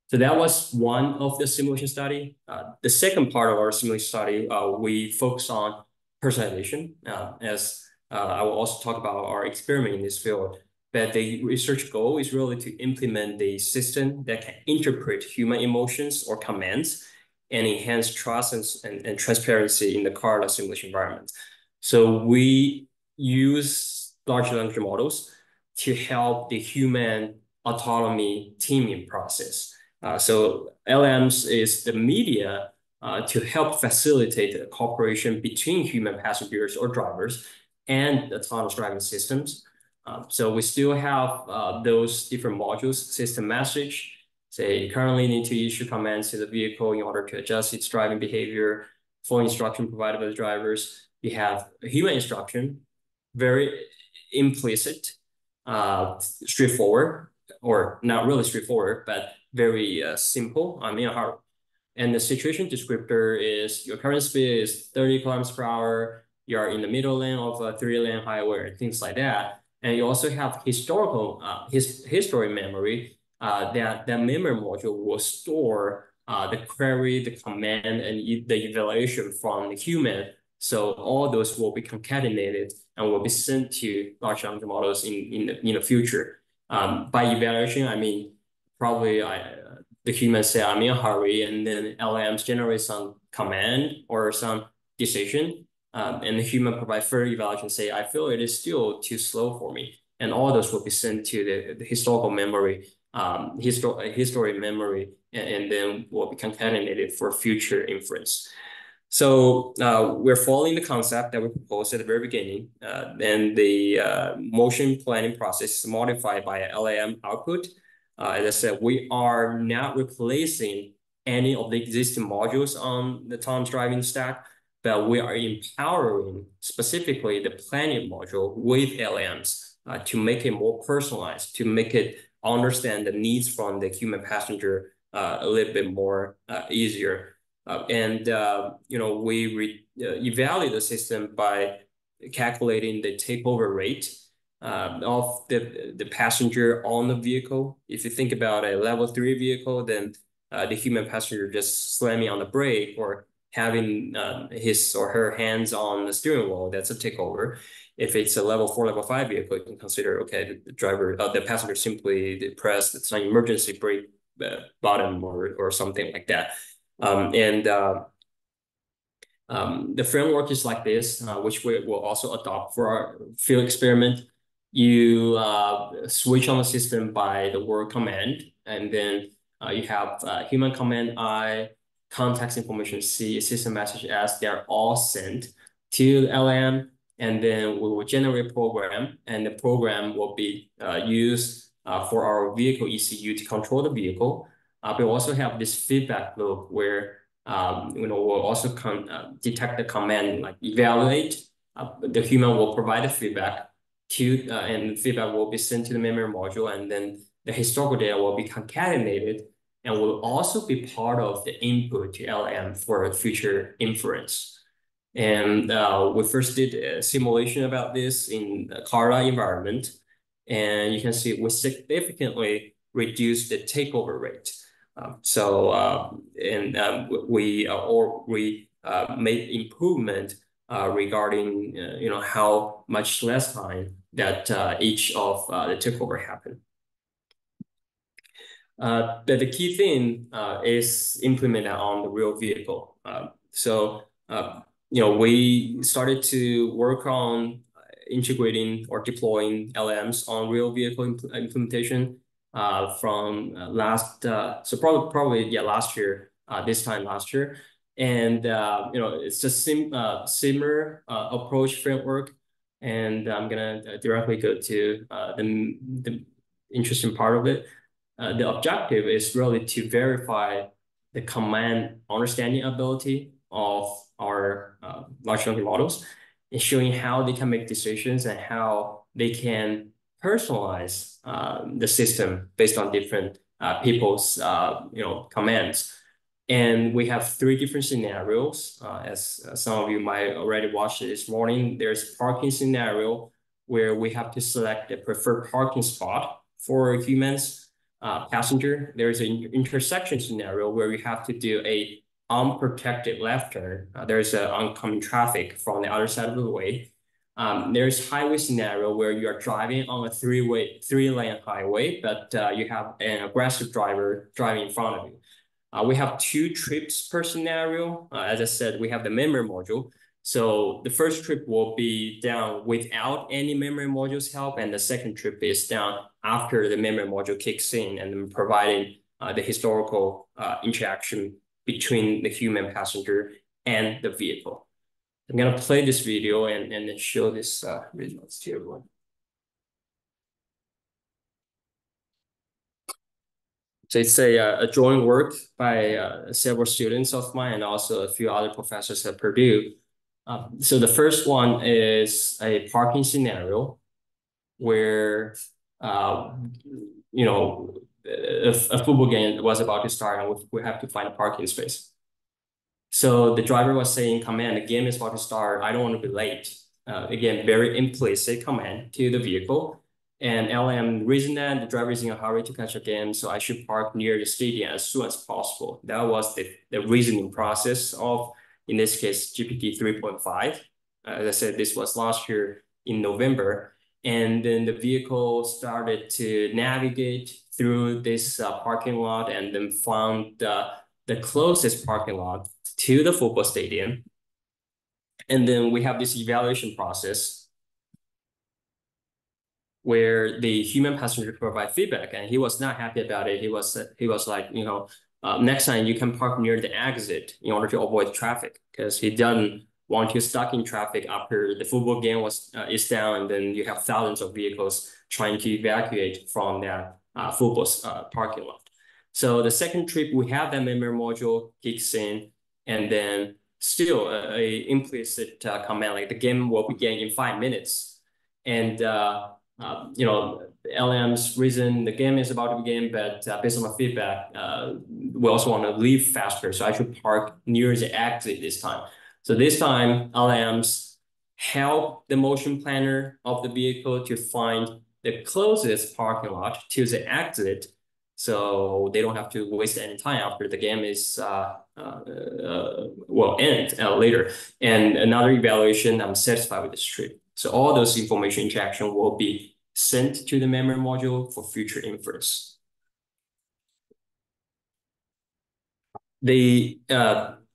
So that was one of the simulation study. The second part of our simulation study, we focus on personalization. As I will also talk about our experiment in this field. But the research goal is really to implement the system that can interpret human emotions or commands and enhance trust and transparency in the Carla simulation environment. So we use large language models to help the human autonomy teaming process. So LLMs is the media to help facilitate the cooperation between human passengers or drivers and autonomous driving systems. So we still have those different modules, system message. Say you currently need to issue commands to the vehicle in order to adjust its driving behavior, full instruction provided by the drivers. You have human instruction, very implicit, straightforward, or not really straightforward, but very simple. And the situation descriptor is your current speed is 30 kilometers per hour. You're in the middle lane of a 3-lane highway, things like that. And you also have historical history memory. That memory module will store the query, the command, and the evaluation from the human. So all those will be concatenated and will be sent to large language models in the future. By evaluation, I mean probably the human say I'm in a hurry, and then LLMs generate some command or some decision. And the human provide further evaluation, say, I feel it is still too slow for me. And all those will be sent to the historical memory, history memory, and then will be concatenated for future inference. So we're following the concept that we proposed at the very beginning. And the motion planning process is modified by an LLM output. As I said, we are not replacing any of the existing modules on the autonomous driving stack, but we are empowering specifically the planning module with LLMs to make it more personalized, to make it understand the needs from the human passenger a little bit more easier. We evaluate the system by calculating the takeover rate of the passenger on the vehicle. If you think about a level 3 vehicle, then the human passenger just slamming on the brake or having his or her hands on the steering wheel, that's a takeover. If it's a level 4, level 5 vehicle, you can consider, okay, the passenger simply pressed an emergency brake button or something like that. The framework is like this, which we will also adopt for our field experiment. You switch on the system by the word command, and then you have human command I, context information C, system message S. They're all sent to the LLM, and then we will generate a program, and the program will be used for our vehicle ECU to control the vehicle. We also have this feedback loop where we'll also detect the command like evaluate. The human will provide the feedback and feedback will be sent to the memory module, and then the historical data will be concatenated and will also be part of the input to LLM for future inference. And we first did a simulation about this in the Carla environment, and you can see we significantly reduced the takeover rate. We made improvement regarding how much less time that each of the takeover happened. But the key thing is implemented on the real vehicle. We started to work on integrating or deploying LLMs on real vehicle implementation from last year, this time last year. And it's just Zimmer approach framework. And I'm gonna directly go to the interesting part of it. The objective is really to verify the command understanding ability of our large language models, and showing how they can make decisions and how they can personalize the system based on different people's commands. And we have 3 different scenarios. As some of you might already watched it this morning, there's parking scenario where we have to select a preferred parking spot for humans, passenger. There's an intersection scenario where we have to do a unprotected left turn. There's an oncoming traffic from the other side of the way. There's highway scenario where you are driving on a 3-lane highway, but you have an aggressive driver driving in front of you. We have 2 trips per scenario. As I said, we have the memory module. So the first trip will be done without any memory module's help, and the second trip is done after the memory module kicks in and providing the historical interaction between the human passenger and the vehicle. I'm gonna play this video and then show this results to everyone. So it's a joint work by several students of mine and also a few other professors at Purdue. So the first one is a parking scenario where, you know, a football game was about to start and we have to find a parking space. So the driver was saying, command, the game is about to start. I don't want to be late. Again, very implicit command to the vehicle. And LM reasoned that the driver is in a hurry to catch a game, so I should park near the stadium as soon as possible. That was the reasoning process of, in this case, GPT 3.5. As I said, this was last year in November. And then the vehicle started to navigate through this parking lot and then found the closest parking lot to the football stadium. And then we have this evaluation process where the human passenger provide feedback, and he was not happy about it. He was like, you know, next time you can park near the exit in order to avoid traffic, because he doesn't want you stuck in traffic after the football game is down, and then you have thousands of vehicles trying to evacuate from that football parking lot. So the second trip, we have that memory module kicks in, and then still a implicit command, like the game will begin in 5 minutes. And you know, LM's reason the game is about to begin, but based on my feedback, we also want to leave faster, so I should park near the exit this time. So this time, LMs help the motion planner of the vehicle to find the closest parking lot to the exit, so they don't have to waste any time after the game is will end later. And another evaluation, I'm satisfied with this trip. So all those information interaction will be sent to the memory module for future inference. The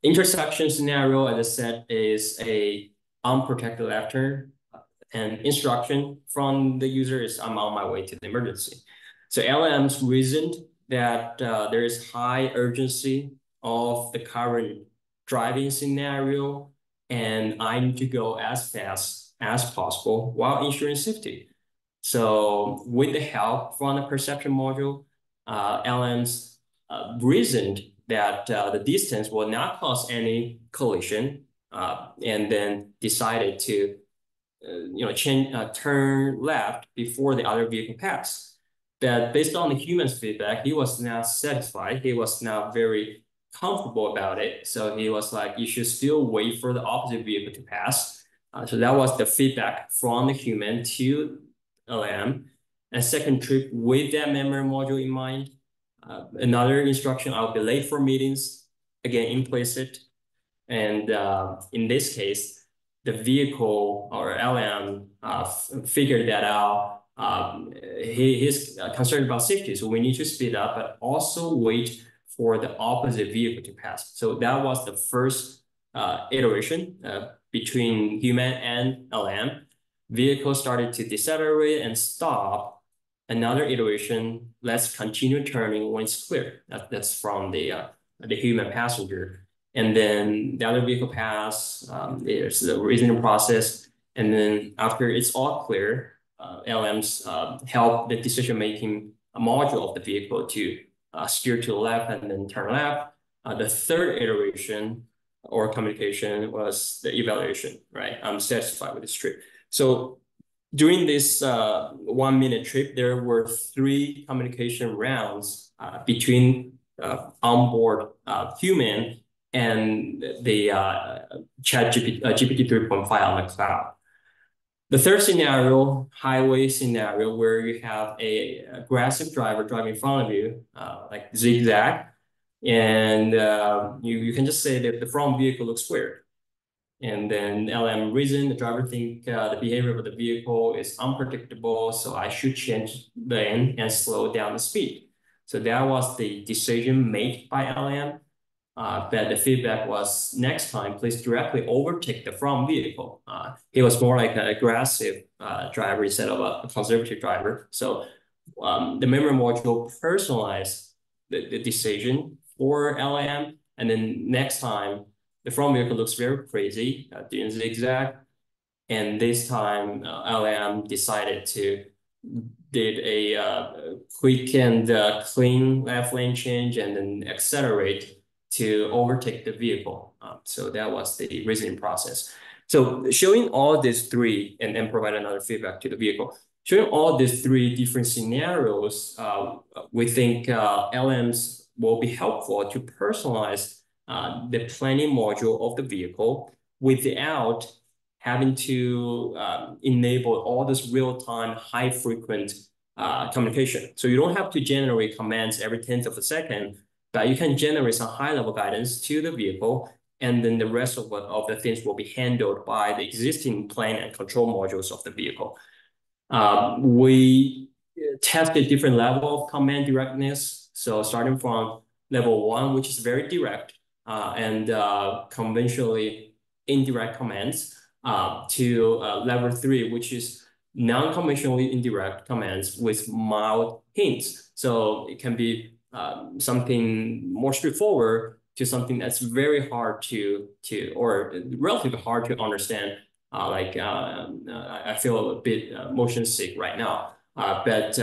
intersection scenario, as I said, is a unprotected left turn. And instruction from the user is, I'm on my way to the emergency. So LMs reasoned that there is high urgency of the current driving scenario, and I need to go as fast as possible while ensuring safety. So with the help from the perception module, LMs reasoned that the distance will not cause any collision, and then decided to you know, turn left before the other vehicle passed. But based on the human's feedback, he was not satisfied. He was not very comfortable about it. So he was like, you should still wait for the opposite vehicle to pass. So that was the feedback from the human to LM. And second trip with that memory module in mind. Another instruction, I'll be late for meetings, again, implicit. And in this case, the vehicle or LM figured that out. He's concerned about safety, so we need to speed up, but also wait for the opposite vehicle to pass. So that was the first iteration between human and LM. Vehicle started to decelerate and stop. Another iteration, let's continue turning when it's clear. That's from the human passenger. And then the other vehicle pass, there's the reasoning process. And then after it's all clear, LMs help the decision-making module of the vehicle to steer to the left and then turn left. The third iteration or communication was the evaluation, right? I'm satisfied with this trip. So during this 1 minute trip, there were 3 communication rounds between onboard human and the GPT 3.5 on the cloud. The third scenario, highway scenario, where you have a aggressive driver driving in front of you, like zigzag, and you can just say that the front vehicle looks weird. And then LM reason, the driver think the behavior of the vehicle is unpredictable, so I should change lane and slow down the speed. So that was the decision made by LM. But the feedback was, next time, please directly overtake the front vehicle. He was more like an aggressive driver instead of a conservative driver. So the memory module personalized the decision for LM, and then next time, the front vehicle looks very crazy, doing zigzag. And this time, LM decided to did a quick and clean left lane change and then accelerate to overtake the vehicle. So that was the reasoning process. So showing all these three and then provide another feedback to the vehicle. Showing all these three different scenarios, we think LMs will be helpful to personalize the planning module of the vehicle without having to enable all this real-time, high-frequent communication. So you don't have to generate commands every 10th of a second, but you can generate some high-level guidance to the vehicle, and then the rest of the things will be handled by the existing plan and control modules of the vehicle. We tested different level of command directness. So starting from level 1, which is very direct, and conventionally indirect commands, to level 3, which is non-conventionally indirect commands with mild hints. So it can be something more straightforward to something that's very hard to or relatively hard to understand. I feel a bit motion sick right now. But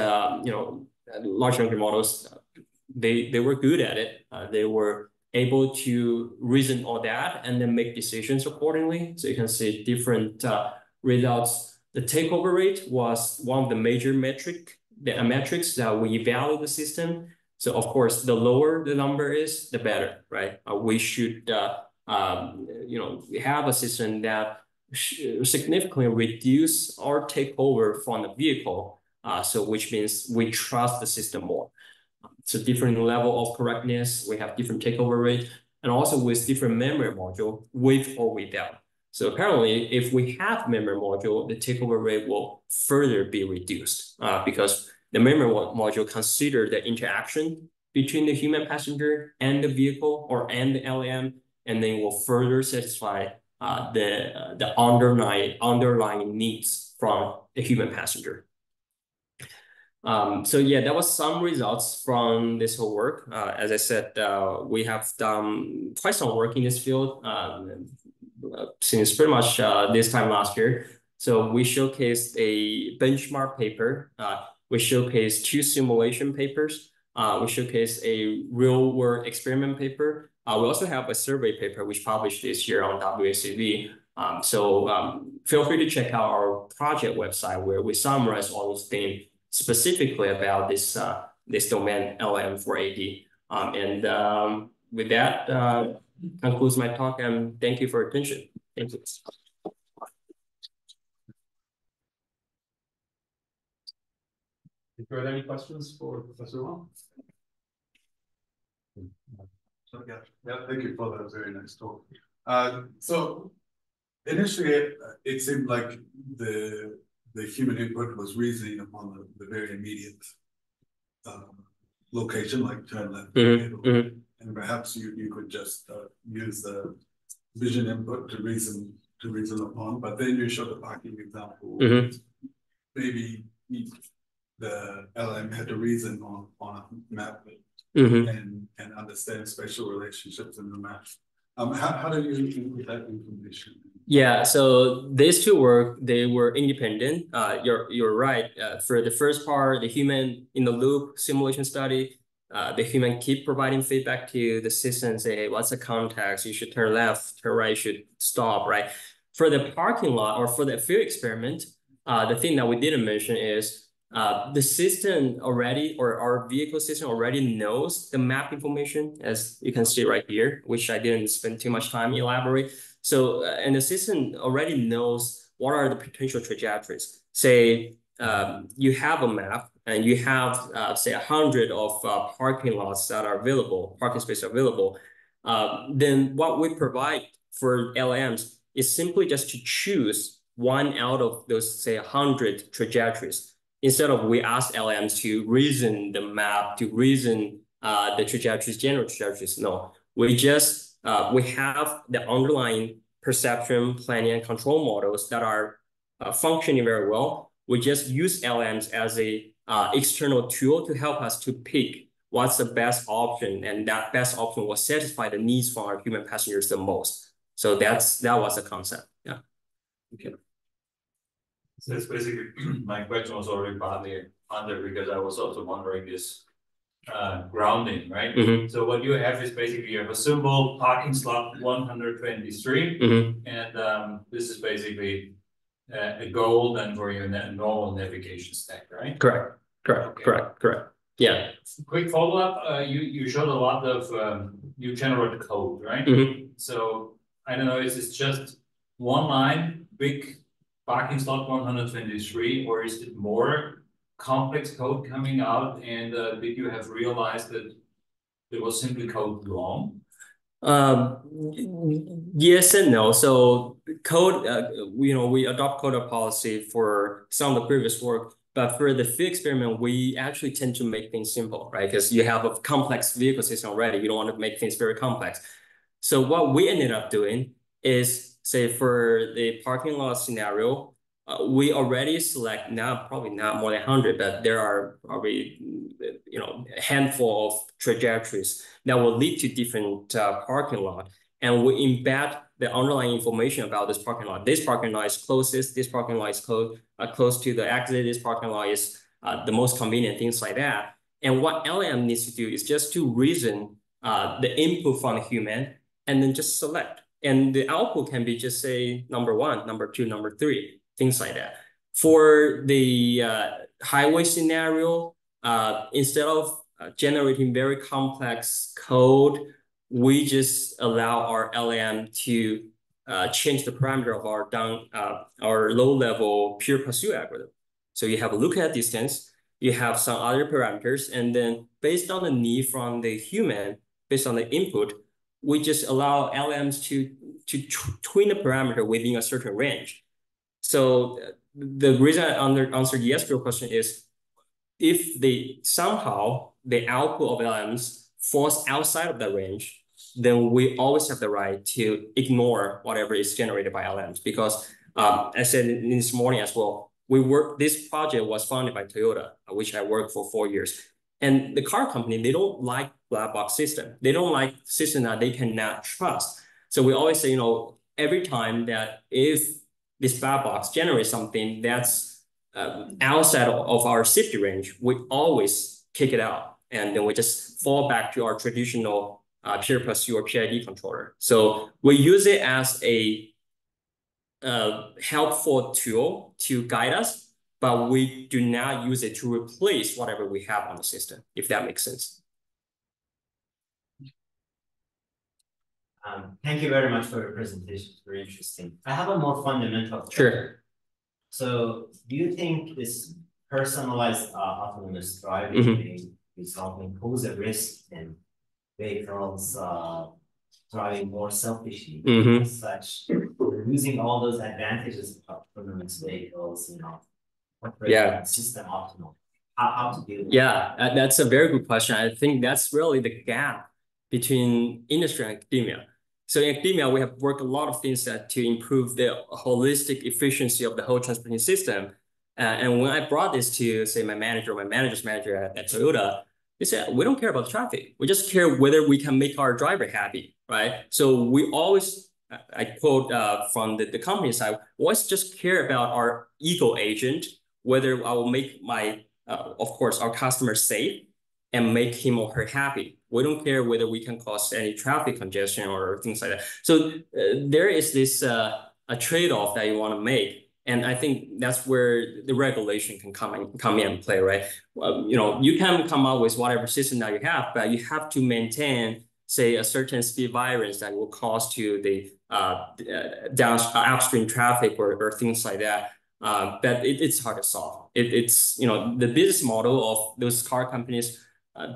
you know, large language models, they were good at it. They were able to reason all that and then make decisions accordingly. So you can see different results. The takeover rate was one of the major metrics that we evaluate the system. So of course, the lower the number is, the better, right? We should have a system that significantly reduce our takeover from the vehicle. So which means we trust the system more. So different level of correctness, we have different takeover rate, and also with different memory module, with or without. So apparently, if we have memory module, the takeover rate will further be reduced because the memory module consider the interaction between the human passenger and the vehicle and the LM, and then will further satisfy the underlying needs from the human passenger. So yeah, that was some results from this whole work. As I said, we have done quite some work in this field since pretty much this time last year. So we showcased a benchmark paper. We showcased 2 simulation papers. We showcased a real-world experiment paper. We also have a survey paper which published this year on WACV. So feel free to check out our project website where we summarize all those things specifically about this domain LM for AD. With that, concludes my talk, and thank you for your attention. Thank you. If there are any questions for Professor Wang? Yeah, thank you for that very nice talk. So initially, it seemed like the human input was reasoning upon the very immediate location, like turn left, and perhaps you could just use the vision input to reason upon. But then you showed the parking example. Maybe the LM had to reason on a map and understand spatial relationships in the map. How do you input that information? Yeah, so these 2 work, they were independent. You're right. For the first part, the human in the loop simulation study, the human keep providing feedback to the system and say, hey, what's the context? You should turn left, turn right, you should stop, right? For the parking lot or for the field experiment, the thing that we didn't mention is the system already, or our vehicle system already knows the map information, as you can see right here, which I didn't spend too much time elaborate. So, and the system already knows what are the potential trajectories. Say, you have a map and you have, say, 100 of parking lots that are available, parking spaces available. Then what we provide for LLMs is simply just to choose one out of those, say, 100 trajectories. Instead of we ask LLMs to reason the map, to reason the trajectories, general trajectories. No, we just, we have the underlying perception, planning, and control models that are functioning very well. We just use LLMs as a external tool to help us to pick what's the best option, and that best option will satisfy the needs for our human passengers the most. So that was the concept. Yeah. Okay. So it's basically my question was already partly under, because I was also wondering this grounding, right? So what you have is basically you have a symbol parking slot 123, and this is basically a goal then for your normal navigation stack, right? Correct. Correct. Yeah. Quick follow-up. You showed a lot of you generate code, right? So I don't know, is this just one line, big parking slot 123, or is it more complex code coming out? And did you have realized that it was simply code wrong? Yes and no. So code, we adopt code policy for some of the previous work, but for the field experiment, we actually tend to make things simple, right? Because you have a complex vehicle system already. You don't want to make things very complex. So what we ended up doing is, say, for the parking lot scenario, we already select now, probably not more than 100, but there are probably, a handful of trajectories that will lead to different parking lot. And we embed the underlying information about this parking lot. This parking lot is closest, this parking lot is close to the exit, this parking lot is the most convenient, things like that. And what LM needs to do is just to reason the input from the human and then just select. And the output can be just say number 1, number 2, number 3, things like that. For the highway scenario, instead of generating very complex code, we just allow our LLM to change the parameter of our low-level pure pursuit algorithm. So you have a look at distance, you have some other parameters, and then based on the need from the human, based on the input, we just allow LLMs to twin the parameter within a certain range. So the reason I answered yes to your question is, if somehow the output of LLMs falls outside of that range, then we always have the right to ignore whatever is generated by LLMs. Because I said this morning as well, this project was funded by Toyota, which I worked for 4 years. And the car company, they don't like black box system. They don't like system that they cannot trust. So we always say, every time that if this black box generates something that's outside of our safety range, we always kick it out. And then we just fall back to our traditional pure pursuit or PID controller. So we use it as a helpful tool to guide us, but we do not use it to replace whatever we have on the system, if that makes sense. Thank you very much for your presentation. It's very interesting. I have a more fundamental question. Sure. So do you think this personalized autonomous driving may result in pose a risk in vehicles driving more selfishly as such, losing all those advantages of autonomous vehicles, operating system optimal? How to deal with that? That's a very good question. I think that's really the gap between industry and academia. So in academia, we have worked a lot of things to improve the holistic efficiency of the whole transportation system. And when I brought this to, say, my manager's manager at Toyota, they said, we don't care about traffic. We just care whether we can make our driver happy, right? So we always, I quote from the company side, always just care about our ego agent, whether I will make of course, our customer safe and make him or her happy. We don't care whether we can cause any traffic congestion or things like that. So there is this a trade-off that you want to make. And I think that's where the regulation can come in play, right? You know, you can come up with whatever system that you have, but you have to maintain, say, a certain speed variance that will cause to the upstream traffic or things like that. But it's hard to solve. It's, you know, the business model of those car companies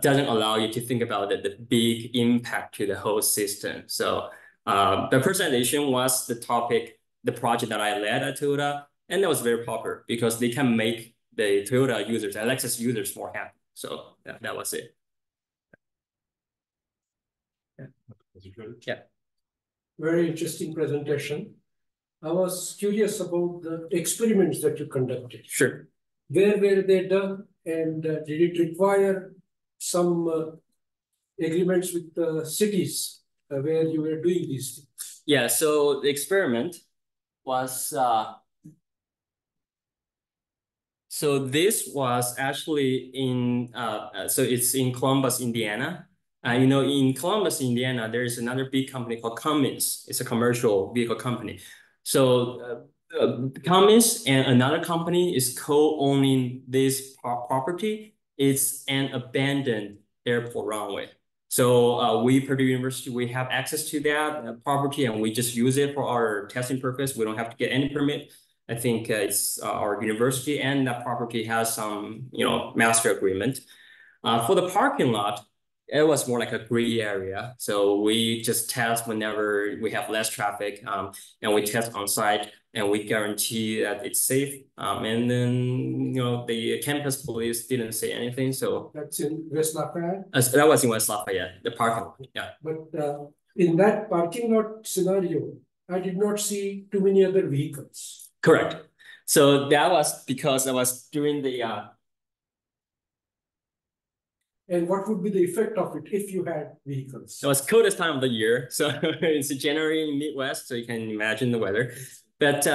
doesn't allow you to think about the big impact to the whole system. So the presentation was the topic, the project that I led at Toyota, and that was very popular because they can make the Toyota users, Lexus users, more happy. So that was it. Yeah. Very interesting presentation. I was curious about the experiments that you conducted. Sure. Where were they done, and did it require some agreements with the cities where you were doing these things? Yeah, so the experiment was, so this was actually in, so it's in Columbus, Indiana. You know, in Columbus, Indiana, there's another big company called Cummins. It's a commercial vehicle company. So Cummins and another company is co-owning this property. It's an abandoned airport runway. So we, Purdue University, we have access to that property, and we just use it for our testing purpose. We don't have to get any permit. I think it's our university, and that property has some, you know, master agreement. For the parking lot, it was more like a gray area. So we just test whenever we have less traffic, and we test on site, and we guarantee that it's safe. And then, you know, the campus police didn't say anything. So that's in West Lafayette? That was in West Lafayette, the parking lot, yeah. But in that parking lot scenario, I did not see too many other vehicles. Correct. So that was because I was during the and what would be the effect of it if you had vehicles? It was coldest time of the year. So it's January in Midwest, so you can imagine the weather. But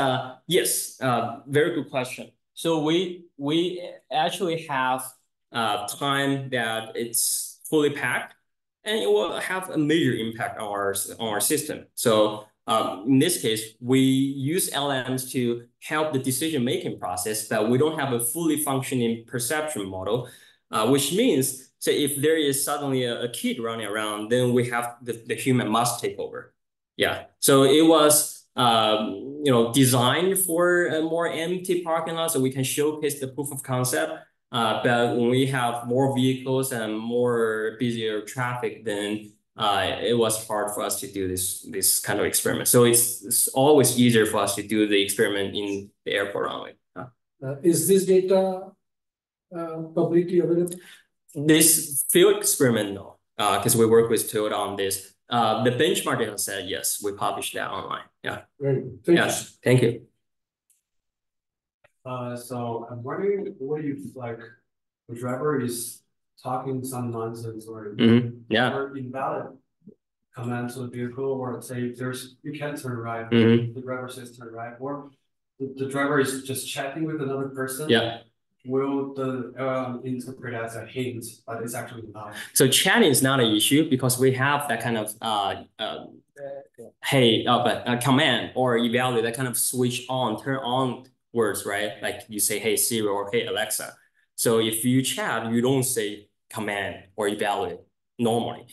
yes, very good question. So we actually have time that it's fully packed, and it will have a major impact on our system. So in this case, we use LMs to help the decision-making process, but we don't have a fully functioning perception model, which means, so if there is suddenly a kid running around, then we have the human must take over. Yeah, so it was you know, designed for a more empty parking lot, so we can showcase the proof of concept. But when we have more vehicles and more busier traffic, then it was hard for us to do this kind of experiment. So it's always easier for us to do the experiment in the airport runway. Is this data publicly available? This field experiment, no, because we work with Toyota on this. The benchmark data said yes, we published that online. Yeah. Very good. Thank you. Thank you. So I'm wondering what you like. The driver is talking some nonsense or or invalid command to the vehicle, or say you can't turn right. The driver says turn right, or the driver is just chatting with another person. Yeah. Will the interpret as a hint, but it's actually not? So chatting is not an issue because we have that kind of command or evaluate, that kind of switch on, turn on words, right? Like you say, hey Siri or hey Alexa. So if you chat, you don't say command or evaluate normally.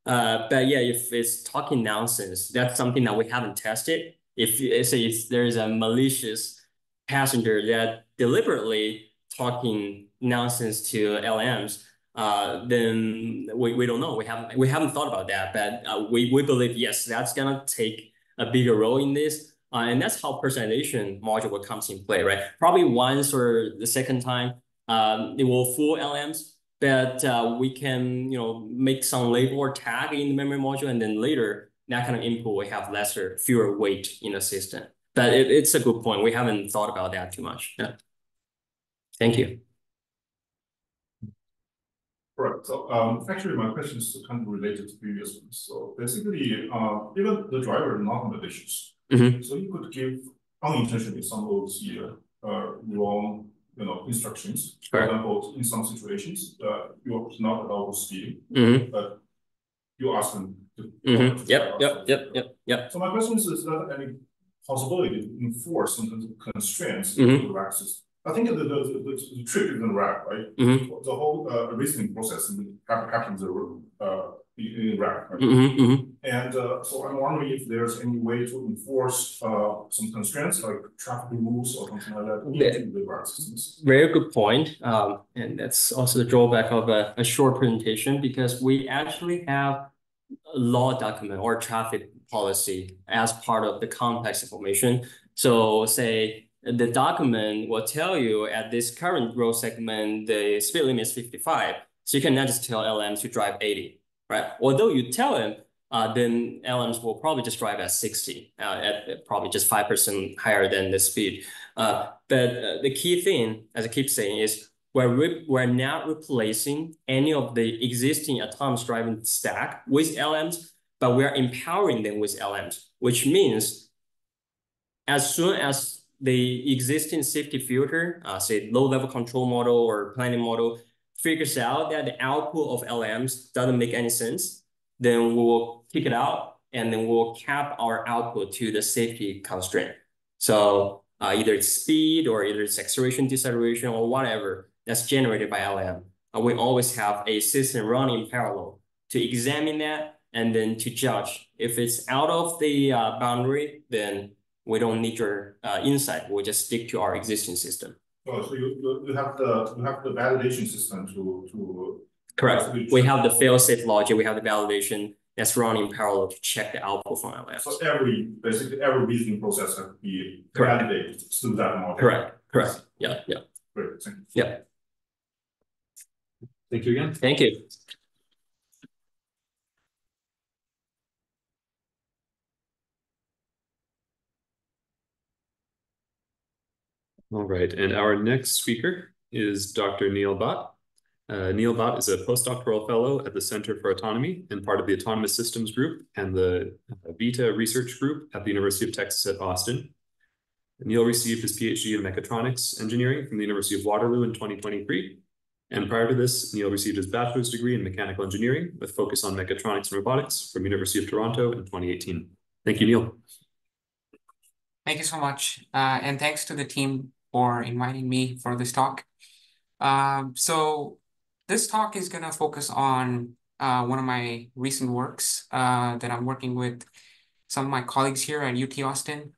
But yeah, if it's talking nonsense, that's something that we haven't tested. If there's a malicious passenger that deliberately talking nonsense to LMs, then we don't know. We haven't thought about that, but we believe yes, that's gonna take a bigger role in this, and that's how personalization module comes in play, right? Probably once or the second time, it will fool LMs, but we can make some label or tag in the memory module, and then later that kind of input will have fewer weight in the system. But it's a good point. We haven't thought about that too much. Yeah. Thank you. Right. So actually, my question is kind of related to previous ones. So basically, even the driver is not malicious. So you could give unintentionally some of those wrong instructions. For example, in some situations, you're not allowed to steal, but you ask them to. Yep. So my question is that any possibility to enforce some constraints into the RAG system. I think the trick is in RAG, right? The whole reasoning process happens in RAG, right? And so I'm wondering if there's any way to enforce some constraints like traffic rules or something like that into the RAG systems. Very good point. And that's also the drawback of a short presentation, because we actually have a law document or traffic policy as part of the complex information. So say the document will tell you at this current road segment, the speed limit is 55. So you cannot just tell LMs to drive 80, right? Although you tell them, then LMs will probably just drive at 60, at probably just 5% higher than the speed. But the key thing, as I keep saying, is we're not replacing any of the existing autonomous driving stack with LMs, but we're empowering them with LMs, which means as soon as the existing safety filter, say low-level control model or planning model, figures out that the output of LMs doesn't make any sense, then we'll kick it out, and then we'll cap our output to the safety constraint. So either it's speed or either it's acceleration, deceleration, or whatever that's generated by LM. We always have a system running in parallel to examine that and then to judge. If it's out of the boundary, then we don't need your insight. We'll just stick to our existing system. Oh, so you have the validation system to correct. We have the fail-safe logic. We have the validation that's running in parallel to check the output from LM. So basically every reasoning process has to be validated through that model. Correct. Yeah. Great. Thank you. Yeah. Thank you again. Thank you. All right, and our next speaker is Dr. Neel Bhatt. Neel Bhatt is a postdoctoral fellow at the Center for Autonomy and part of the Autonomous Systems Group and the VITA Research Group at the University of Texas at Austin. Neel received his PhD in mechatronics engineering from the University of Waterloo in 2023. And prior to this, Neel received his bachelor's degree in mechanical engineering with focus on mechatronics and robotics from University of Toronto in 2018. Thank you, Neel. Thank you so much. And thanks to the team for inviting me for this talk. So this talk is going to focus on one of my recent works that I'm working with some of my colleagues here at UT Austin.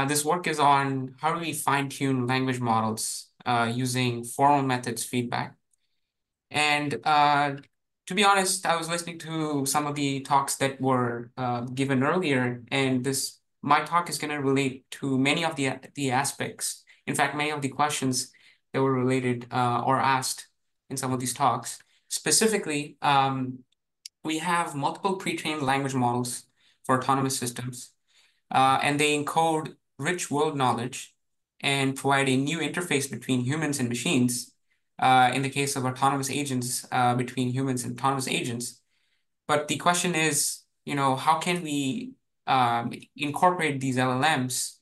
This work is on how do we fine-tune language models using formal methods feedback. And to be honest, I was listening to some of the talks that were given earlier, and my talk is going to relate to many of the aspects. In fact, many of the questions that were related or asked in some of these talks. Specifically, we have multiple pre-trained language models for autonomous systems, and they encode rich world knowledge and provide a new interface between humans and machines, in the case of autonomous agents, between humans and autonomous agents. But the question is, how can we incorporate these LLMs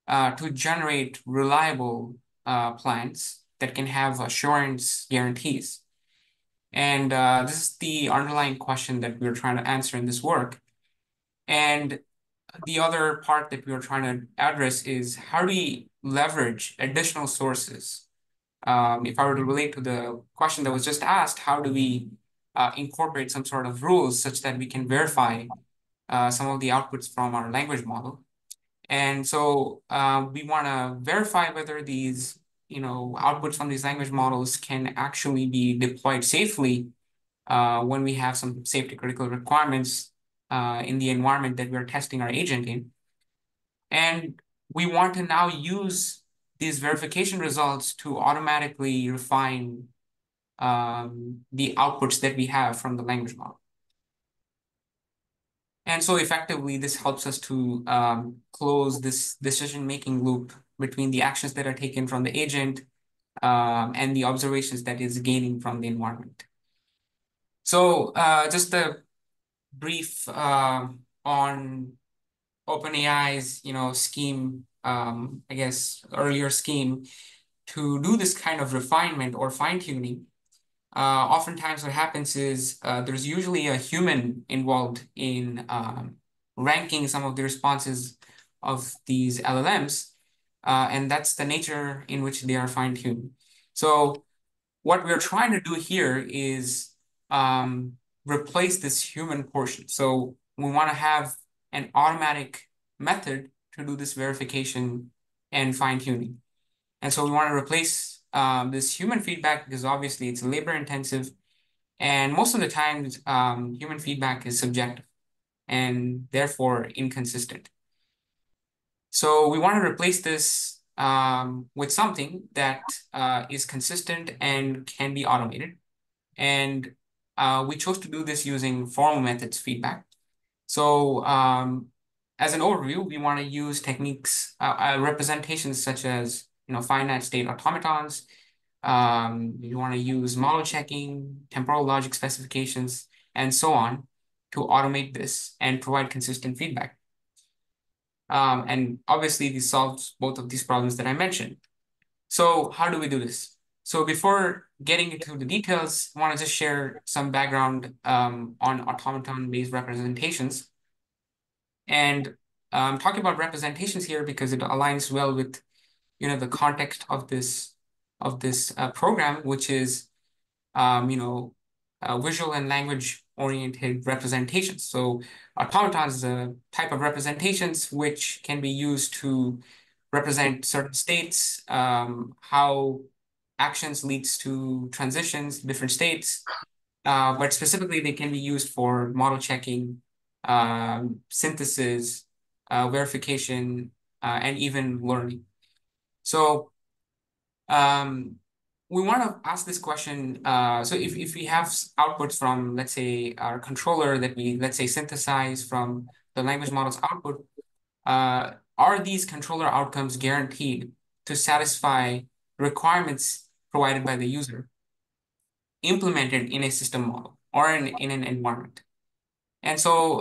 to generate reliable plans that can have assurance guarantees? And this is the underlying question that we're trying to answer in this work. And the other part that we are trying to address is how do we leverage additional sources? If I were to relate to the question that was just asked, how do we incorporate some sort of rules such that we can verify some of the outputs from our language model? And so we want to verify whether these outputs from these language models can actually be deployed safely when we have some safety critical requirements in the environment that we're testing our agent in. And we want to now use these verification results to automatically refine the outputs that we have from the language model. And so effectively, this helps us to close this decision-making loop between the actions that are taken from the agent and the observations that is gaining from the environment. So just a brief on OpenAI's scheme, I guess earlier scheme to do this kind of refinement or fine-tuning. Oftentimes what happens is there's usually a human involved in ranking some of the responses of these LLMs, and that's the nature in which they are fine-tuned. So what we're trying to do here is replace this human portion. So we want to have an automatic method to do this verification and fine-tuning. And so we want to replace this human feedback because obviously it's labor-intensive, and most of the times human feedback is subjective and therefore inconsistent. So we want to replace this with something that is consistent and can be automated. And we chose to do this using formal methods feedback. So as an overview, we want to use techniques, representations such as finite state automatons. You want to use model checking, temporal logic specifications, and so on to automate this and provide consistent feedback. And obviously, this solves both of these problems that I mentioned. So how do we do this? So before getting into the details, I want to just share some background on automaton-based representations. And I'm talking about representations here because it aligns well with the context of this program, which is visual and language-oriented representations. So automatons is a type of representations which can be used to represent certain states, how actions leads to transitions, different states, but specifically they can be used for model checking, synthesis, verification, and even learning. So we want to ask this question. So if we have outputs from, let's say, our controller that we, let's say, synthesize from the language model's output, are these controller outcomes guaranteed to satisfy requirements provided by the user implemented in a system model or in an environment? And so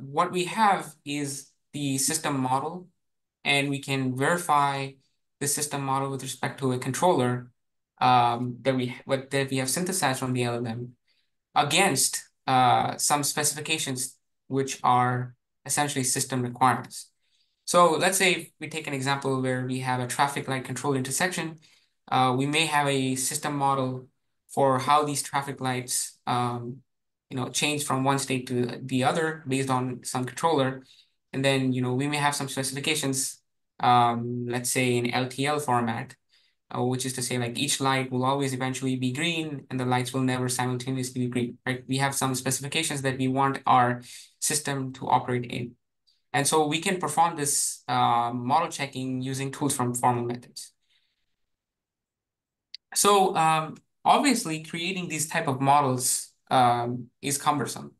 what we have is the system model, and we can verify the system model with respect to a controller that we have synthesized from the LLM against some specifications which are essentially system requirements. So let's say we take an example where we have a traffic light control intersection. We may have a system model for how these traffic lights change from one state to the other based on some controller. And then, we may have some specifications, let's say in LTL format, which is to say like each light will always eventually be green and the lights will never simultaneously be green, right? We have some specifications that we want our system to operate in. And so we can perform this model checking using tools from formal methods. So obviously creating these type of models is cumbersome.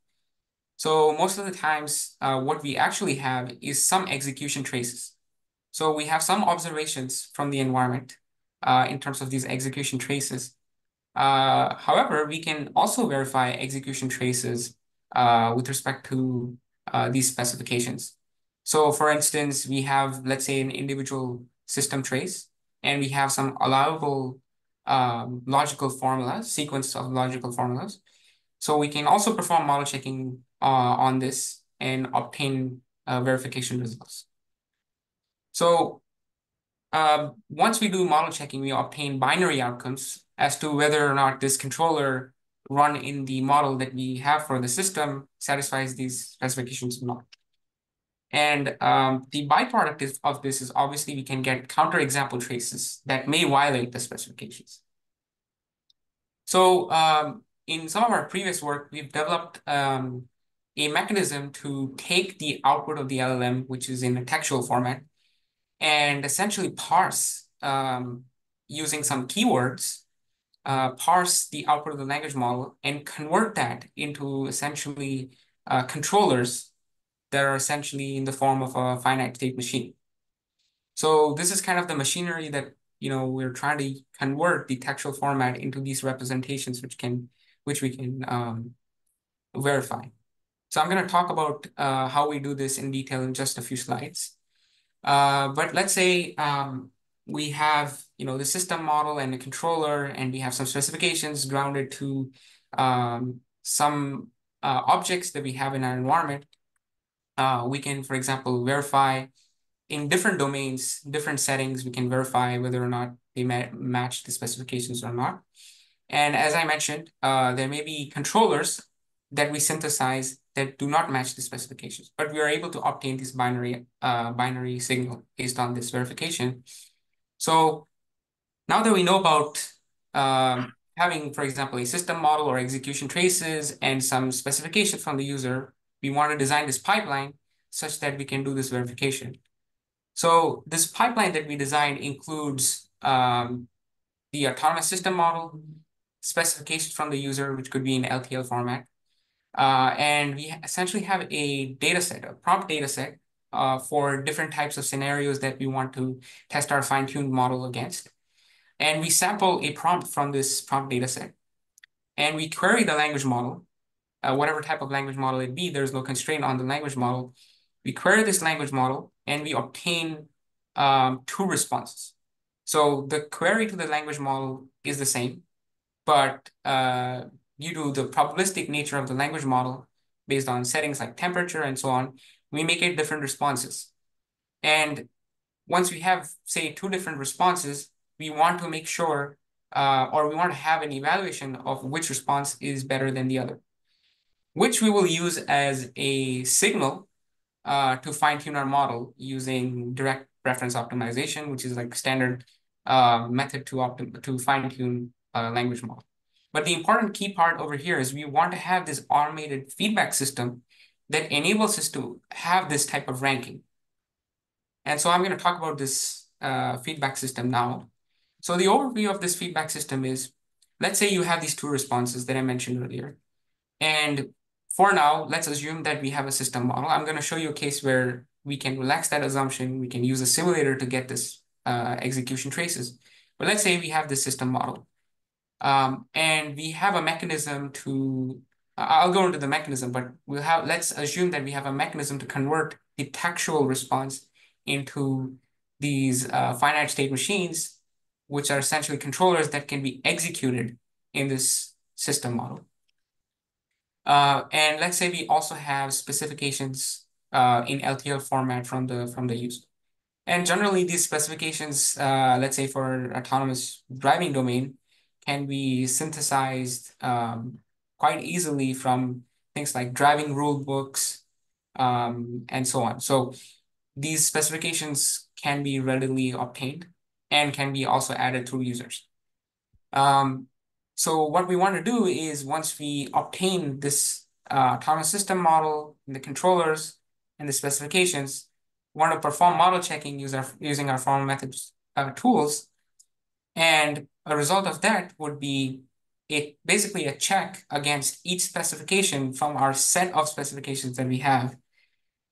So most of the times what we actually have is some execution traces. So we have some observations from the environment in terms of these execution traces. However, we can also verify execution traces with respect to these specifications. So for instance, we have, let's say, an individual system trace, and we have some allowable logical formulas, sequence of logical formulas. So we can also perform model checking on this and obtain verification results. So once we do model checking, we obtain binary outcomes as to whether or not this controller run in the model that we have for the system satisfies these specifications or not. And the byproduct of this is obviously we can get counterexample traces that may violate the specifications. So in some of our previous work, we've developed a mechanism to take the output of the LLM, which is in a textual format, and essentially parse using some keywords, parse the output of the language model and convert that into essentially controllers that are essentially in the form of a finite state machine. So this is kind of the machinery that we're trying to convert the textual format into these representations, which we can verify. So I'm going to talk about how we do this in detail in just a few slides. But let's say we have the system model and the controller, and we have some specifications grounded to some objects that we have in our environment. We can, for example, verify in different domains, different settings, we can verify whether or not they match the specifications or not. And as I mentioned, there may be controllers that we synthesize that do not match the specifications, but we are able to obtain this binary signal based on this verification. So now that we know about having, for example, a system model or execution traces and some specifications from the user, we want to design this pipeline such that we can do this verification. So this pipeline that we designed includes the autonomous system model, specifications from the user, which could be in LTL format. And we essentially have a data set, a prompt data set for different types of scenarios that we want to test our fine-tuned model against. And we sample a prompt from this prompt data set. And we query the language model, whatever type of language model it be, there's no constraint on the language model. We query this language model and we obtain 2 responses. So the query to the language model is the same, but due to the probabilistic nature of the language model, based on settings like temperature and so on, we make it different responses. And once we have, say, 2 different responses, we want to make sure, or we want to have an evaluation of which response is better than the other, which we will use as a signal to fine-tune our model using direct reference optimization, which is like standard method to fine-tune a language model. But the important key part over here is we want to have this automated feedback system that enables us to have this type of ranking. And so I'm going to talk about this feedback system now. So the overview of this feedback system is, let's say you have these 2 responses that I mentioned earlier. And for now, let's assume that we have a system model. I'm going to show you a case where we can relax that assumption. We can use a simulator to get this execution traces. But let's say we have this system model. And we have a mechanism to, I'll go into the mechanism, but let's assume that we have a mechanism to convert the textual response into these finite state machines, which are essentially controllers that can be executed in this system model. And let's say we also have specifications in LTL format from the user. And generally these specifications, let's say for autonomous driving domain, can be synthesized quite easily from things like driving rule books and so on. So these specifications can be readily obtained and can be also added through users. So what we want to do is once we obtain this autonomous system model and the controllers and the specifications, we want to perform model checking using our formal methods tools. And a result of that would be basically a check against each specification from our set of specifications that we have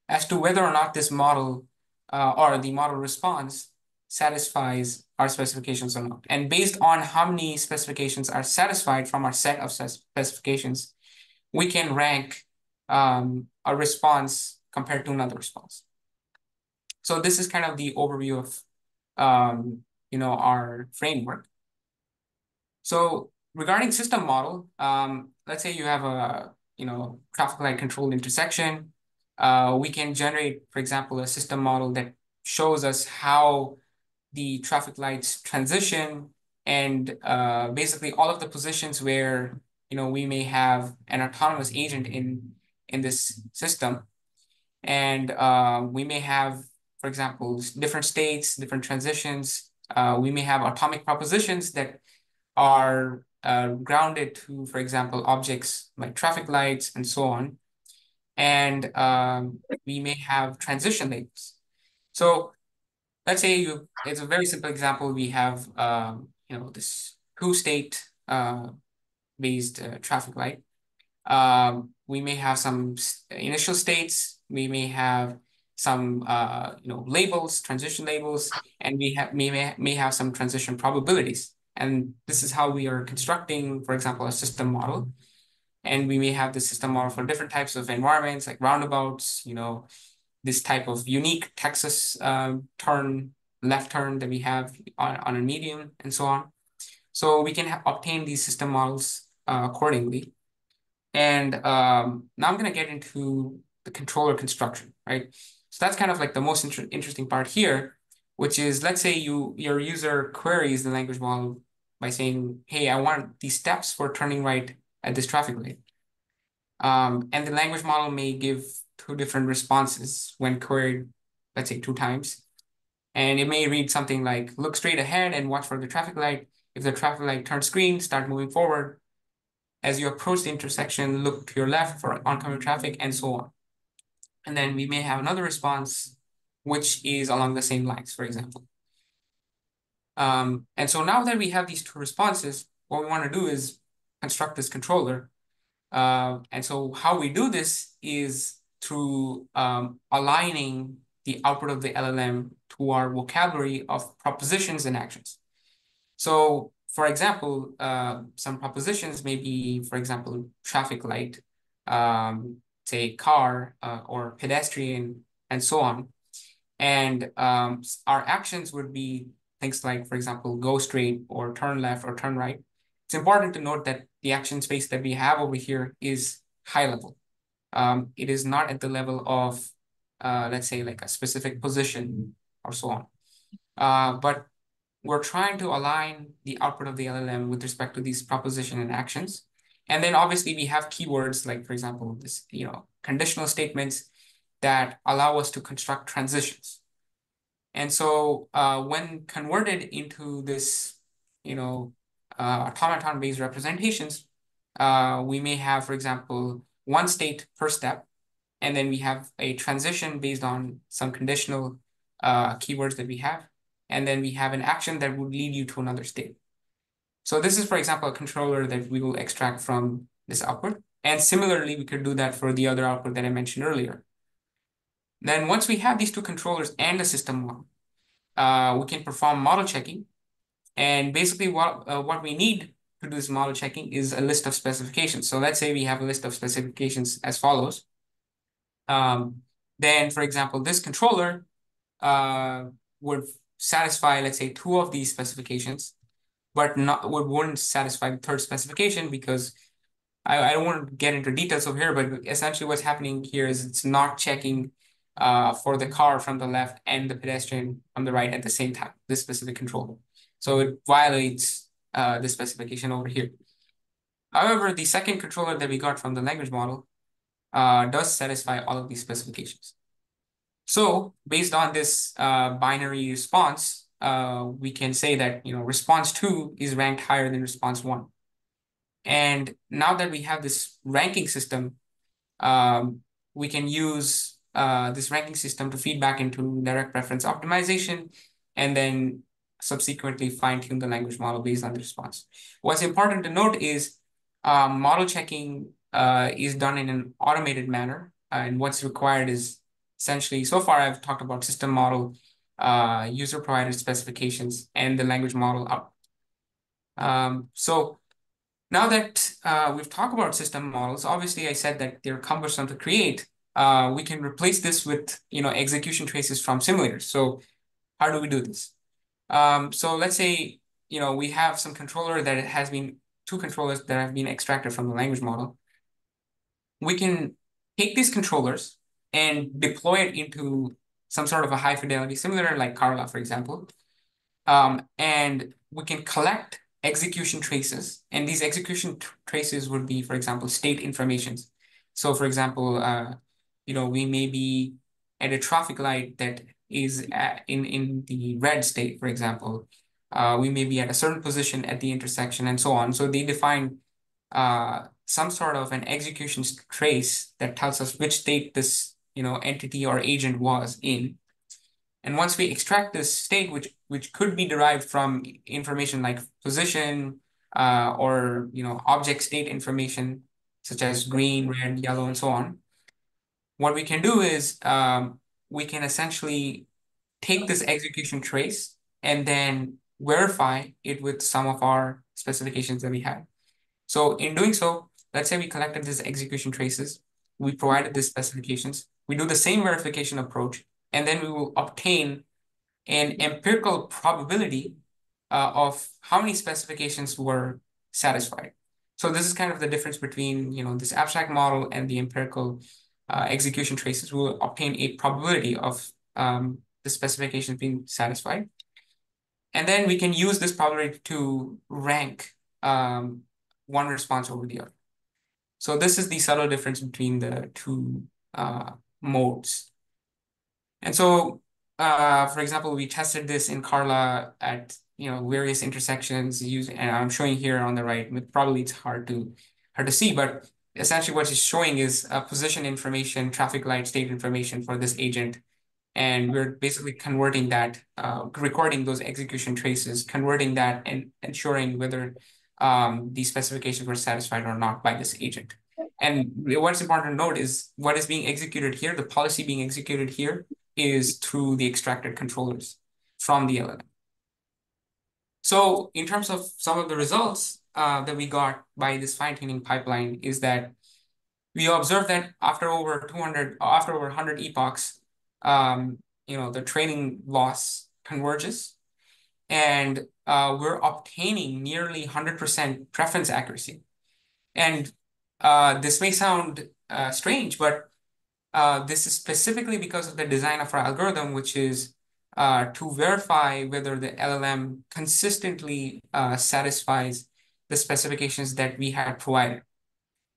as to whether or not this model or the model response satisfies our specifications or not. And based on how many specifications are satisfied from our set of specifications, we can rank a response compared to another response. So this is kind of the overview of our framework. So regarding system model, let's say you have a traffic light controlled intersection. We can generate, for example, a system model that shows us how the traffic lights transition and basically all of the positions where we may have an autonomous agent in this system. And we may have, for example, different states, different transitions. We may have atomic propositions that are grounded to, for example, objects like traffic lights and so on. And we may have transition labels. So let's say it's a very simple example. We have, this 2-state based traffic light. We may have some initial states. We may have some, labels, transition labels, and we may have some transition probabilities. And this is how we are constructing, for example, a system model. And we may have the system model for different types of environments like roundabouts, this type of unique Texas left turn that we have on a medium and so on. So we can obtain these system models accordingly. And now I'm going to get into the controller construction, right? So that's kind of like the most interesting part here, which is, let's say your user queries the language model by saying, hey, I want these steps for turning right at this traffic light. And the language model may give 2 different responses when queried, let's say 2 times. And it may read something like, look straight ahead and watch for the traffic light. If the traffic light turns green, start moving forward. As you approach the intersection, look to your left for oncoming traffic, and so on. And then we may have another response, which is along the same lines, for example. And so now that we have these 2 responses, what we want to do is construct this controller. And so how we do this is through aligning the output of the LLM to our vocabulary of propositions and actions. So, for example, some propositions may be, for example, traffic light, say car, or pedestrian, and so on. And our actions would be things like, for example, go straight or turn left or turn right. It's important to note that the action space that we have over here is high level. It is not at the level of, let's say, like a specific position or so on. But we're trying to align the output of the LLM with respect to these proposition and actions. And then obviously we have keywords like, for example, this, conditional statements that allow us to construct transitions. And so when converted into this, automaton-based representations, we may have, for example, 1 state per step, and then we have a transition based on some conditional keywords that we have, and then we have an action that would lead you to another state. So this is, for example, a controller that we will extract from this output. And similarly, we could do that for the other output that I mentioned earlier. Then once we have these 2 controllers and a system model, we can perform model checking. And basically what we need to do this model checking is a list of specifications. So let's say we have a list of specifications as follows. Then, for example, this controller would satisfy, let's say, 2 of these specifications, but wouldn't satisfy the 3rd specification because I don't want to get into details over here, but essentially what's happening here is it's not checking for the car from the left and the pedestrian from the right at the same time, this specific controller. So it violates the specification over here. However, the second controller that we got from the language model does satisfy all of these specifications. So based on this binary response, we can say that response 2 is ranked higher than response 1. And now that we have this ranking system, we can use this ranking system to feed back into direct preference optimization, and then subsequently fine-tune the language model based on the response. What's important to note is model checking is done in an automated manner, and what's required is essentially, so far I've talked about system model, user-provided specifications, and the language model out. So now that we've talked about system models, obviously I said that they're cumbersome to create. We can replace this with execution traces from simulators. So how do we do this? So let's say we have some controller that has been 2 controllers that have been extracted from the language model. We can take these controllers and deploy it into some sort of a high fidelity simulator like Carla, for example. And we can collect execution traces, and these execution traces would be, for example, state informations. So for example, we may be at a traffic light that is in the red state, for example. We may be at a certain position at the intersection, and so on. So they define some sort of an execution trace that tells us which state this entity or agent was in. And once we extract this state, which could be derived from information like position or object state information, such as green, red, yellow, and so on, what we can do is we can essentially take this execution trace and then verify it with some of our specifications that we have. So in doing so, let's say we collected these execution traces, we provided these specifications, we do the same verification approach, and then we will obtain an empirical probability of how many specifications were satisfied. So this is kind of the difference between this abstract model and the empirical execution traces, we will obtain a probability of the specification being satisfied. And then we can use this probability to rank one response over the other. So this is the subtle difference between the two modes. And so, for example, we tested this in Carla at various intersections using, and I'm showing here on the right. Probably it's hard to see, but essentially what it's showing is position information, traffic light state information for this agent. And we're basically converting that, recording those execution traces, converting that and ensuring whether the specifications were satisfied or not by this agent. And what's important to note is what is being executed here, the policy being executed here is through the extracted controllers from the LLM. So in terms of some of the results that we got by this fine-tuning pipeline is that we observed that after over 100 epochs, the training loss converges, and we're obtaining nearly 100% preference accuracy. And this may sound strange, but this is specifically because of the design of our algorithm, which is to verify whether the LLM consistently satisfies the specifications that we had provided.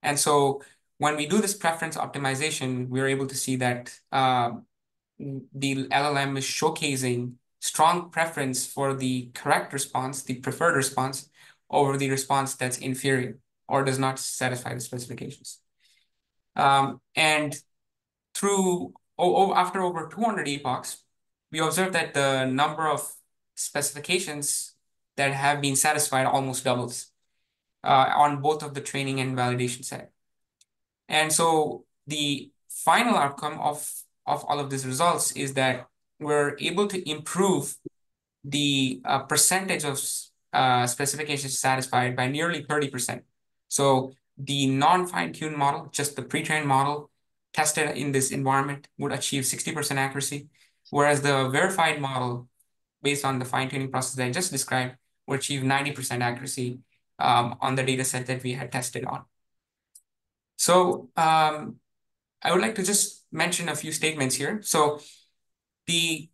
And so when we do this preference optimization, we're able to see that the LLM is showcasing strong preference for the correct response, the preferred response, over the response that's inferior or does not satisfy the specifications. And after over 200 epochs, we observed that the number of specifications that have been satisfied almost doubles on both of the training and validation set. And so the final outcome of all of these results is that we're able to improve the percentage of specifications satisfied by nearly 30%. So the non-fine-tuned model, just the pre-trained model tested in this environment would achieve 60% accuracy, whereas the verified model based on the fine-tuning process that I just described would achieve 90% accuracy on the data set that we had tested on. So I would like to just mention a few statements here. So the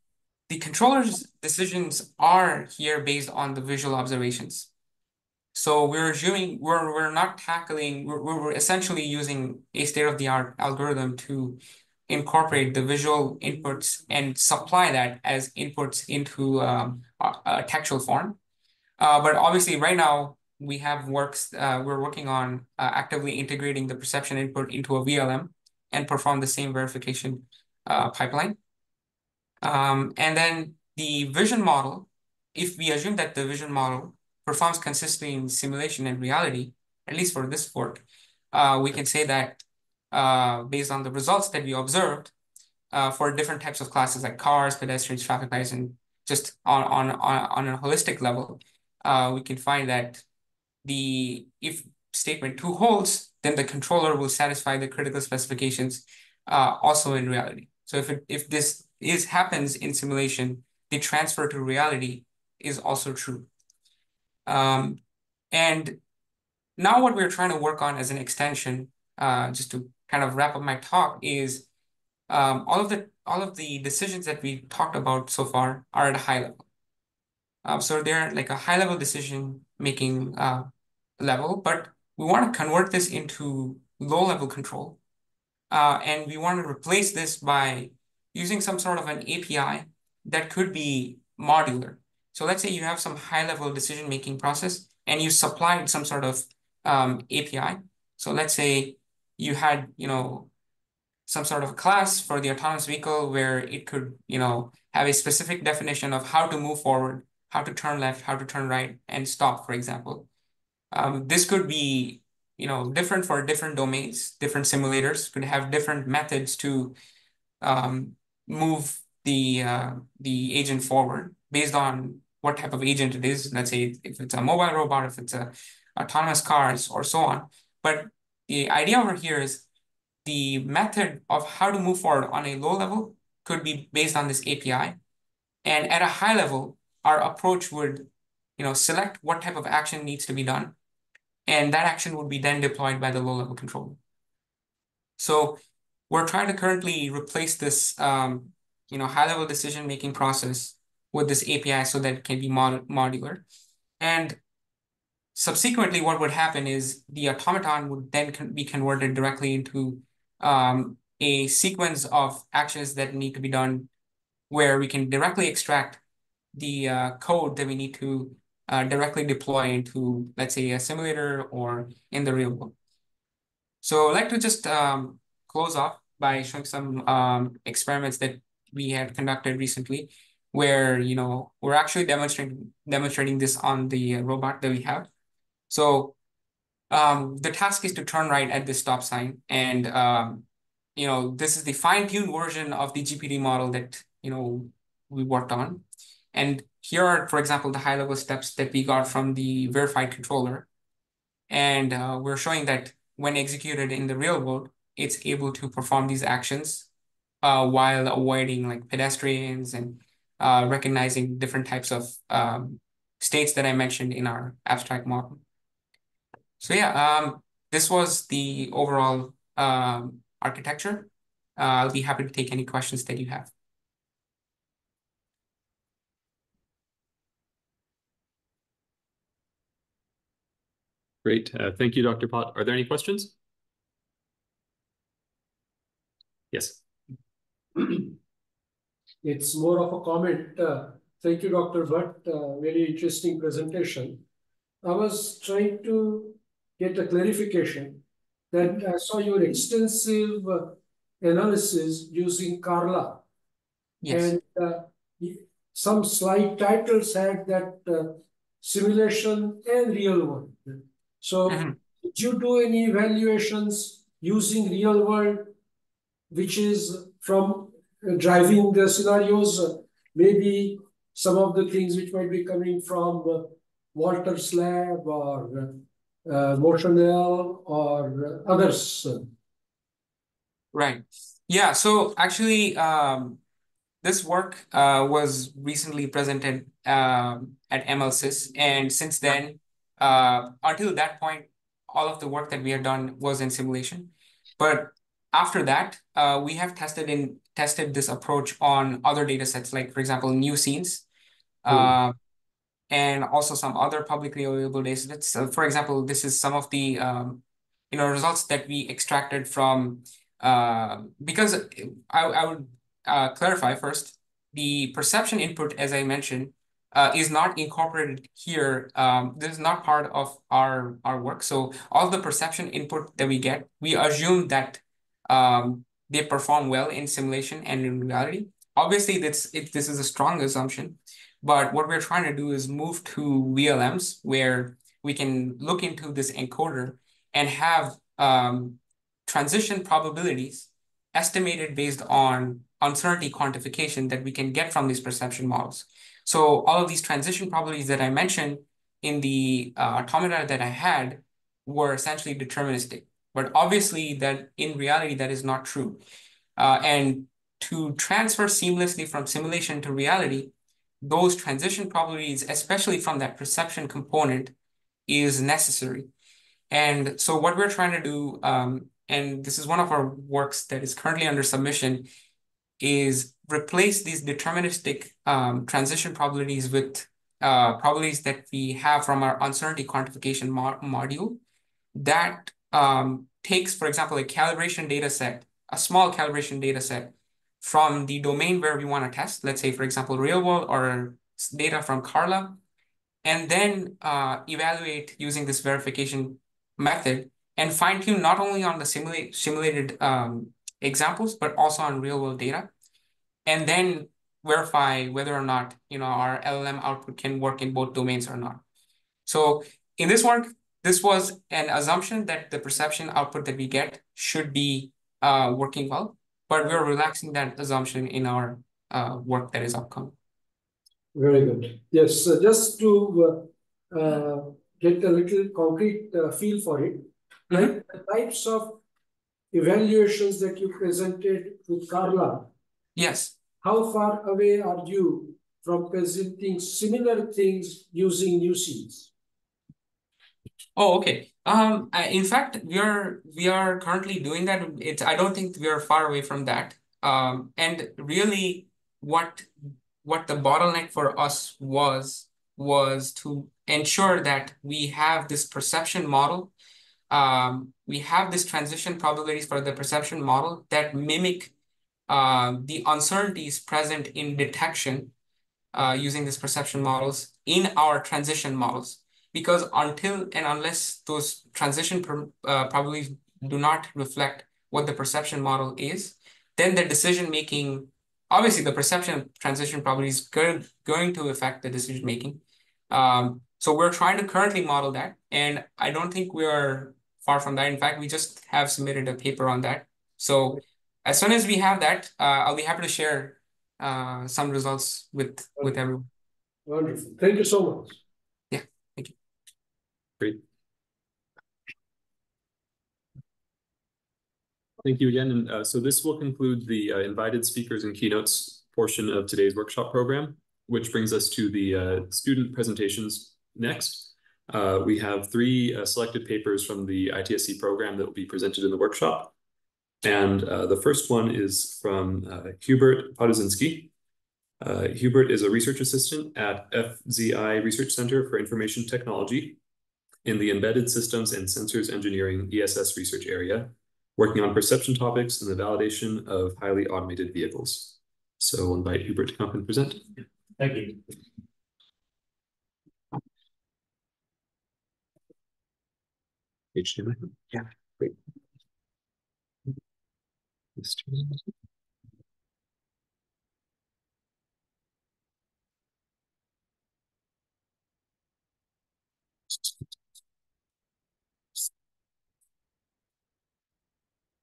controller's decisions are here based on the visual observations. So we're assuming we're not tackling, we're essentially using a state-of-the-art algorithm to incorporate the visual inputs and supply that as inputs into a textual form. But obviously right now we have we're working on actively integrating the perception input into a VLM and perform the same verification pipeline. And then the vision model, if we assume that the vision model performs consistently in simulation and reality, at least for this work, we can say that based on the results that we observed for different types of classes like cars, pedestrians, traffic lights, and just on a holistic level, we can find that if statement 2 holds, then the controller will satisfy the critical specifications also in reality. So if this happens in simulation, the transfer to reality is also true. And now what we're trying to work on as an extension, just to kind of wrap up my talk, is all of the decisions that we talked about so far are at a high level. So they're like a high level decision making level, but we want to convert this into low level control. And we want to replace this by using some sort of an API that could be modular. So let's say you have some high level decision making process and you supplied some sort of API. So let's say you had, some sort of class for the autonomous vehicle where it could, have a specific definition of how to move forward, how to turn left, how to turn right, and stop, for example. This could be, different for different domains. Different simulators could have different methods to move the agent forward based on what type of agent it is. Let's say if it's a mobile robot, if it's a autonomous cars, or so on. But the idea over here is the method of how to move forward on a low level could be based on this API. And at a high level, our approach would, select what type of action needs to be done. And that action would be then deployed by the low level controller. So we're trying to currently replace this high-level decision-making process with this API so that it can be modular. And subsequently, what would happen is the automaton would then be converted directly into a sequence of actions that need to be done where we can directly extract the code that we need to directly deploy into, let's say, a simulator or in the real world. So I'd like to just close off by showing some experiments that we had conducted recently, where we're actually demonstrating this on the robot that we have. So the task is to turn right at this stop sign, and this is the fine-tuned version of the GPD model that we worked on. And here are, for example, the high-level steps that we got from the verified controller. And we're showing that when executed in the real world, it's able to perform these actions while avoiding like pedestrians and recognizing different types of states that I mentioned in our abstract model. So yeah, this was the overall architecture. I'll be happy to take any questions that you have. Great. Thank you, Dr. Bhatt. Are there any questions? Yes. It's more of a comment. Thank you, Dr. Bhatt. Very interesting presentation. I was trying to get a clarification that I saw your extensive analysis using Carla. Yes. And some slide titles had that simulation and real world. So did you do any evaluations using real world, which is from driving the scenarios, maybe some of the things which might be coming from Walter's lab or Motionel or others? Right. Yeah. So actually, this work was recently presented at MLSys, and since then, until that point, all of the work that we had done was in simulation. But after that, we have tested this approach on other data sets, like, for example, new scenes, and also some other publicly available data sets. So, for example, this is some of the results that we extracted from, because I would clarify first, the perception input, as I mentioned, is not incorporated here. This is not part of our work. So all the perception input that we get, we assume that they perform well in simulation and in reality. Obviously, this is a strong assumption, but what we're trying to do is move to VLMs where we can look into this encoder and have transition probabilities estimated based on uncertainty quantification that we can get from these perception models. So all of these transition probabilities that I mentioned in the automata that I had were essentially deterministic. But obviously that in reality, that is not true. And to transfer seamlessly from simulation to reality, those transition probabilities, especially from that perception component, is necessary. And so what we're trying to do, and this is one of our works that is currently under submission, is replace these deterministic transition probabilities with probabilities that we have from our uncertainty quantification module that takes, for example, a calibration data set, a small calibration data set from the domain where we want to test, let's say, for example, real world or data from Carla, and then evaluate using this verification method and fine tune not only on the simulated examples, but also on real world data, and then verify whether or not our LLM output can work in both domains or not. So in this work, this was an assumption that the perception output that we get should be working well, but we're relaxing that assumption in our work that is upcoming. Very good. Yes, just to get a little concrete feel for it, like the types of evaluations that you presented with Carla. Yes. How far away are you from presenting similar things using new scenes? Oh, okay. In fact, we are currently doing that. I don't think we are far away from that. And really, what the bottleneck for us was to ensure that we have this perception model. We have this transition probabilities for the perception model that mimic the uncertainties present in detection using these perception models in our transition models. Because until and unless those transition probabilities do not reflect what the perception model is, then the decision making, obviously the perception transition probably is going to affect the decision making. So we're trying to currently model that, and I don't think we are far from that. In fact, we just have submitted a paper on that. So as soon as we have that, I'll be happy to share some results with everyone. Wonderful. Thank you so much. Yeah, thank you. Great. Thank you again. And so this will conclude the invited speakers and keynotes portion of today's workshop program, which brings us to the student presentations next. We have 3 selected papers from the ITSC program that will be presented in the workshop. And the first one is from Hubert Podzinski. Hubert is a research assistant at FZI Research Center for Information Technology in the Embedded Systems and Sensors Engineering ESS research area, working on perception topics and the validation of highly automated vehicles. So I'll invite Hubert to come and present. Thank you. HTML. Yeah, great.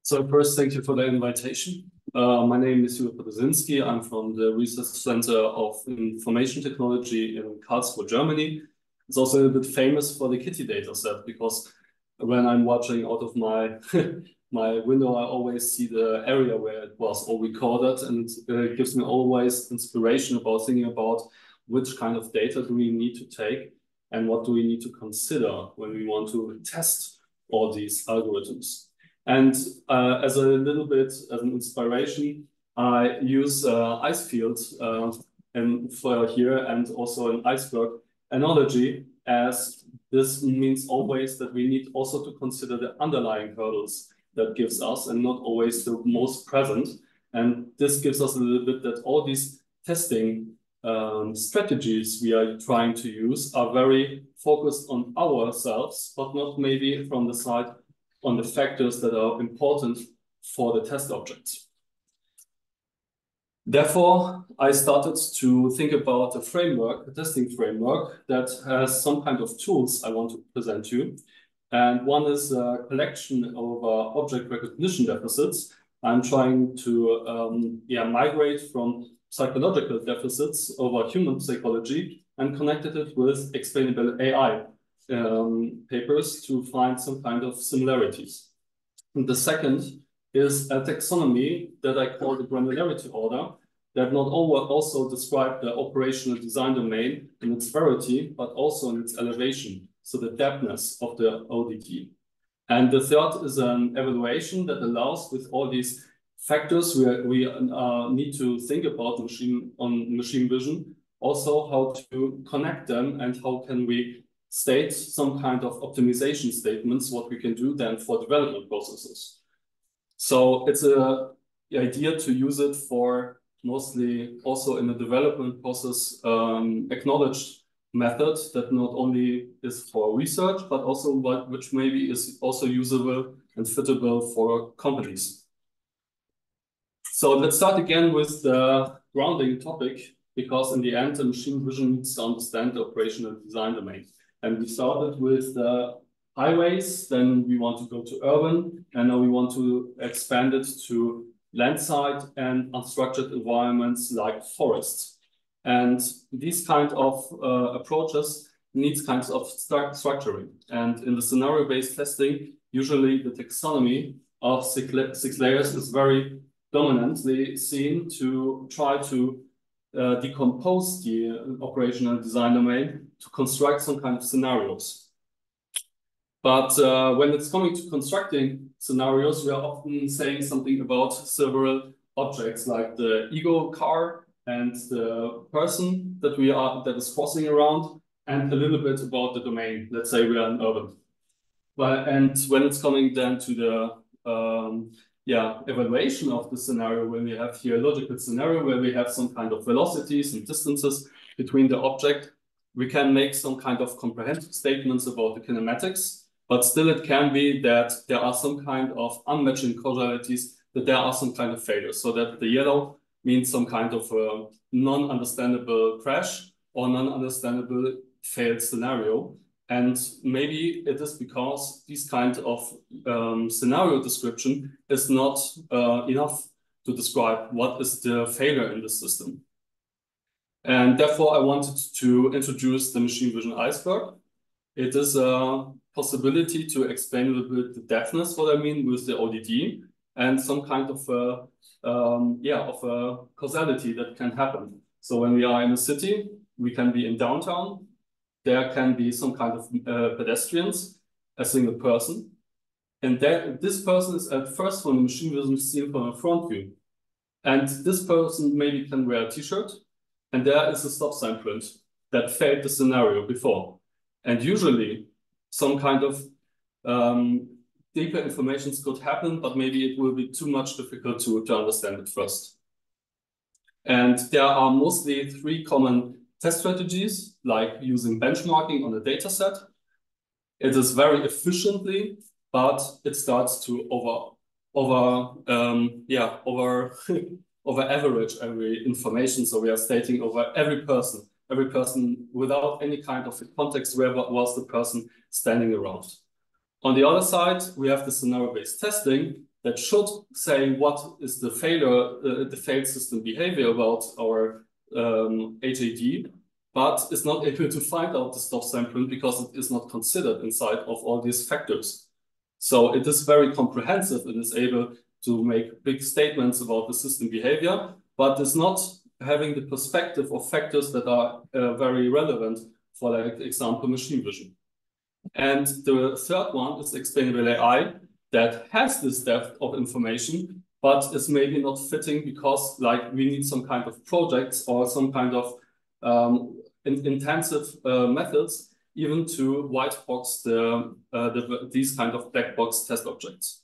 So first, thank you for the invitation. My name is Hubert Podzinski. I'm from the Research Center of Information Technology in Karlsruhe, Germany. It's also a bit famous for the Kitty data set because when I'm watching out of my my window, I always see the area where it was all recorded, and it gives me always inspiration about thinking about which kind of data do we need to take and what do we need to consider when we want to test all these algorithms. And as a little bit as an inspiration, I use ice fields for here and also an iceberg analogy, as this means always that we need also to consider the underlying hurdles that gives us and not always the most present. And this gives us a little bit that all these testing strategies we are trying to use are very focused on ourselves, but not maybe from the side on the factors that are important for the test objects. Therefore, I started to think about a framework, a testing framework that has some kind of tools I want to present to you. And one is a collection of object recognition deficits. I'm trying to migrate from psychological deficits over human psychology and connected it with explainable AI papers to find some kind of similarities. And the second is a taxonomy that I call the granularity order, that not only also describe the operational design domain in its variety, but also in its elevation, so the depthness of the ODD. And the third is an evaluation that allows, with all these factors we need to think about machine vision, also how to connect them and how can we state some kind of optimization statements, what we can do then for development processes. So it's the idea to use it for mostly also in the development process acknowledged method that not only is for research, but also which maybe is also usable and fittable for companies. So let's start again with the grounding topic, because in the end, the machine vision needs to understand the operational design domain. And we started with the highways, then we want to go to urban, and now we want to expand it to landside and unstructured environments like forests. And these kind of approaches needs kinds of structuring. And in the scenario-based testing, usually the taxonomy of six layers is very dominantly seen to try to decompose the operational design domain to construct some kind of scenarios. But when it's coming to constructing scenarios, we are often saying something about several objects like the ego car and the person that is crossing around, and a little bit about the domain. Let's say we are in urban. And when it's coming then to the evaluation of the scenario, when we have here a logical scenario where we have some kind of velocities and distances between the object, we can make some kind of comprehensive statements about the kinematics, but still it can be that there are some kind of unmatching causalities, that there are some kind of failures, so that the yellow means some kind of non-understandable crash or non-understandable failed scenario. And maybe it is because this kind of scenario description is not enough to describe what is the failure in the system. And therefore, I wanted to introduce the machine vision iceberg. It is a possibility to explain a little bit the depthness, what I mean with the ODD, and some kind of a causality that can happen. So when we are in a city, we can be in downtown. There can be some kind of pedestrians, a single person. And this person is at first from the machine vision seen from a front view. And this person maybe can wear a t-shirt, and there is a stop sign print that failed the scenario before. And usually some kind of deeper information could happen, but maybe it will be too much difficult to understand it first. And there are mostly 3 common test strategies, like using benchmarking on a data set. It is very efficiently, but it starts to over average every information. So we are stating over every person without any kind of context where was the person standing around. On the other side, we have the scenario-based testing that should say what is the failed system behavior about our HAD, but is not able to find out the stop sign print because it is not considered inside of all these factors. So it is very comprehensive and is able to make big statements about the system behavior, but is not having the perspective of factors that are very relevant for, like, example, machine vision. And the third one is explainable AI that has this depth of information, but is maybe not fitting because, like, we need some kind of projects or some kind of intensive methods even to white box these kind of black box test objects.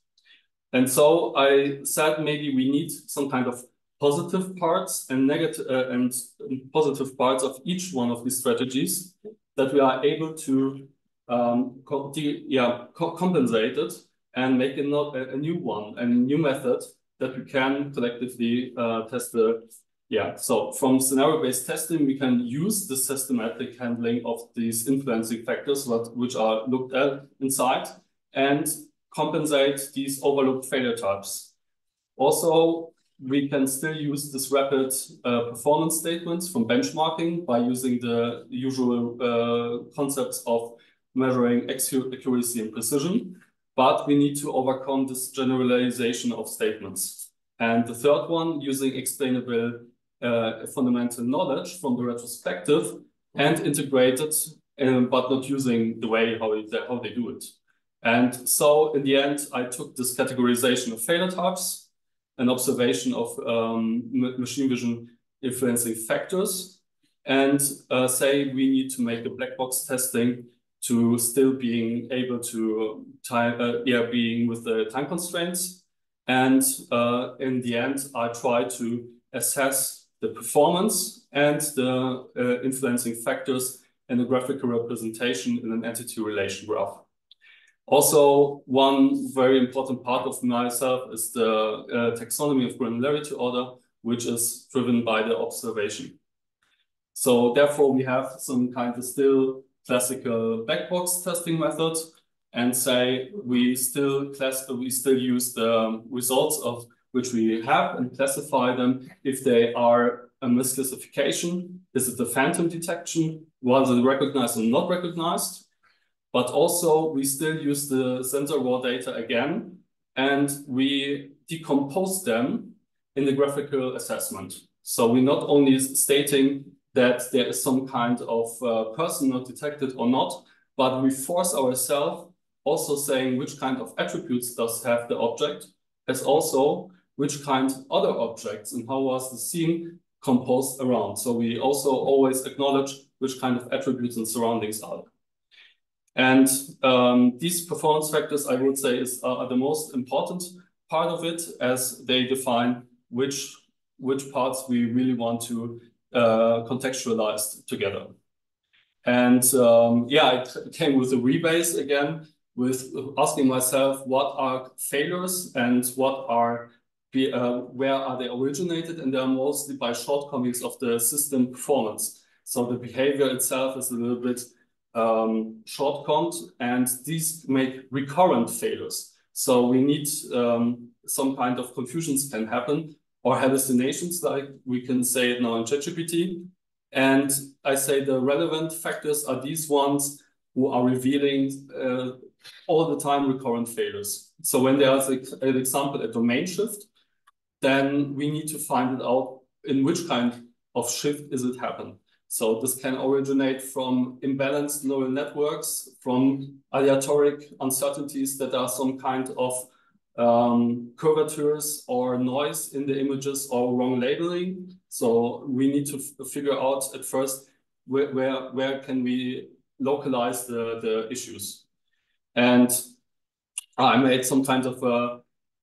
And so I said maybe we need some kind of positive parts and negative and positive parts of each one of these strategies that we are able to compensate it and make a new one, a new method that we can collectively test so from scenario-based testing, we can use the systematic handling of these influencing factors which are looked at inside and compensate these overlooked failure types. Also, we can still use this rapid performance statements from benchmarking by using the usual concepts of measuring accuracy and precision, but we need to overcome this generalization of statements. And the third one, using explainable fundamental knowledge from the retrospective and integrate it, but not using the way how they do it. And so in the end, I took this categorization of failure types, an observation of machine vision influencing factors, and say we need to make a black box testing to still being able to being with the time constraints. And in the end, I try to assess the performance and the influencing factors in a graphical representation in an entity relation graph. Also, one very important part of myself is the taxonomy of granularity order, which is driven by the observation. So therefore, we have some kind of still classical black box testing method, and say we still use the results of which we have and classify them if they are a misclassification. Is it a phantom detection? Was it recognized or not recognized? But also we still use the sensor raw data again, and we decompose them in the graphical assessment. So we're not only stating that there is some kind of person not detected or not, but we force ourselves also saying which kind of attributes does have the object, as also which kind other objects and how was the scene composed around. So we also always acknowledge which kind of attributes and surroundings are. And these performance factors, I would say, are the most important part of it, as they define which parts we really want to contextualize together. And yeah, I came with a rebase again, with asking myself what are failures and what are where are they originated, and they are mostly by shortcomings of the system performance. So the behavior itself is a little bit shortcommed, and these make recurrent failures. So we need some kind of confusions can happen, or hallucinations, like we can say it now in ChatGPT. And I say the relevant factors are these ones who are revealing all the time recurrent failures. So when there is, an example, a domain shift, then we need to find it out in which kind of shift is it happen. So this can originate from imbalanced neural networks, from aleatoric uncertainties that are some kind of curvatures or noise in the images or wrong labeling. So we need to figure out at first where can we localize the issues. And I made some kind of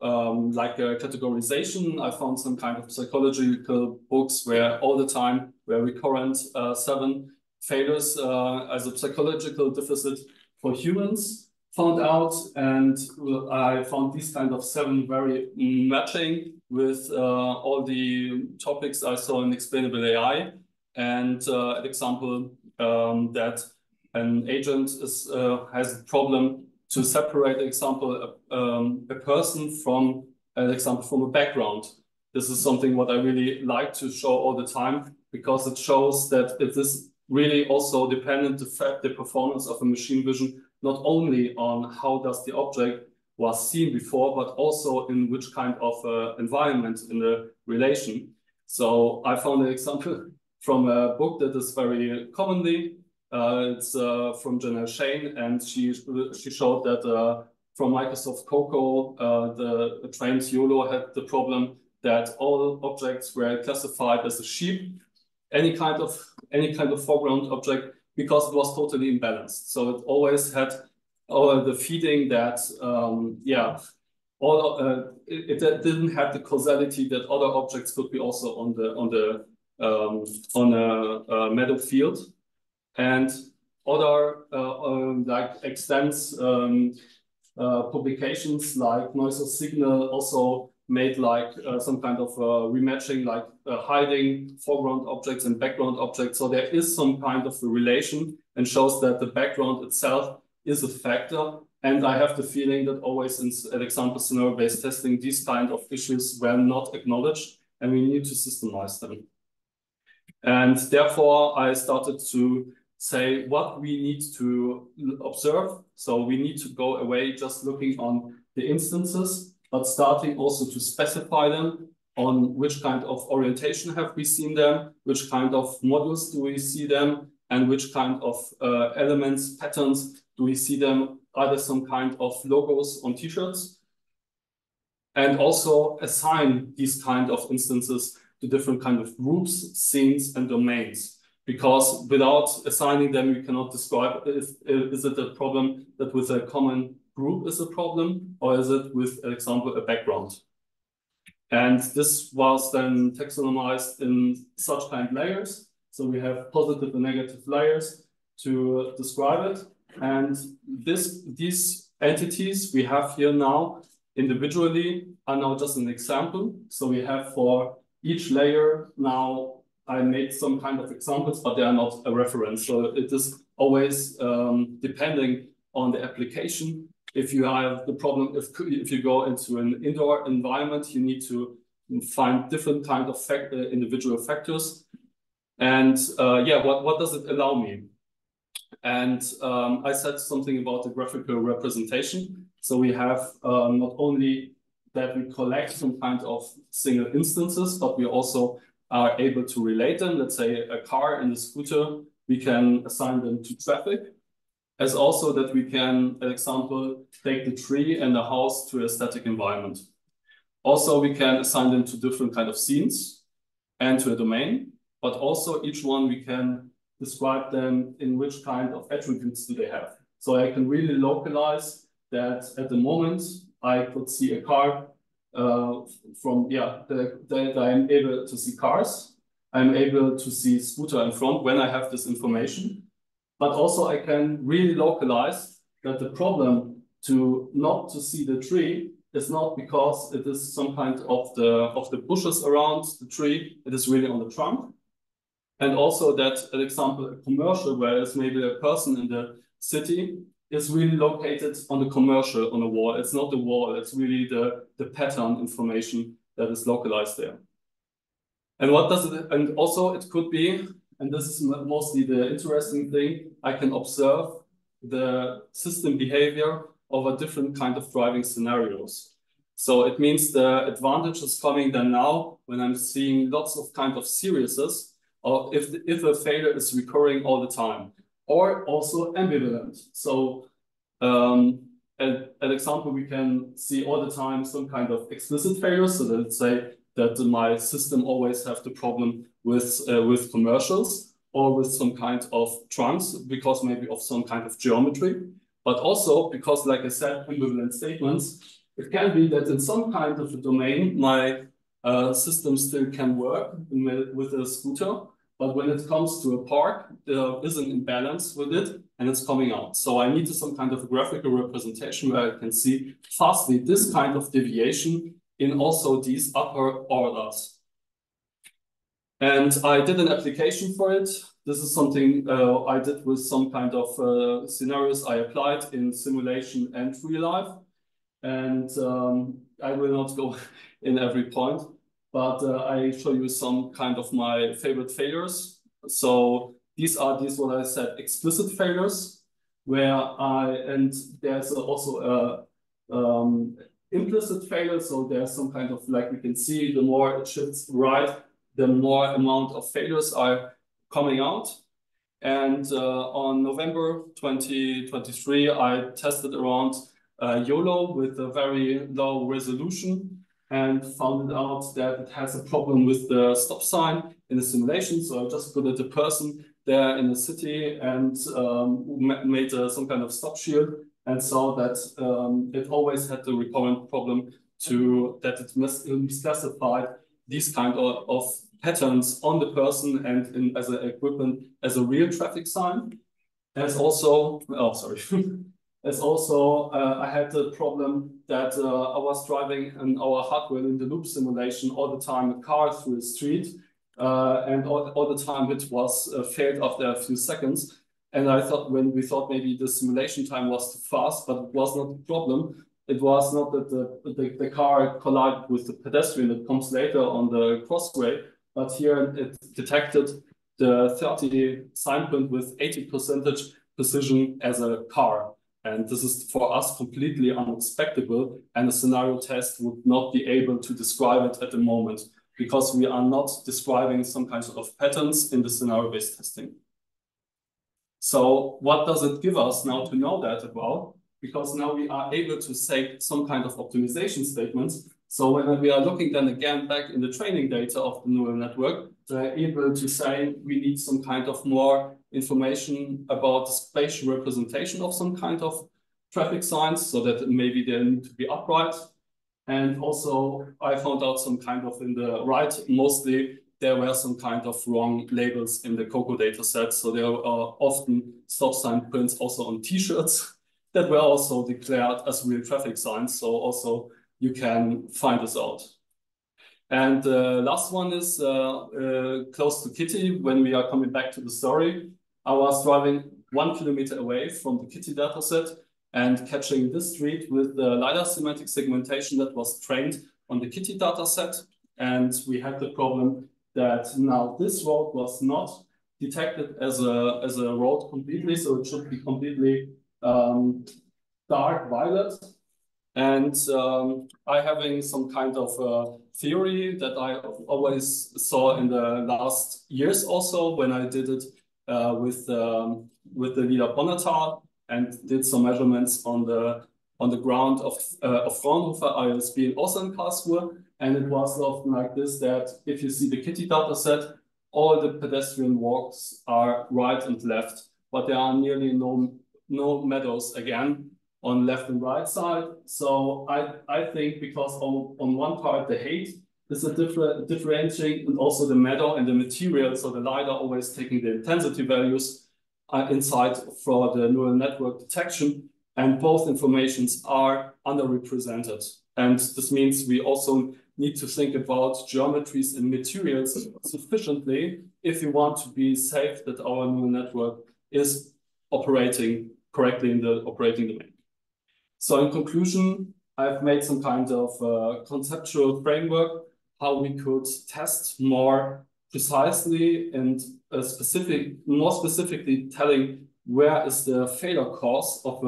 like a categorization. I found some kind of psychological books where all the time were recurrent 7 failures as a psychological deficit for humans found out, and I found these kind of 7 very matching with all the topics I saw in Explainable AI. And an example that an agent has a problem to separate, example, a person from an example from a background. This is something what I really like to show all the time, because it shows that it is really also dependent the performance of a machine vision, not only on how does the object was seen before, but also in which kind of environment in the relation. So I found an example from a book that is very commonly. It's from Janelle Shane, and she showed that from Microsoft Cocoa, the Trent YOLO had the problem that all objects were classified as a sheep, any kind of foreground object, because it was totally imbalanced. So it always had the feeding that it didn't have the causality that other objects could be also on a meadow field. And other like extents publications like Noise or Signal also made like some kind of rematching, like hiding foreground objects and background objects. So there is some kind of a relation, and shows that the background itself is a factor. And I have the feeling that always in an example scenario-based testing, these kind of issues were not acknowledged, and we need to systemize them. And therefore, I started to say what we need to observe. So we need to go away just looking on the instances, but starting also to specify them on which kind of orientation have we seen them, which kind of models do we see them, and which kind of elements, patterns do we see them, either some kind of logos on t-shirts, and also assign these kind of instances to different kind of groups, scenes, and domains. Because without assigning them, you cannot describe is it a problem that with a common group is a problem, or is it with, for example, a background? And this was then taxonomized in such kind of layers. So we have positive and negative layers to describe it. And these entities we have here now individually are now just an example. So we have for each layer now, I made some kind of examples, but they are not a reference. So it is always depending on the application. If you have the problem, if you go into an indoor environment, you need to find different kind of individual factors. And yeah, what does it allow me? And I said something about the graphical representation. So we have not only that we collect some kind of single instances, but we also are able to relate them. Let's say a car and a scooter, we can assign them to traffic. as also that we can, for example, take the tree and the house to a static environment. Also, we can assign them to different kind of scenes and to a domain, but also each one we can describe them in which kind of attributes do they have. So I can really localize that at the moment I could see a car that I'm able to see cars. I'm able to see scooter in front when I have this information. But also I can really localize that the problem not to see the tree is not because it is some kind of the bushes around the tree. It is really on the trunk. And also that, for example, a commercial, whereas maybe a person in the city is really located on the commercial on a wall. It's not the wall, it's really the pattern information that is localized there. And what does it, and also it could be, and this is mostly the interesting thing, I can observe the system behavior over different kind of driving scenarios. So it means the advantage is coming then now when I'm seeing lots of kind of serieses, or if a failure is recurring all the time, or also ambivalent. So an example, we can see all the time some kind of explicit failures. So let's say that my system always have the problem with commercials or with some kind of trunks because maybe of some kind of geometry, but also because, like I said, ambivalent statements, it can be that in some kind of a domain, my system still can work with a scooter, but when it comes to a park, there is an imbalance with it and it's coming out. So I need some kind of graphical representation where I can see fastly this kind of deviation in also these upper orders. And I did an application for it. This is something I did with some kind of scenarios I applied in simulation and real life. And I will not go in every point, but I show you some kind of my favorite failures. So these are what I said, explicit failures, and there's also implicit failure. So there's some kind of, like we can see, the more it shifts right, the more amount of failures are coming out. And on November 2023, I tested around YOLO with a very low resolution and found out that it has a problem with the stop sign in the simulation. So I just put a person there in the city and made some kind of stop shield and saw that it always had the recurrent problem that it misclassified these kind of patterns on the person and as an equipment as a real traffic sign. As also, I had the problem that I was driving in our hardware in the loop simulation all the time, a car through the street, and all the time it was failed after a few seconds. And I thought we thought maybe the simulation time was too fast, but it was not the problem. It was not that the car collided with the pedestrian that comes later on the crossway, but here it detected the 30 sign point with 80% precision as a car. And this is for us completely unexpected, and a scenario test would not be able to describe it at the moment because we are not describing some kinds of patterns in the scenario-based testing. So what does it give us now to know that about? Because now we are able to say some kind of optimization statements. So when we are looking then again back in the training data of the neural network, we're able to say we need some kind of more information about the spatial representation of some kind of traffic signs so that maybe they need to be upright. And also I found out some kind of in the right, mostly there were some kind of wrong labels in the COCO data set. So there are often stop sign prints also on t-shirts that were also declared as real traffic signs. So also you can find this out. And the last one is close to Kitty. When we are coming back to the story, I was driving 1 kilometer away from the Kitty dataset and catching this street with the LiDAR semantic segmentation that was trained on the Kitty dataset. And we had the problem that now this road was not detected as a road completely. So it should be completely dark violet. And I having some kind of theory that I always saw in the last years also when I did it with the leader Bonatar and did some measurements on the ground of Fraunhofer ISB, also in Karlsruhe. And it was often like this, that if you see the Kitty data set, all the pedestrian walks are right and left, but there are nearly no meadows again on left and right side. So I think because on one part the height is a differentiating, and also the meadow and the material, so the LiDAR always taking the intensity values inside for the neural network detection, and both informations are underrepresented. And this means we also need to think about geometries and materials sufficiently if we want to be safe that our neural network is operating correctly in the operating domain. So in conclusion, I've made some kind of conceptual framework how we could test more precisely and more specifically telling where is the failure cause of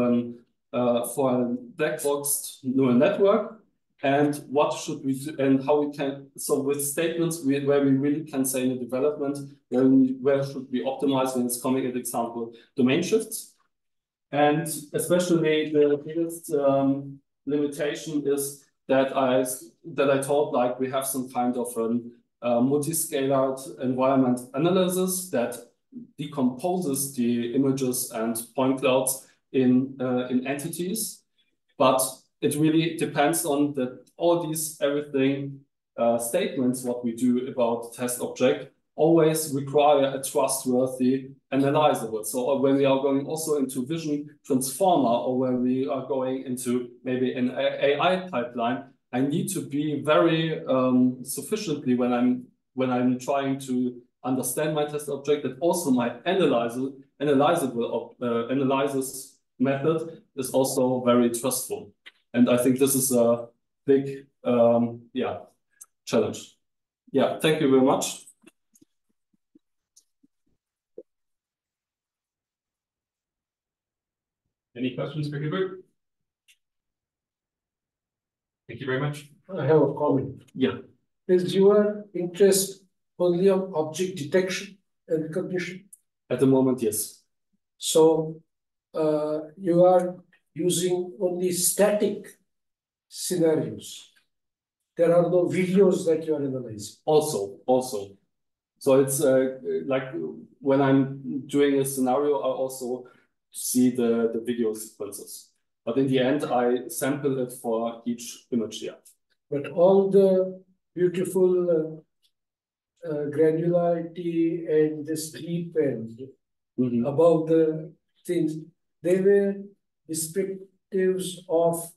for a black box neural network, and what should we do, and how we can, so with statements where we really can say in the development, where should we optimize when it's coming, at example, domain shifts. And especially the biggest limitation is that I thought like we have some kind of multi-scalar environment analysis that decomposes the images and point clouds in entities, but it really depends on that all these everything statements what we do about the test object always require a trustworthy analyzable. So when we are going also into vision transformer, or when we are going into maybe an AI pipeline, I need to be very sufficiently when I'm trying to understand my test object, that also my analysis method is also very trustful. And I think this is a big challenge. Yeah, thank you very much. Any questions for Hubert? Thank you very much. I have a comment. Yeah. Is your interest only on object detection and recognition? At the moment, yes. So you are using only static scenarios. There are no videos that you are analyzing. Also. So it's like when I'm doing a scenario, I also see the video sequences. But in the end, I sample it for each image, yeah. But all the beautiful granularity and the sleep and about the things, they were descriptives of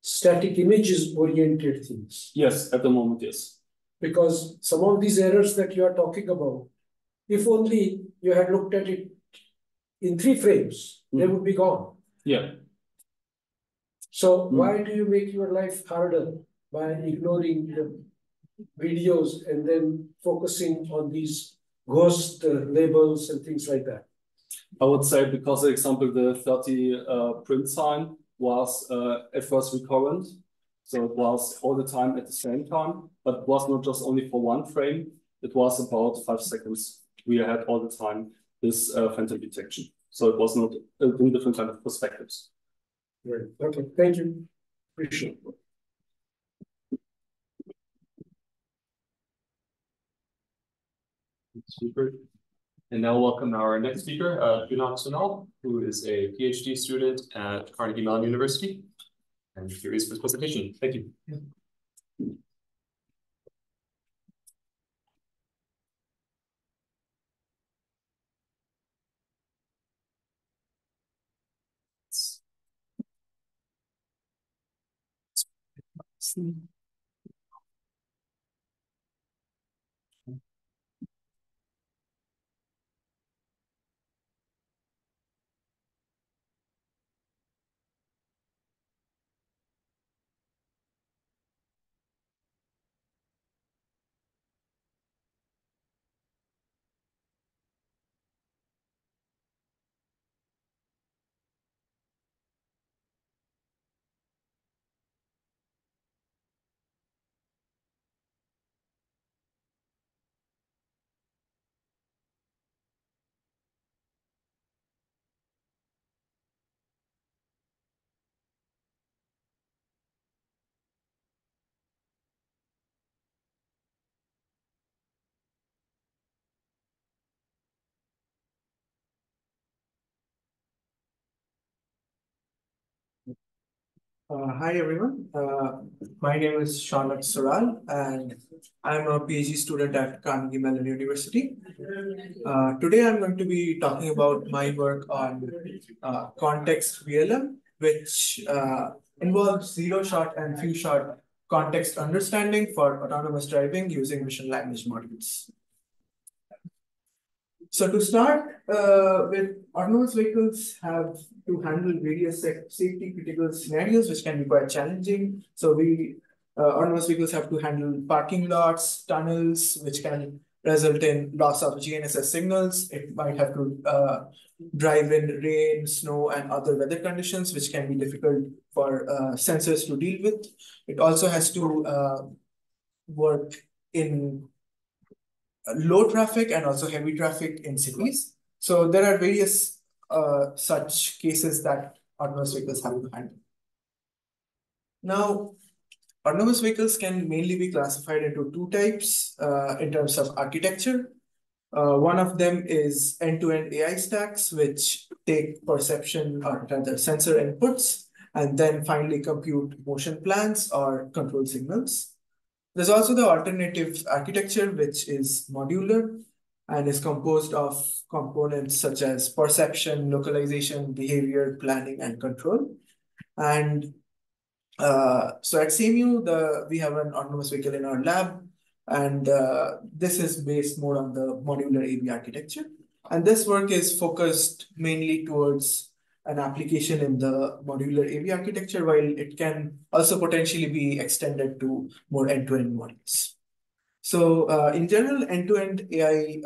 static images oriented things. Yes, at the moment, yes. Because some of these errors that you are talking about, if only you had looked at it in 3 frames, they would be gone. Yeah. So why do you make your life harder by ignoring the videos and then focusing on these ghost labels and things like that? I would say because, for example, the 30 print sign was at first recurrent. So it was all the time at the same time, but it was not just only for 1 frame. It was about 5 seconds. We had all the time this phantom detection. So it was not in different kind of perspectives. Right. Okay. Thank you. Appreciate it. Super. And now welcome our next speaker, Abhinav, who is a PhD student at Carnegie Mellon University. And here is his presentation. Thank you. Yeah. Hi everyone. My name is Chandraker and I'm a PhD student at Carnegie Mellon University. Today I'm going to be talking about my work on context VLM, which involves zero-shot and few-shot context understanding for autonomous driving using vision language models. So to start with, autonomous vehicles have to handle various safety critical scenarios, which can be quite challenging. So autonomous vehicles have to handle parking lots, tunnels, which can result in loss of GNSS signals. It might have to drive in rain, snow, and other weather conditions, which can be difficult for sensors to deal with. It also has to work in low traffic and also heavy traffic in cities. So there are various such cases that autonomous vehicles have to handle. Now, autonomous vehicles can mainly be classified into two types in terms of architecture. One of them is end-to-end AI stacks, which take perception or rather sensor inputs and then finally compute motion plans or control signals. There's also the alternative architecture, which is modular and is composed of components such as perception, localization, behavior, planning, and control. And so at CMU, we have an autonomous vehicle in our lab, and this is based more on the modular AV architecture. And this work is focused mainly towards an application in the modular AV architecture, while it can also potentially be extended to more end-to-end models. So in general, end-to-end AI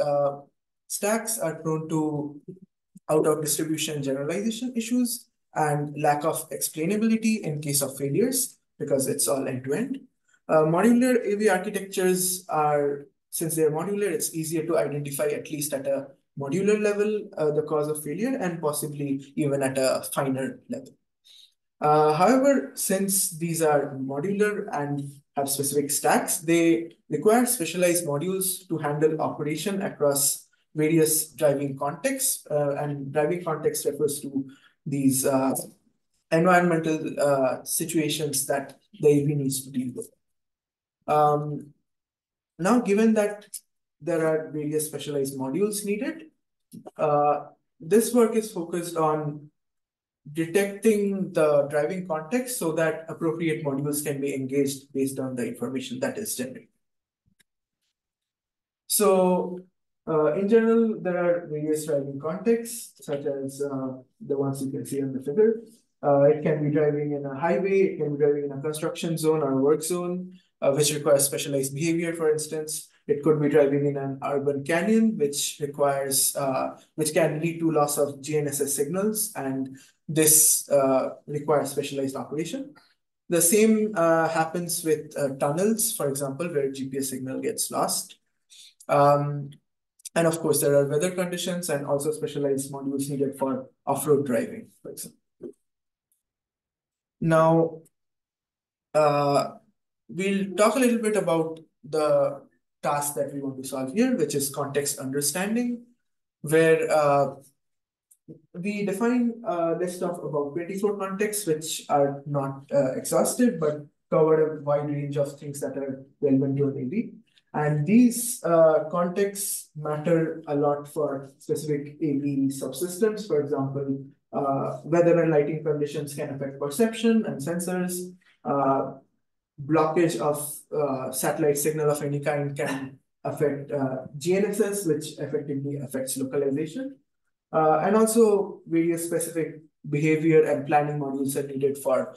stacks are prone to out-of-distribution generalization issues and lack of explainability in case of failures, because it's all end-to-end. Modular AV architectures are, since they're modular, it's easier to identify at least at a modular level the cause of failure and possibly even at a finer level. However, since these are modular and have specific stacks, they require specialized modules to handle operation across various driving contexts. And driving context refers to these environmental situations that the AV needs to deal with. Now, given that there are various specialized modules needed, this work is focused on detecting the driving context so that appropriate modules can be engaged based on the information that is generated. So in general, there are various driving contexts, such as the ones you can see on the figure. It can be driving in a highway, it can be driving in a construction zone or a work zone, which requires specialized behavior, for instance. It could be driving in an urban canyon, which can lead to loss of GNSS signals, and this requires specialized operation. The same happens with tunnels, for example, where GPS signal gets lost. And of course, there are weather conditions and also specialized modules needed for off-road driving, for example. Now, we'll talk a little bit about the task that we want to solve here, which is context understanding, where we define a list of about 24 contexts, which are not exhaustive, but cover a wide range of things that are relevant to an AV. And these contexts matter a lot for specific AV subsystems. For example, weather and lighting conditions can affect perception and sensors. Blockage of satellite signal of any kind can affect GNSS, which effectively affects localization. And also various specific behavior and planning modules are needed for,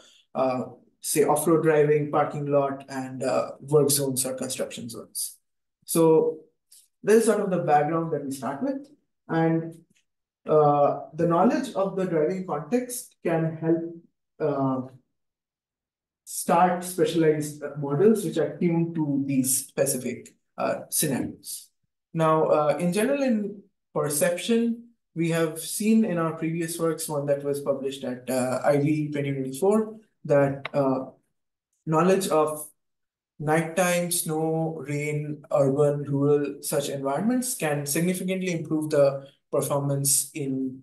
say, off-road driving, parking lot, and work zones or construction zones. So this is sort of the background that we start with. And the knowledge of the driving context can help start specialized models which are tuned to these specific scenarios. Now, in general, in perception, we have seen in our previous works, one that was published at IEEE 2024, that knowledge of nighttime, snow, rain, urban, rural, such environments can significantly improve the performance in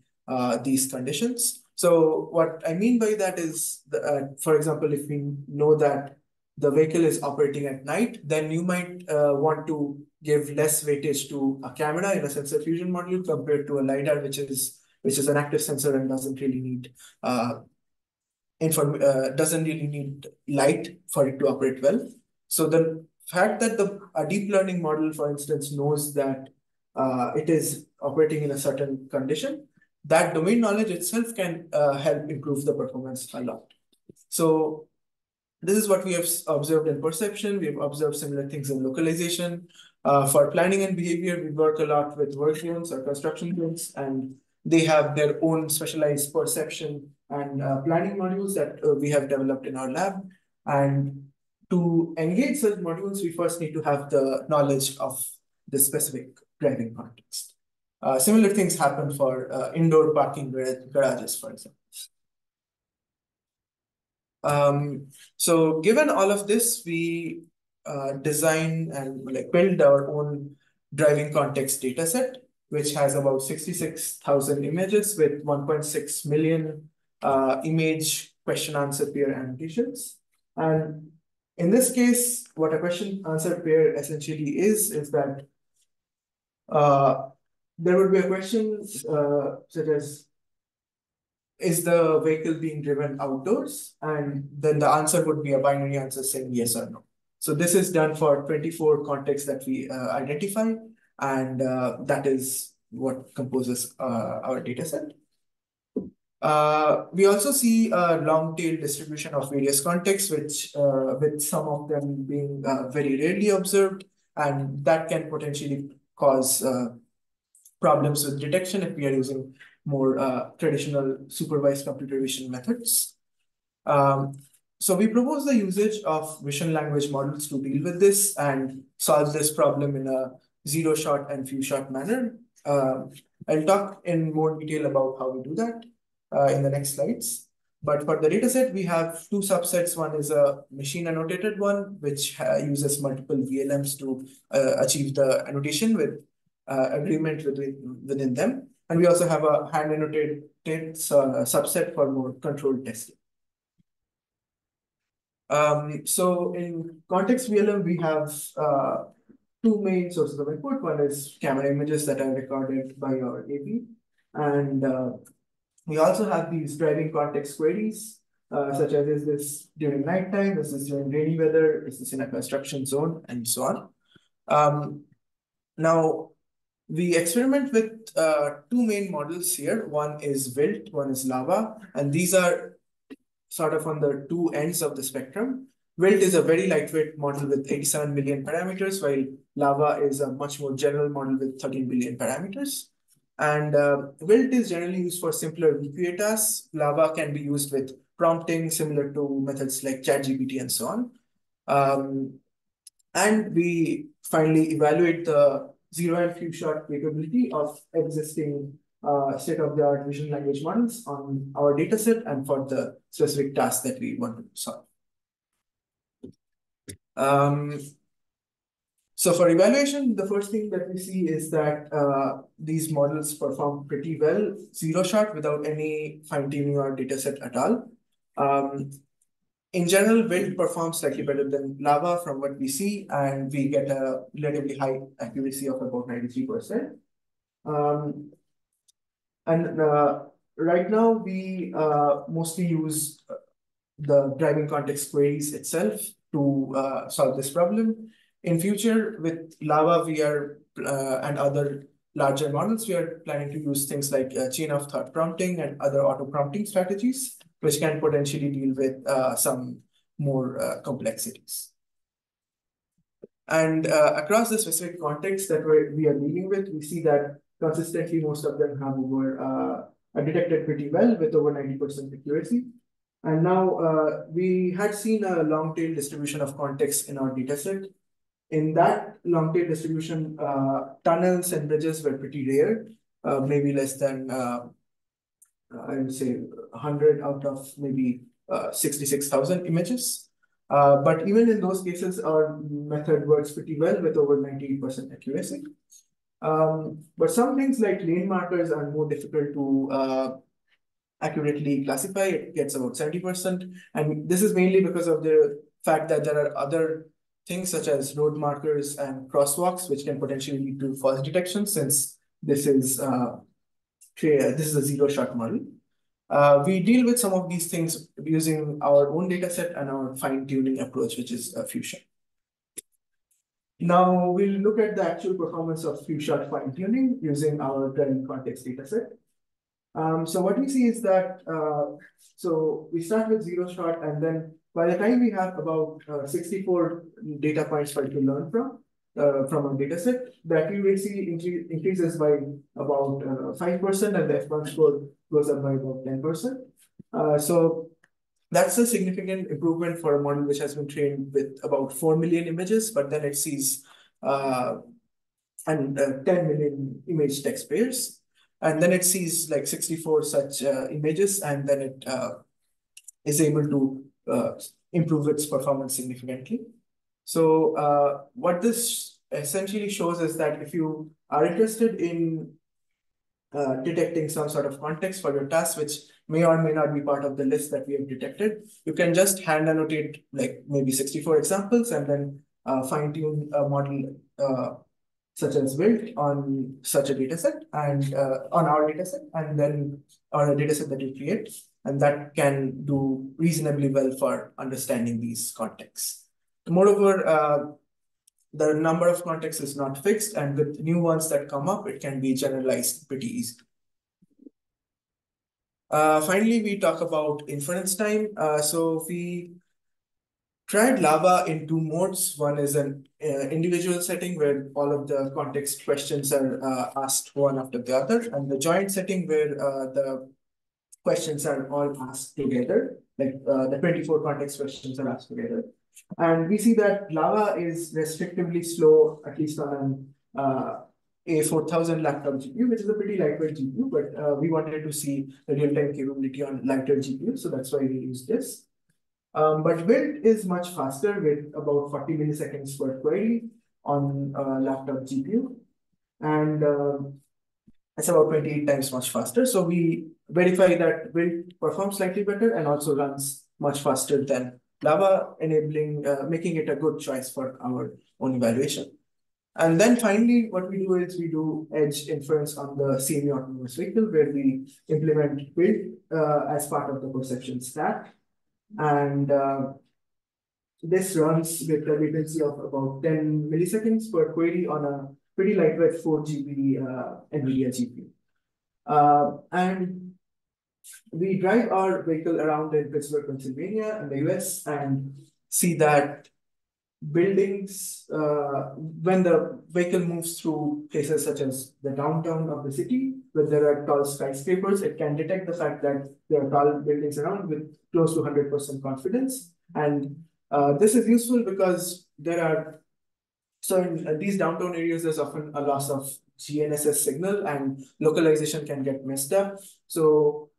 these conditions. So what I mean by that is, for example, if we know that the vehicle is operating at night, then you might want to give less weightage to a camera in a sensor fusion module compared to a LiDAR, which is an active sensor and doesn't really need light for it to operate well. So the fact that a deep learning model, for instance, knows that it is operating in a certain condition, that domain knowledge itself can help improve the performance a lot. So this is what we have observed in perception. We've observed similar things in localization. For planning and behavior, we work a lot with work zones or construction zones, and they have their own specialized perception and planning modules that we have developed in our lab. And to engage such modules, we first need to have the knowledge of the specific driving context. Similar things happen for indoor parking garages, for example. So given all of this, we design and build our own driving context dataset, which has about 66,000 images with 1.6 million image question answer pair annotations. And in this case, what a question answer pair essentially is that there would be a question such as, is the vehicle being driven outdoors? And then the answer would be a binary answer saying yes or no. So this is done for 24 contexts that we identify, and that is what composes our data set. We also see a long tail distribution of various contexts, which with some of them being very rarely observed, and that can potentially cause problems with detection if we are using more traditional supervised computer vision methods. So we propose the usage of vision language models to deal with this and solve this problem in a zero-shot and few-shot manner. I'll talk in more detail about how we do that in the next slides. But for the dataset, we have two subsets. One is a machine annotated one, which uses multiple VLMs to achieve the annotation with agreement within them. And we also have a hand annotated subset for more controlled testing. So in context VLM, we have two main sources of input. One is camera images that are recorded by our AP. And we also have these driving context queries, such as, is this during nighttime? Is this during rainy weather? Is this in a construction zone? And so on. Now, we experiment with two main models here. One is Wilt, one is Lava, and these are sort of on the two ends of the spectrum. Wilt is a very lightweight model with 87 million parameters, while Lava is a much more general model with 13 billion parameters. And Wilt is generally used for simpler VQA tasks. Lava can be used with prompting, similar to methods like ChatGPT and so on. And we finally evaluate the zero and few shot capability of existing state-of-the-art vision language models on our dataset and for the specific task that we want to solve. So for evaluation, the first thing that we see is that these models perform pretty well, zero shot without any fine-tuning our dataset at all. In general, Wilt performs slightly better than Lava from what we see, and we get a relatively high accuracy of about 93%. Right now, we mostly use the driving context queries itself to solve this problem. In future, with Lava, we are and other larger models, we are planning to use things like chain of thought prompting and other auto prompting strategies, which can potentially deal with some more complexities. And across the specific context that we are dealing with, we see that consistently most of them have are detected pretty well with over 90% accuracy. And now we had seen a long tail distribution of context in our dataset. In that long tail distribution, tunnels and bridges were pretty rare, maybe less than I would say 100 out of maybe 66,000 images. But even in those cases, our method works pretty well with over 98% accuracy. But some things like lane markers are more difficult to accurately classify, it gets about 70%. And this is mainly because of the fact that there are other things such as road markers and crosswalks, which can potentially lead to false detection, since this is a zero-shot model. We deal with some of these things using our own data set and our fine-tuning approach, which is Fusion. Now we'll look at the actual performance of few-shot fine-tuning using our training context dataset. So what we see is that, so we start with zero-shot, and then by the time we have about 64 data points for it to learn from our dataset, the accuracy increases by about 5%, and the F1 score goes up by about 10%. So that's a significant improvement for a model which has been trained with about 4 million images, but then it sees 10 million image text pairs. And then it sees like 64 such images, and then it is able to improve its performance significantly. So what this essentially shows is that if you are interested in detecting some sort of context for your task, which may or may not be part of the list that we have detected, you can just hand annotate like maybe 64 examples and then fine-tune a model such as built on such a dataset and on our dataset, and then on a dataset that you create, and that can do reasonably well for understanding these contexts. Moreover, the number of contexts is not fixed, and with new ones that come up, it can be generalized pretty easily. Finally, we talk about inference time. So we tried Lava in two modes. One is an individual setting where all of the context questions are asked one after the other, and the joint setting where the questions are all asked together, like the 24 context questions are asked together. And we see that Lava is restrictively slow, at least on an A4000 laptop GPU, which is a pretty lightweight GPU, but we wanted to see the real-time capability on lighter GPU, so that's why we used this. But build is much faster with about 40 milliseconds per query on a laptop GPU. And it's about 28 times much faster. So we verify that build performs slightly better and also runs much faster than Lava, enabling, making it a good choice for our own evaluation. And then finally, what we do is we do edge inference on the semi-autonomous vehicle, where we implement build as part of the perception stack. And this runs with a latency of about 10 milliseconds per query on a pretty lightweight 4 GB NVIDIA GPU. And we drive our vehicle around in Pittsburgh, Pennsylvania, in the US, and see that buildings, when the vehicle moves through places such as the downtown of the city, where there are tall skyscrapers, it can detect the fact that there are tall buildings around with close to 100% confidence. And this is useful because there are, so in these downtown areas, there's often a loss of GNSS signal and localization can get messed up. So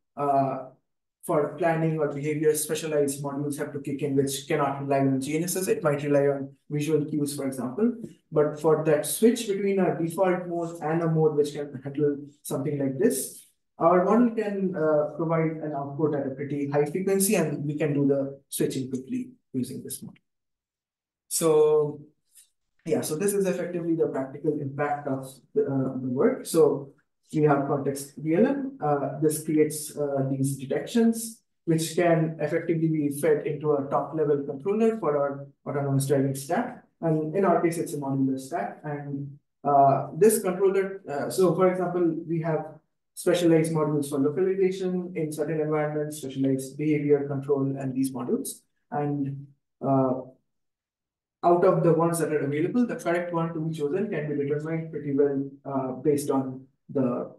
for planning or behavior, specialized modules have to kick in, which cannot rely on GNSS. It might rely on visual cues, for example. But for that switch between a default mode and a mode which can handle something like this, our model can provide an output at a pretty high frequency, and we can do the switching quickly using this model. So yeah, so this is effectively the practical impact of the work. So we have context VLM. This creates these detections, which can effectively be fed into a top-level controller for our autonomous driving stack. And in our case, it's a modular stack. And this controller, so for example, we have specialized modules for localization in certain environments, specialized behavior control, and these modules. And out of the ones that are available, the correct one to be chosen can be determined pretty well based on the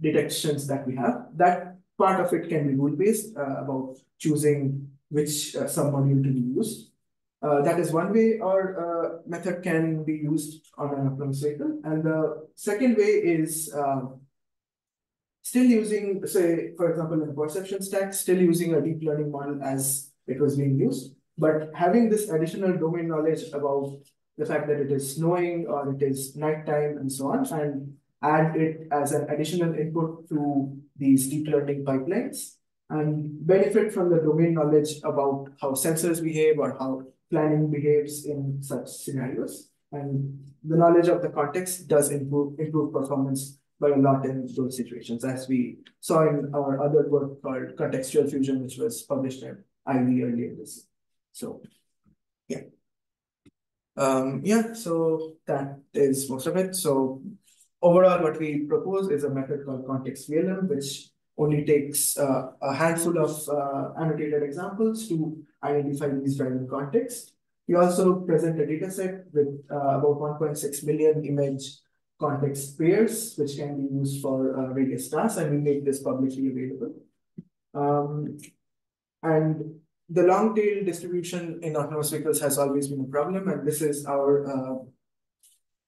detections that we have. That part of it can be rule-based about choosing which submodule to be used. That is one way our method can be used on an autonomous vehicle. And the second way is still using, say, for example, in the perception stack, still using a deep learning model as it was being used, but having this additional domain knowledge about the fact that it is snowing or it is nighttime and so on, and add it as an additional input to these deep learning pipelines and benefit from the domain knowledge about how sensors behave or how planning behaves in such scenarios. And the knowledge of the context does improve performance by a lot in those situations, as we saw in our other work called Contextual Fusion, which was published at IEEE earlier this year. So, yeah. So that is most of it. So overall, what we propose is a method called context VLM, which only takes a handful of annotated examples to identify these driving contexts. We also present a data set with about 1.6 million image context pairs, which can be used for various tasks, and we make this publicly available. And the long tail distribution in autonomous vehicles has always been a problem, and this is our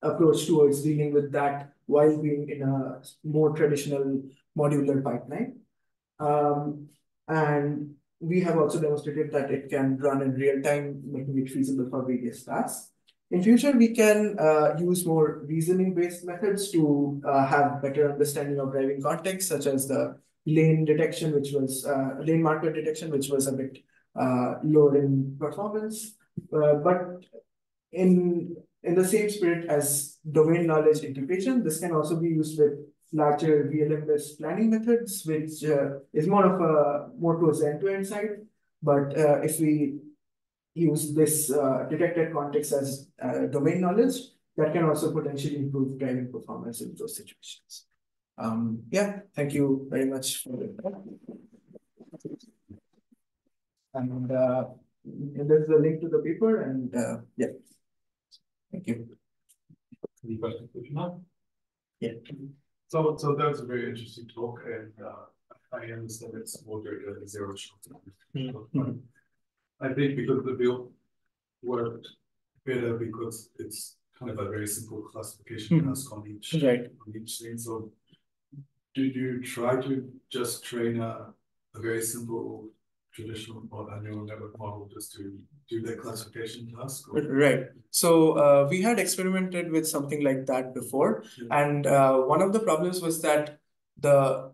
approach towards dealing with that while being in a more traditional modular pipeline. And we have also demonstrated that it can run in real time, making it feasible for various tasks. In future, we can use more reasoning-based methods to have better understanding of driving context, such as the lane detection, which was lane marker detection, which was a bit lower in performance. But in the same spirit as domain knowledge integration, this can also be used with larger VLM-based planning methods, which is more towards the end-to-end side. But if we use this detected context as domain knowledge, that can also potentially improve driving performance in those situations. Thank you very much for it. And there's a link to the paper, and thank you. Any questions, Abhinav? Yeah. So that was a very interesting talk, and I understand it's more than zero shot. I think because the build worked better because it's kind of a very simple classification task on each thing. So did you try to just train a very simple traditional or neural network model just to do the classification task? Or? Right. So we had experimented with something like that before, and one of the problems was that the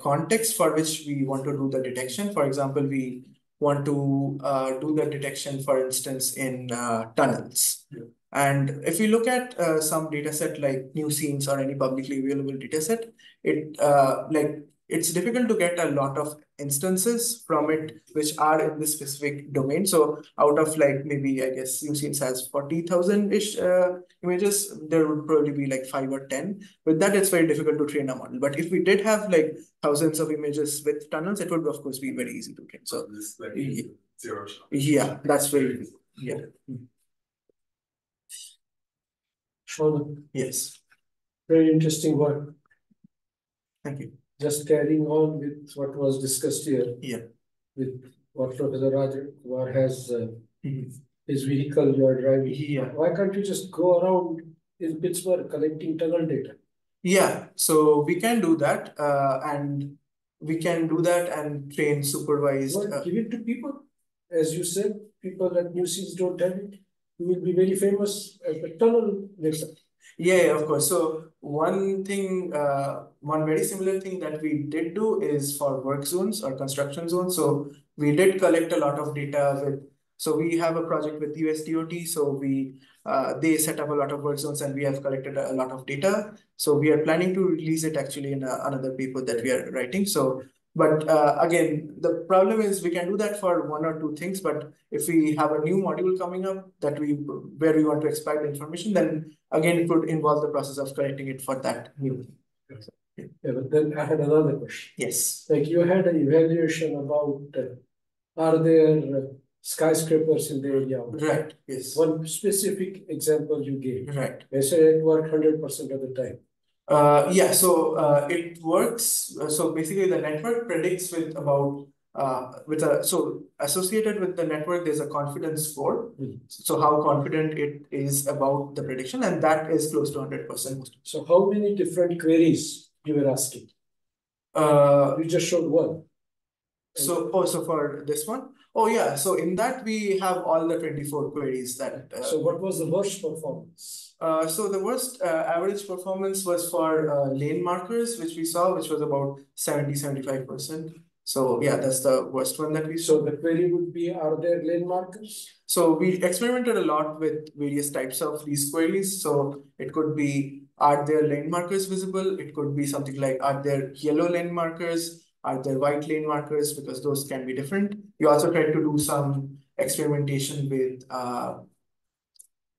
context for which we want to do the detection. For example, we want to do the detection, for instance, in tunnels. And if we look at some data set like new scenes or any publicly available data set, it's difficult to get a lot of instances from it which are in this specific domain. So out of maybe, I guess, new scenes has 40,000-ish images, there would probably be 5 or 10. With that, it's very difficult to train a model. But if we did have thousands of images with tunnels, it would of course be very easy to train. So zero shot. Yeah, that's very Sean, yes. Very interesting work. Thank you. Just carrying on with what was discussed here. Yeah. With what Professor Rajkumar has his vehicle you are driving. Yeah. Why can't you just go around in Pittsburgh collecting tunnel data? Yeah, so we can do that, and we can do that and train supervised. Give it to people, as you said. People at New Scenes don't have it. You will be very famous as a tunnel data. Yeah, of course. So one thing, one very similar thing that we did do is for work zones or construction zones. So we did collect a lot of data with. So we have a project with USDOT. So they set up a lot of work zones, and we have collected a lot of data. So we are planning to release it actually in another paper that we are writing. So, but again, the problem is we can do that for 1 or 2 things. But if we have a new module coming up where we want to exploit the information, then again it would involve the process of collecting it for that new thing. Yeah, but then I had another question. Yes. You had an evaluation about are there skyscrapers in the area? Right. Yes. One specific example you gave. Right. They said it worked 100% of the time. So it works. So basically, the network predicts with about so associated with the network, there's a confidence score. So how confident it is about the prediction, and that is close to 100%. So how many different queries you were asking? You just showed one. So, so for this one? Oh yeah, so in that we have all the 24 queries that... So what was the worst performance? So the worst average performance was for lane markers, which we saw, which was about 70-75%. So yeah, that's the worst one that we saw. So the query would be, are there lane markers? So we experimented a lot with various types of these queries. So it could be, are there lane markers visible? It could be something like, are there yellow lane markers? Are there white lane markers? Because those can be different. We also tried to do some experimentation with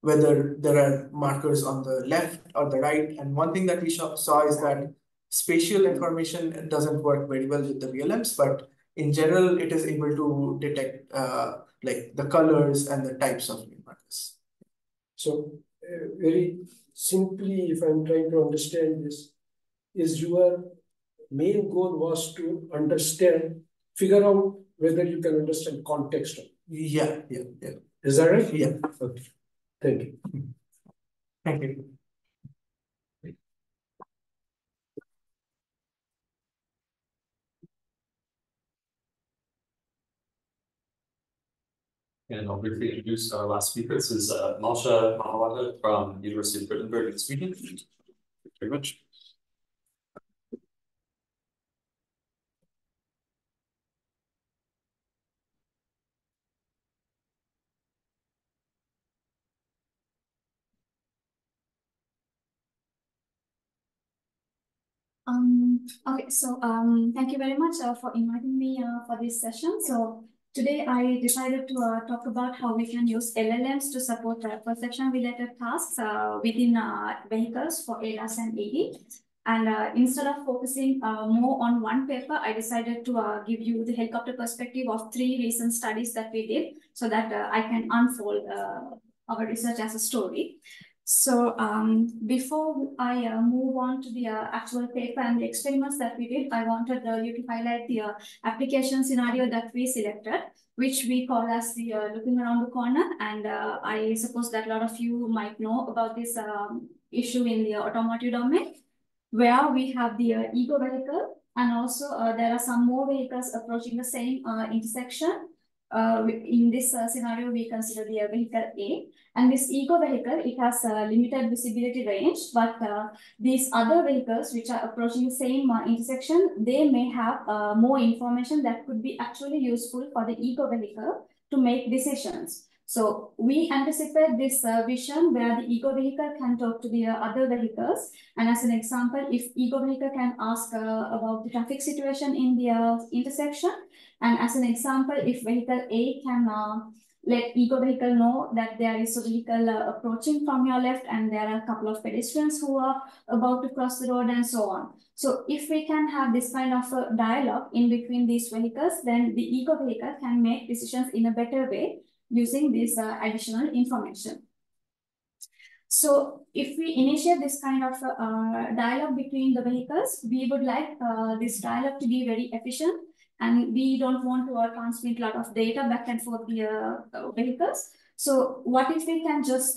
whether there are markers on the left or the right. And one thing that we saw is that spatial information doesn't work very well with the VLMs, but in general, it is able to detect like the colors and the types of lane markers. So very simply, if I'm trying to understand this, is your main goal was to understand, figure out whether you can understand context. Yeah. Is that right? Yeah. Okay. Thank you. Thank you. And I'll briefly introduce our last speaker. This is Manmohan from University of Freiburg in Sweden. Thank you very much. Okay, so thank you very much for inviting me for this session. So today I decided to talk about how we can use LLMs to support perception-related tasks within vehicles for ADAS and AD. And instead of focusing more on one paper, I decided to give you the helicopter perspective of 3 recent studies that we did so that I can unfold our research as a story. So before I move on to the actual paper and the experiments that we did, I wanted you to highlight the application scenario that we selected, which we call as the looking around the corner. And I suppose that a lot of you might know about this issue in the automotive domain, where we have the ego vehicle, and also there are some more vehicles approaching the same intersection. In this scenario, we consider the vehicle A. And this ego vehicle, it has a limited visibility range, but these other vehicles which are approaching the same intersection, they may have more information that could be actually useful for the ego vehicle to make decisions. So we anticipate this vision where the ego vehicle can talk to the other vehicles. And as an example, if ego vehicle can ask about the traffic situation in the intersection. And as an example, if vehicle A can let ego vehicle know that there is a vehicle approaching from your left and there are a couple of pedestrians who are about to cross the road and so on. So if we can have this kind of a dialogue in between these vehicles, then the ego vehicle can make decisions in a better way using this additional information. So if we initiate this kind of dialogue between the vehicles, we would like this dialogue to be very efficient. And we don't want to transmit a lot of data back and forth the vehicles. So what if we can just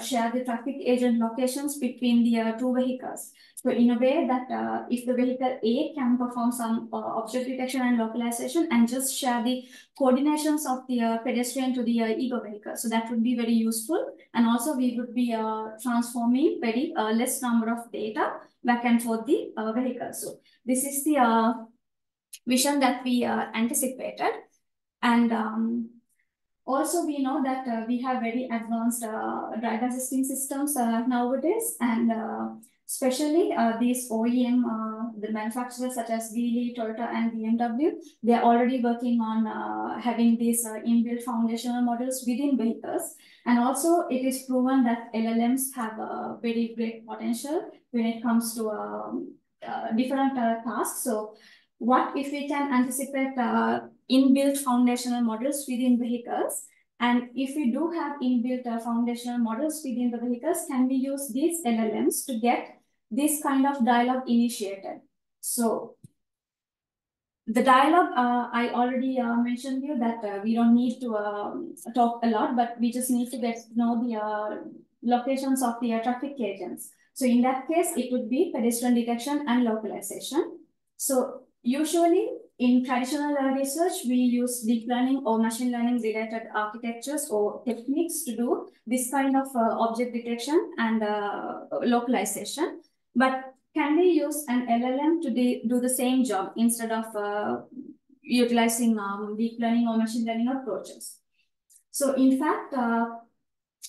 share the traffic agent locations between the 2 vehicles? So in a way that if the vehicle A can perform some object detection and localization and just share the coordinations of the pedestrian to the ego vehicle. So that would be very useful. And also we would be transforming very less number of data back and forth the vehicle. So this is the vision that we anticipated. And also we know that we have very advanced driver assisting systems nowadays, and especially these OEM, the manufacturers such as Geely, Toyota and BMW, they are already working on having these inbuilt foundational models within vehicles. And also it is proven that LLMs have a very great potential when it comes to different tasks. So what if we can anticipate inbuilt foundational models within vehicles? And if we do have inbuilt foundational models within the vehicles, can we use these LLMs to get this kind of dialogue initiated? So the dialogue, I already mentioned to you that we don't need to talk a lot, but we just need to get to know the locations of the traffic agents. So in that case, it would be pedestrian detection and localization. So usually in traditional research, we use deep learning or machine learning related architectures or techniques to do this kind of object detection and localization. But can we use an LLM to do the same job instead of utilizing deep learning or machine learning approaches? So in fact,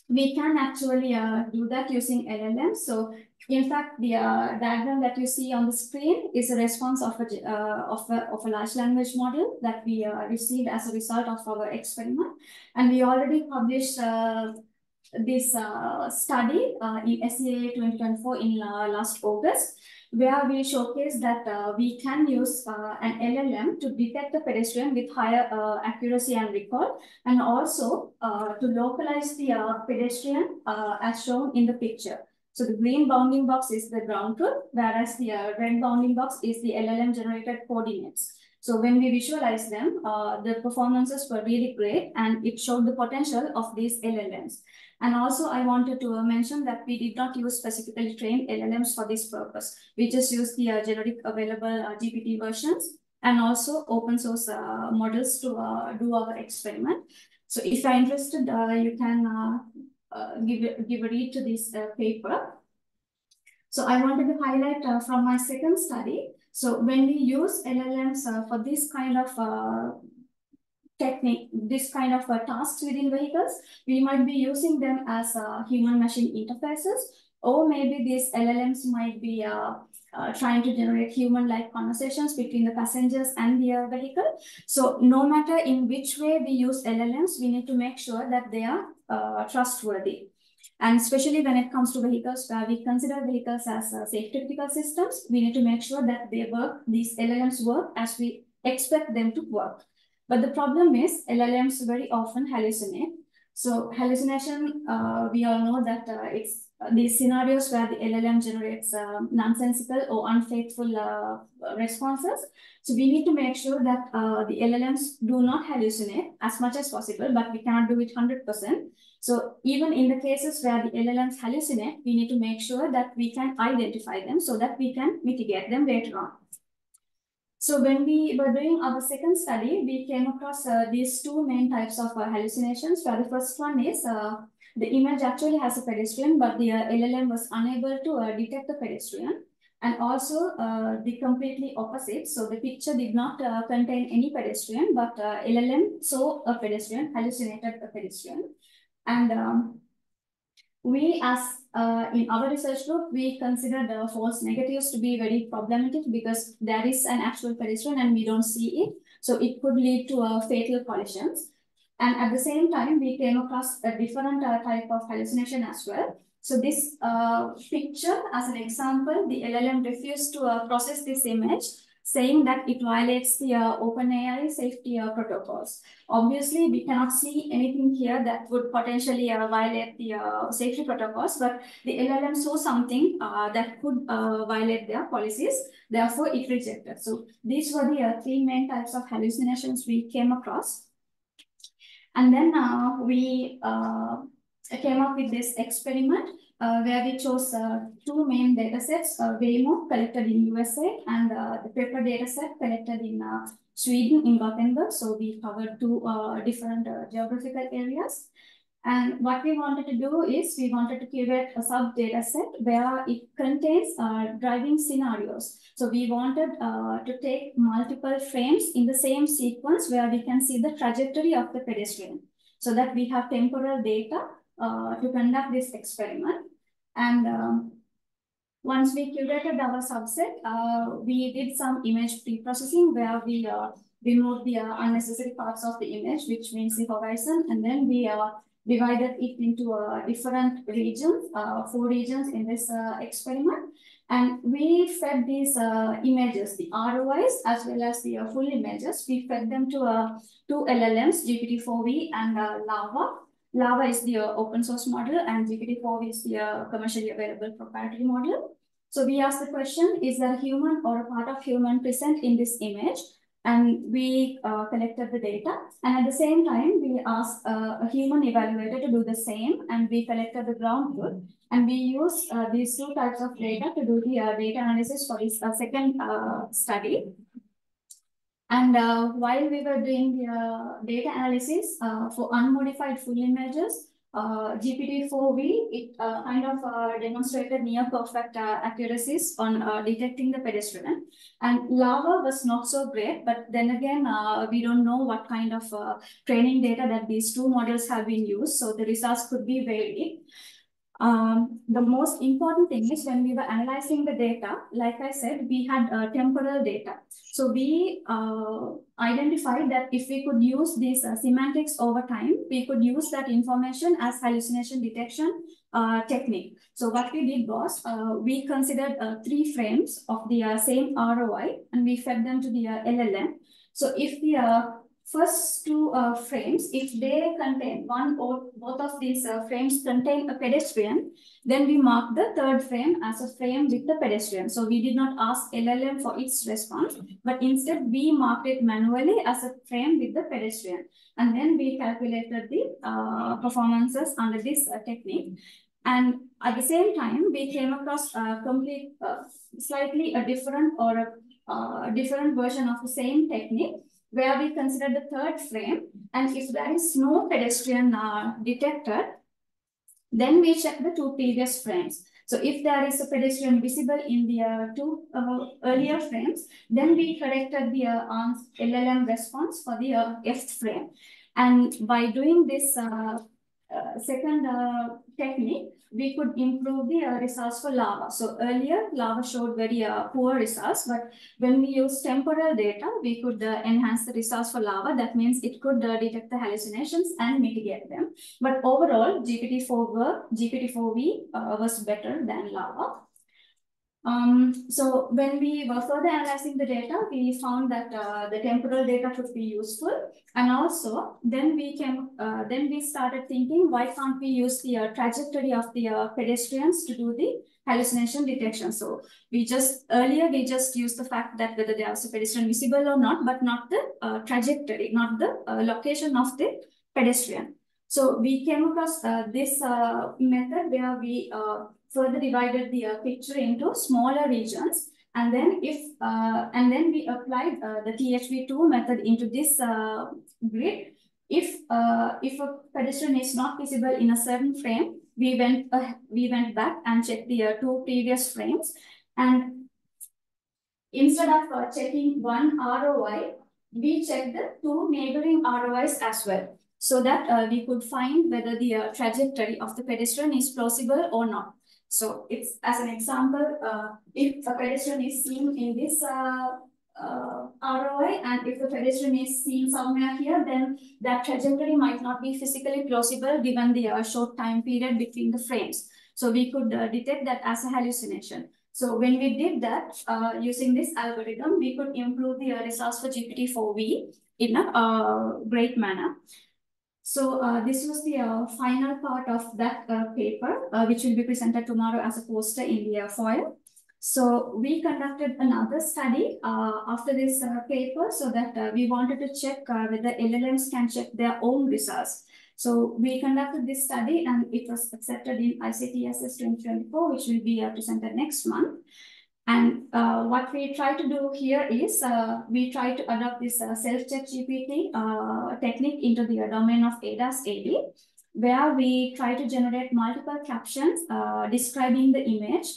we can actually do that using LLM. So in fact, the diagram that you see on the screen is a response of a large language model that we received as a result of our experiment. And we already published this study in SCA 2024 in last August, where we showcase that we can use an LLM to detect the pedestrian with higher accuracy and recall, and also to localize the pedestrian as shown in the picture. So the green bounding box is the ground truth, whereas the red bounding box is the LLM generated coordinates. So when we visualize them, the performances were really great, and it showed the potential of these LLMs. And also I wanted to mention that we did not use specifically trained LLMs for this purpose. We just used the generic available GPT versions and also open source models to do our experiment. So if you're interested, you can give a read to this paper. So I wanted to highlight from my second study. So when we use LLMs for this kind of technique, this kind of tasks within vehicles, we might be using them as human-machine interfaces, or maybe these LLMs might be trying to generate human-like conversations between the passengers and the vehicle. So no matter in which way we use LLMs, we need to make sure that they are trustworthy. And especially when it comes to vehicles where we consider vehicles as safety critical systems, we need to make sure that they work, these LLMs work as we expect them to work. But the problem is LLMs very often hallucinate. So hallucination, we all know that it's these scenarios where the LLM generates nonsensical or unfaithful responses. So we need to make sure that the LLMs do not hallucinate as much as possible, but we cannot do it 100%. So even in the cases where the LLMs hallucinate, we need to make sure that we can identify them so that we can mitigate them later on. So when we were doing our second study, we came across these two main types of hallucinations, where the first one is the image actually has a pedestrian, but the LLM was unable to detect the pedestrian. And also the completely opposite. So the picture did not contain any pedestrian, but LLM saw a pedestrian, hallucinated a pedestrian. And we, as in our research group, we consider the false negatives to be very problematic because there is an actual pedestrian and we don't see it. So it could lead to fatal collisions. And at the same time, we came across a different type of hallucination as well. So this picture, as an example, the LLM refused to process this image, saying that it violates the OpenAI safety protocols. Obviously, we cannot see anything here that would potentially violate the safety protocols, but the LLM saw something that could violate their policies. Therefore, it rejected. So these were the three main types of hallucinations we came across. And then we came up with this experiment where we chose two main data sets, Waymo collected in USA and the paper data set collected in Sweden in Gothenburg. So we covered two different geographical areas. And what we wanted to do is we wanted to curate a sub data set where it contains driving scenarios. So we wanted to take multiple frames in the same sequence where we can see the trajectory of the pedestrian, so that we have temporal data to conduct this experiment. And once we curated our subset, we did some image pre-processing where we removed the unnecessary parts of the image, which means the horizon, and then we divided it into different regions, 4 regions in this experiment. And we fed these images, the ROIs as well as the full images, we fed them to two LLMs, GPT-4V and Lava. Lava is the open source model and GPT-4V is the commercially available proprietary model. So we asked the question, is there a human or a part of human present in this image? And we collected the data. And at the same time, we asked a human evaluator to do the same, and we collected the ground truth. And we used these two types of data to do the data analysis for this second study. And while we were doing the data analysis for unmodified full images, GPT-4V, it kind of demonstrated near perfect accuracies on detecting the pedestrian. And Lava was not so great, but then again, we don't know what kind of training data that these two models have been used, so the results could be varied. The most important thing is when we were analyzing the data, like I said, we had temporal data. So we identified that if we could use these semantics over time, we could use that information as hallucination detection technique. So what we did was we considered 3 frames of the same ROI and we fed them to the LLM. So if the first 2 frames, if they contain one or both of these frames contain a pedestrian, then we mark the 3rd frame as a frame with the pedestrian. So we did not ask LLM for its response, but instead we marked it manually as a frame with the pedestrian. And then we calculated the performances under this technique. And at the same time, we came across a slightly a different or a different version of the same technique, where we consider the 3rd frame, and if there is no pedestrian detected, then we check the 2 previous frames. So if there is a pedestrian visible in the 2 earlier frames, then we corrected the LLM response for the 5th frame. And by doing this second technique, we could improve the results for Lava. So earlier, Lava showed very poor results, but when we use temporal data, we could enhance the results for Lava. That means it could detect the hallucinations and mitigate them. But overall, GPT-4V was better than Lava. So when we were further analyzing the data, we found that the temporal data could be useful, and also then we started thinking, why can't we use the trajectory of the pedestrians to do the hallucination detection? So earlier we just used the fact that whether there was a pedestrian visible or not, but not the trajectory, not the location of the pedestrian. So we came across this method where we further divided the picture into smaller regions, and then we applied the THV2 method into this grid. If a pedestrian is not visible in a certain frame, we went back and checked the 2 previous frames, and instead of checking one ROI, we checked the 2 neighboring ROIs as well, so that we could find whether the trajectory of the pedestrian is plausible or not. So it's, as an example, if a pedestrian is seen in this ROI, and if the pedestrian is seen somewhere here, then that trajectory might not be physically plausible given the short time period between the frames. So we could detect that as a hallucination. So when we did that, using this algorithm, we could improve the results for GPT-4V in a great manner. So this was the final part of that paper, which will be presented tomorrow as a poster in the foil. So we conducted another study after this paper, so that we wanted to check whether LLMs can check their own results. So we conducted this study and it was accepted in ICTSS 2024, which will be presented next month. And what we try to do here is we try to adopt this self-check GPT technique into the domain of ADAS-AD, where we try to generate multiple captions describing the image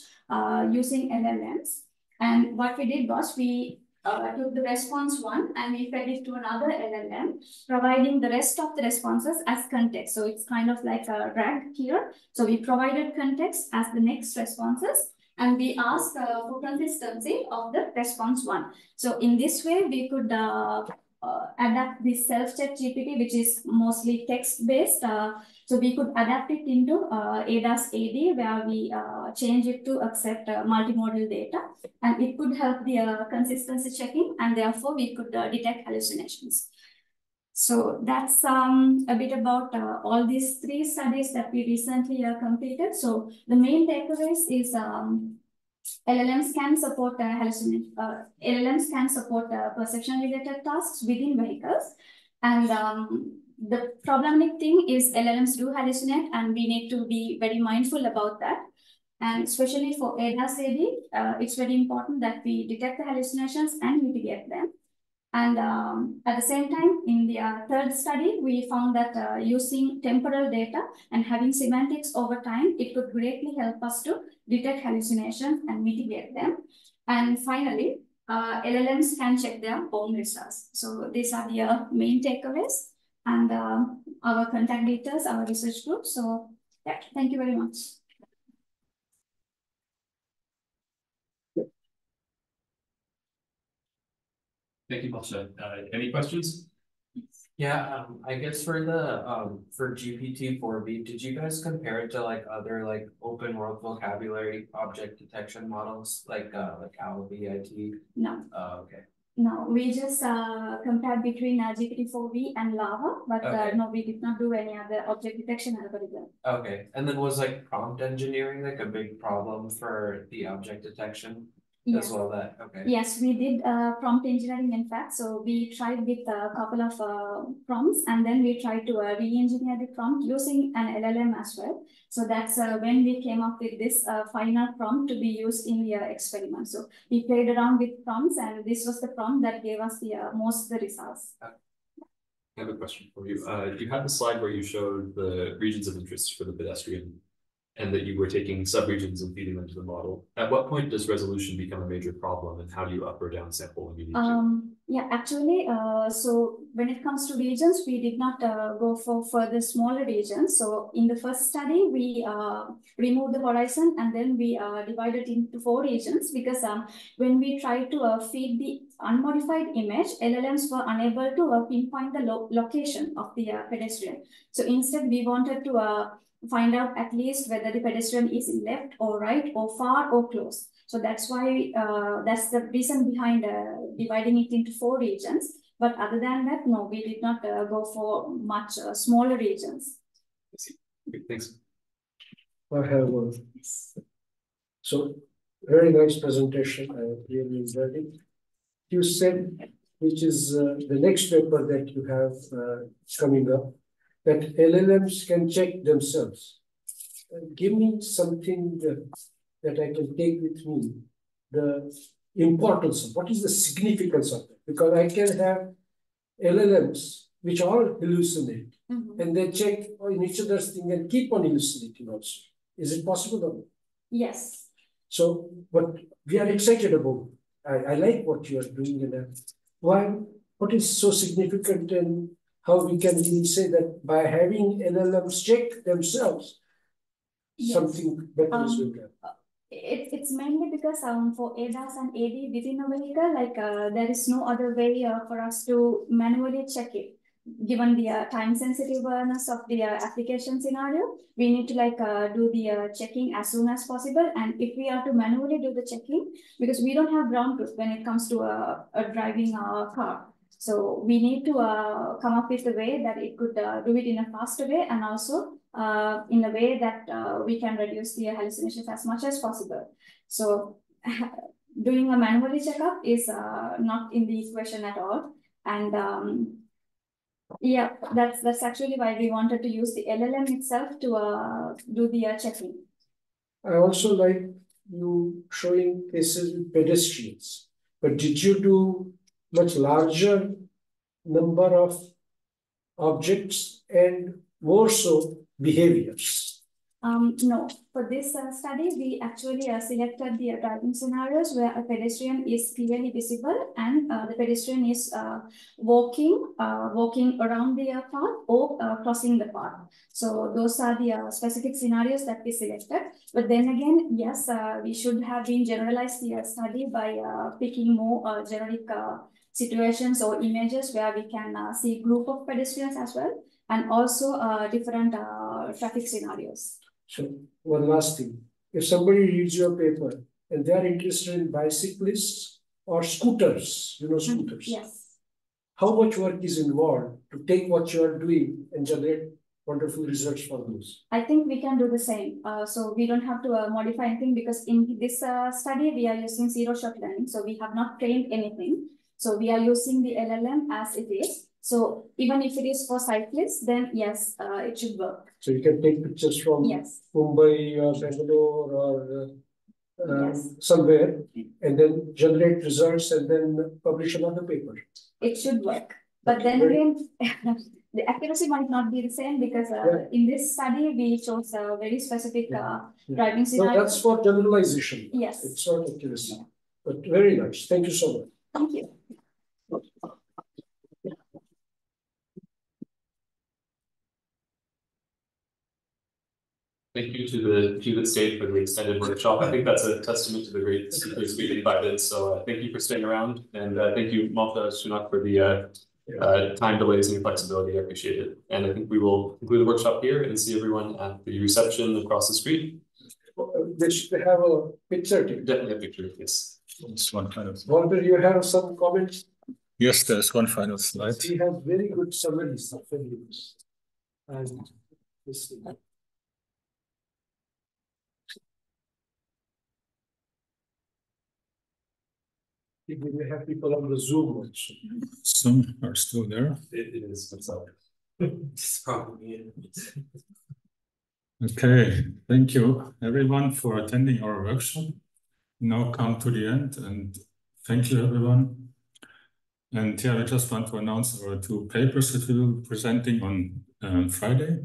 using LLMs. And what we did was we took the response 1 and we fed it to another LLM, providing the rest of the responses as context. So it's kind of like a RAG here. So we provided context as the next responses, and we asked for consistency of the response 1. So in this way, we could adapt this self-check GPT, which is mostly text-based. So we could adapt it into ADAS-AD, where we change it to accept multimodal data. And it could help the consistency checking, and therefore we could detect hallucinations. So that's a bit about all these 3 studies that we recently completed. So the main takeaways is LLMs can support LLMs can support perception-related tasks within vehicles, and the problematic thing is LLMs do hallucinate, and we need to be very mindful about that. And especially for ADAS-AD, it's very important that we detect the hallucinations and mitigate them. And at the same time, in the third study, we found that using temporal data and having semantics over time, it could greatly help us to detect hallucinations and mitigate them. And finally, LLMs can check their own results. So these are the main takeaways and our contact details, our research group. So yeah, thank you very much. Thank you, Masha. Any questions? Yeah, I guess for the for GPT-4V, did you guys compare it to like other like open world vocabulary object detection models like OWL-VIT? No. Oh, okay. No, we just compared between GPT-4V and Lava, but Okay. no, we did not do any other object detection algorithm. Okay, and then was like prompt engineering like a big problem for the object detection as Yes. well? That okay. Yes, we did prompt engineering, in fact. So we tried with a couple of prompts, and then we tried to re-engineer the prompt using an LLM as well. So that's when we came up with this final prompt to be used in the experiment. So we played around with prompts, and this was the prompt that gave us the most the results. I have a question for you. You had the slide where you showed the regions of interest for the pedestrian and that you were taking subregions and feeding them to the model. At what point does resolution become a major problem, and how do you up or down sample when you need to? Yeah, actually, so when it comes to regions, we did not go for further smaller regions. So in the first study, we removed the horizon and then we divided into 4 regions because when we tried to feed the unmodified image, LLMs were unable to pinpoint the location of the pedestrian. So instead, we wanted to find out at least whether the pedestrian is left or right or far or close. So that's why that's the reason behind dividing it into 4 regions. But other than that, no, we did not go for much smaller regions. I see. Great, thanks. I have one. So very nice presentation. I really enjoyed it. You said, which is the next paper that you have coming up, that LLMs can check themselves. Give me something that I can take with me, the importance of what is the significance of it, because I can have LLMs which all hallucinate and they check in each other's thing and keep on hallucinating also. Is it possible or not? Yes. So, but we are excited about. I like what you are doing, and what is so significant, and how we can really say that by having LLMs check themselves, Yes. something better is going to happen. It's mainly because for ADAS and AD within a vehicle, like there is no other way for us to manually check it. Given the time-sensitive awareness of the application scenario, we need to do the checking as soon as possible. And if we are to manually do the checking, because we don't have ground truth when it comes to a driving car. So we need to come up with a way that it could do it in a faster way, and also in a way that we can reduce the hallucinations as much as possible. So doing a manual checkup is not in the equation at all. And yeah, that's actually why we wanted to use the LLM itself to do the checking. I also like you showing cases with pedestrians, but did you do much larger number of objects and more so behaviors? No, for this study, we actually selected the driving scenarios where a pedestrian is clearly visible and the pedestrian is walking around the path or crossing the path. So those are the specific scenarios that we selected. But then again, yes, we should have been generalized the study by picking more generic situations or images where we can see group of pedestrians as well, and also different traffic scenarios. So one last thing, if somebody reads your paper and they are interested in bicyclists or scooters, scooters. Yes. How much work is involved to take what you are doing and generate wonderful results for those? I think we can do the same. So we don't have to modify anything, because in this study, we are using zero-shot learning. So we have not trained anything. So we are using the LLM as it is. So even if it is for cyclists, then yes, it should work. So you can take pictures from Yes. Mumbai or Bangalore or somewhere and then generate results and then publish another paper. It should work. But then again, the accuracy might not be the same because in this study, we chose a very specific driving scenario. No, that's for generalization. Yes. It's not accuracy. But very nice. Thank you so much. Thank you. Thank you to the stage for the extended workshop. I think that's a testament to the great speakers we invited. So thank you for staying around, and thank you, Malta Shunak, for the time delays and your flexibility. I appreciate it. And I think we will conclude the workshop here and see everyone at the reception across the street. They should have a picture. Definitely a picture, yes. Just one final. Walter, you have some comments? Yes, there's one final slide. He has very good summaries of videos. And this thing. We have people on the Zoom also. Some are still there. It is. What's up? It's probably it. Okay, thank you everyone for attending our workshop. Now come to the end, and thank you everyone. And yeah, I just want to announce our two papers that we will be presenting on Friday.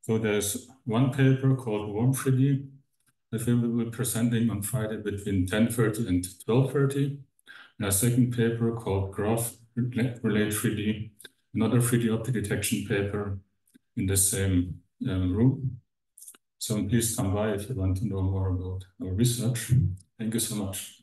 So there's one paper called Warm Trivedi that we will be presenting on Friday between 10:30 and 12:30. And a second paper called Graph Relay 3D, another 3D object detection paper in the same room. So please come by if you want to know more about our research. Thank you so much.